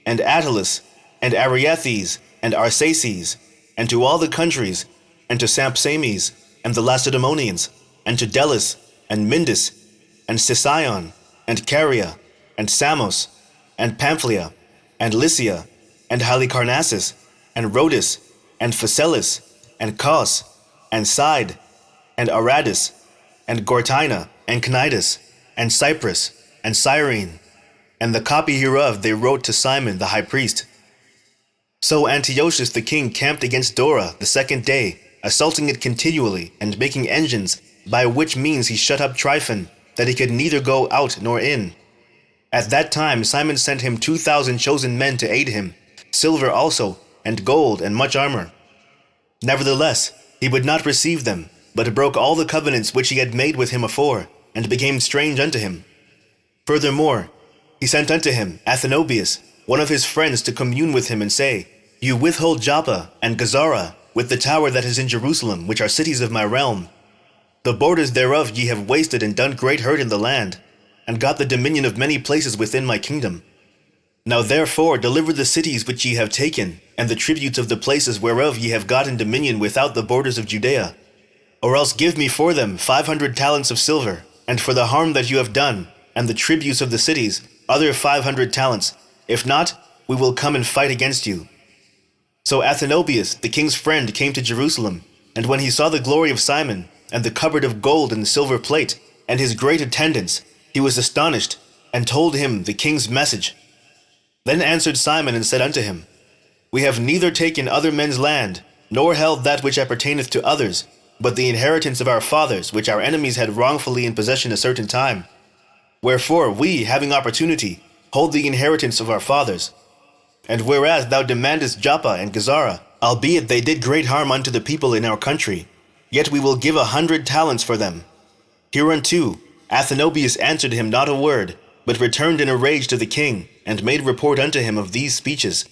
and Attalus, and Ariathes, and Arsaces, and to all the countries, and to Sampsames, and the Lacedaemonians, and to Delis, and Mindus, and Sicyon, and Caria, and Samos, and Pamphylia, and Lycia, and Halicarnassus, and Rhodus, and Phaselis, and Cos, and Side, and Aradus, and Gortina, and Cnidus, and Cyprus, and Cyrene. And the copy hereof they wrote to Simon the high priest. So Antiochus the king camped against Dora the second day, assaulting it continually, and making engines, by which means he shut up Tryphon, that he could neither go out nor in. At that time Simon sent him 2,000 chosen men to aid him, silver also, and gold, and much armor. Nevertheless, he would not receive them, but broke all the covenants which he had made with him afore, and became strange unto him. Furthermore, he sent unto him Athenobius, one of his friends, to commune with him, and say, You withhold Joppa and Gazara, with the tower that is in Jerusalem, which are cities of my realm. The borders thereof ye have wasted and done great hurt in the land, and got the dominion of many places within my kingdom. Now therefore deliver the cities which ye have taken, and the tributes of the places whereof ye have gotten dominion without the borders of Judea. Or else give me for them 500 talents of silver, and for the harm that you have done, and the tributes of the cities, other 500 talents. If not, we will come and fight against you. So Athenobius, the king's friend, came to Jerusalem, and when he saw the glory of Simon, and the cupboard of gold and silver plate, and his great attendance, he was astonished, and told him the king's message. Then answered Simon and said unto him, We have neither taken other men's land, nor held that which appertaineth to others, but the inheritance of our fathers, which our enemies had wrongfully in possession a certain time. Wherefore we, having opportunity, hold the inheritance of our fathers. And whereas thou demandest Joppa and Gazara, albeit they did great harm unto the people in our country, yet we will give 100 talents for them. Hereunto Athenobius answered him not a word, but returned in a rage to the king, and made report unto him of these speeches,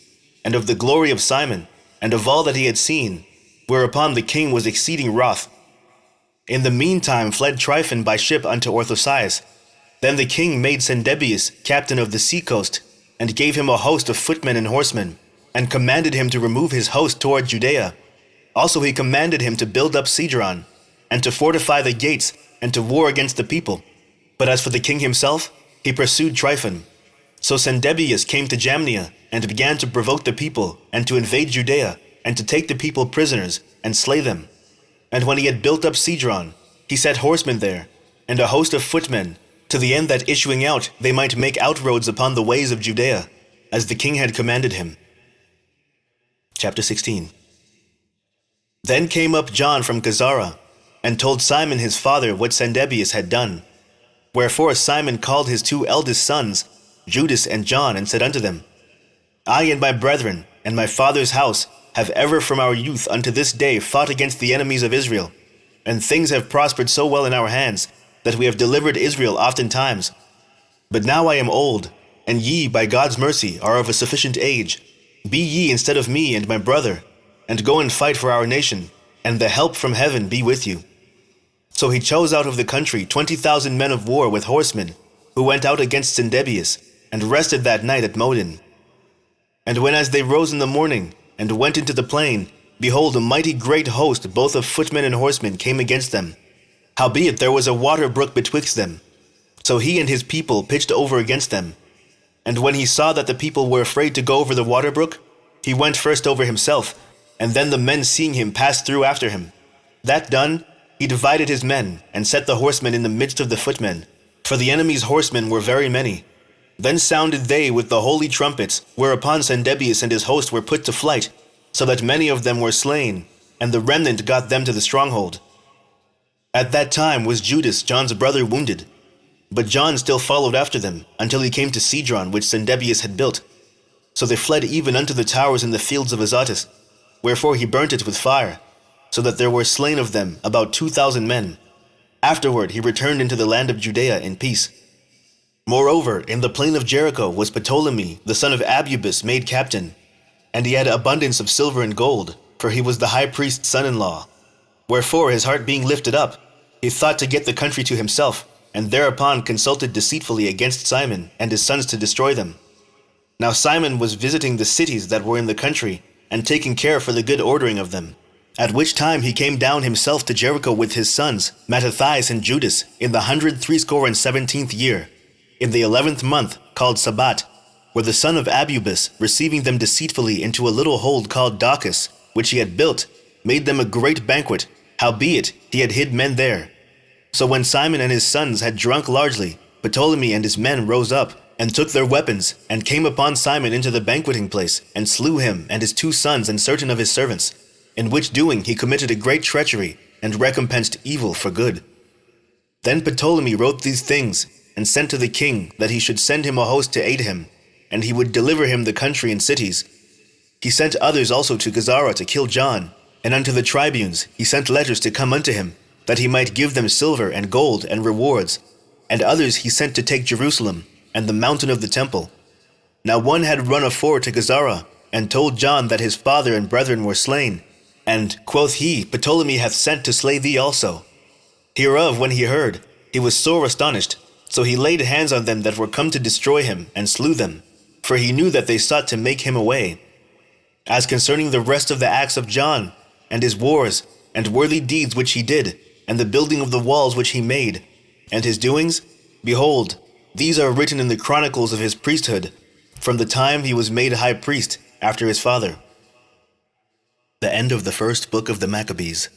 and of the glory of Simon, and of all that he had seen, whereupon the king was exceeding wroth. In the meantime fled Tryphon by ship unto Orthosias. Then the king made Sendebius captain of the seacoast, and gave him a host of footmen and horsemen, and commanded him to remove his host toward Judea. Also he commanded him to build up Cedron, and to fortify the gates, and to war against the people. But as for the king himself, he pursued Tryphon. So Sendebius came to Jamnia, and began to provoke the people, and to invade Judea, and to take the people prisoners, and slay them. And when he had built up Cedron, he set horsemen there, and a host of footmen, to the end that issuing out they might make outroads upon the ways of Judea, as the king had commanded him. Chapter 16. Then came up John from Gazara, and told Simon his father what Sendebius had done. Wherefore Simon called his 2 eldest sons, Judas and John, and said unto them, I and my brethren, and my father's house, have ever from our youth unto this day fought against the enemies of Israel, and things have prospered so well in our hands, that we have delivered Israel oftentimes. But now I am old, and ye by God's mercy are of a sufficient age. Be ye instead of me and my brother, and go and fight for our nation, and the help from heaven be with you. So he chose out of the country 20,000 men of war with horsemen, who went out against Sendebius, and rested that night at Modin. And when as they rose in the morning, and went into the plain, behold, a mighty great host both of footmen and horsemen came against them. Howbeit there was a water brook betwixt them. So he and his people pitched over against them. And when he saw that the people were afraid to go over the water brook, he went first over himself, and then the men seeing him passed through after him. That done, he divided his men, and set the horsemen in the midst of the footmen, for the enemy's horsemen were very many. Then sounded they with the holy trumpets, whereupon Sendebius and his host were put to flight, so that many of them were slain, and the remnant got them to the stronghold. At that time was Judas, John's brother, wounded, but John still followed after them, until he came to Cedron, which Sendebius had built. So they fled even unto the towers in the fields of Azotus, wherefore he burnt it with fire, so that there were slain of them about 2,000 men. Afterward he returned into the land of Judea in peace. Moreover, in the plain of Jericho was Ptolemy, the son of Abubus, made captain, and he had abundance of silver and gold, for he was the high priest's son-in-law. Wherefore, his heart being lifted up, he thought to get the country to himself, and thereupon consulted deceitfully against Simon and his sons to destroy them. Now Simon was visiting the cities that were in the country, and taken care for the good ordering of them. At which time he came down himself to Jericho with his sons, Mattathias and Judas, in the 117th year, in the 11th month, called Sabbat, where the son of Abubis, receiving them deceitfully into a little hold called Daucus, which he had built, made them a great banquet, howbeit he had hid men there. So when Simon and his sons had drunk largely, Ptolemy and his men rose up, and took their weapons, and came upon Simon into the banqueting place, and slew him and his 2 sons and certain of his servants, in which doing he committed a great treachery, and recompensed evil for good. Then Ptolemy wrote these things, and sent to the king that he should send him a host to aid him, and he would deliver him the country and cities. He sent others also to Gazara to kill John, and unto the tribunes he sent letters to come unto him, that he might give them silver and gold and rewards, and others he sent to take Jerusalem, and the mountain of the temple. Now one had run afore to Gazara, and told John that his father and brethren were slain, and, quoth he, Ptolemy hath sent to slay thee also. Hereof when he heard, he was sore astonished, so he laid hands on them that were come to destroy him, and slew them, for he knew that they sought to make him away. As concerning the rest of the acts of John, and his wars, and worthy deeds which he did, and the building of the walls which he made, and his doings, behold, these are written in the chronicles of his priesthood, from the time he was made high priest after his father. The end of the first book of the Maccabees.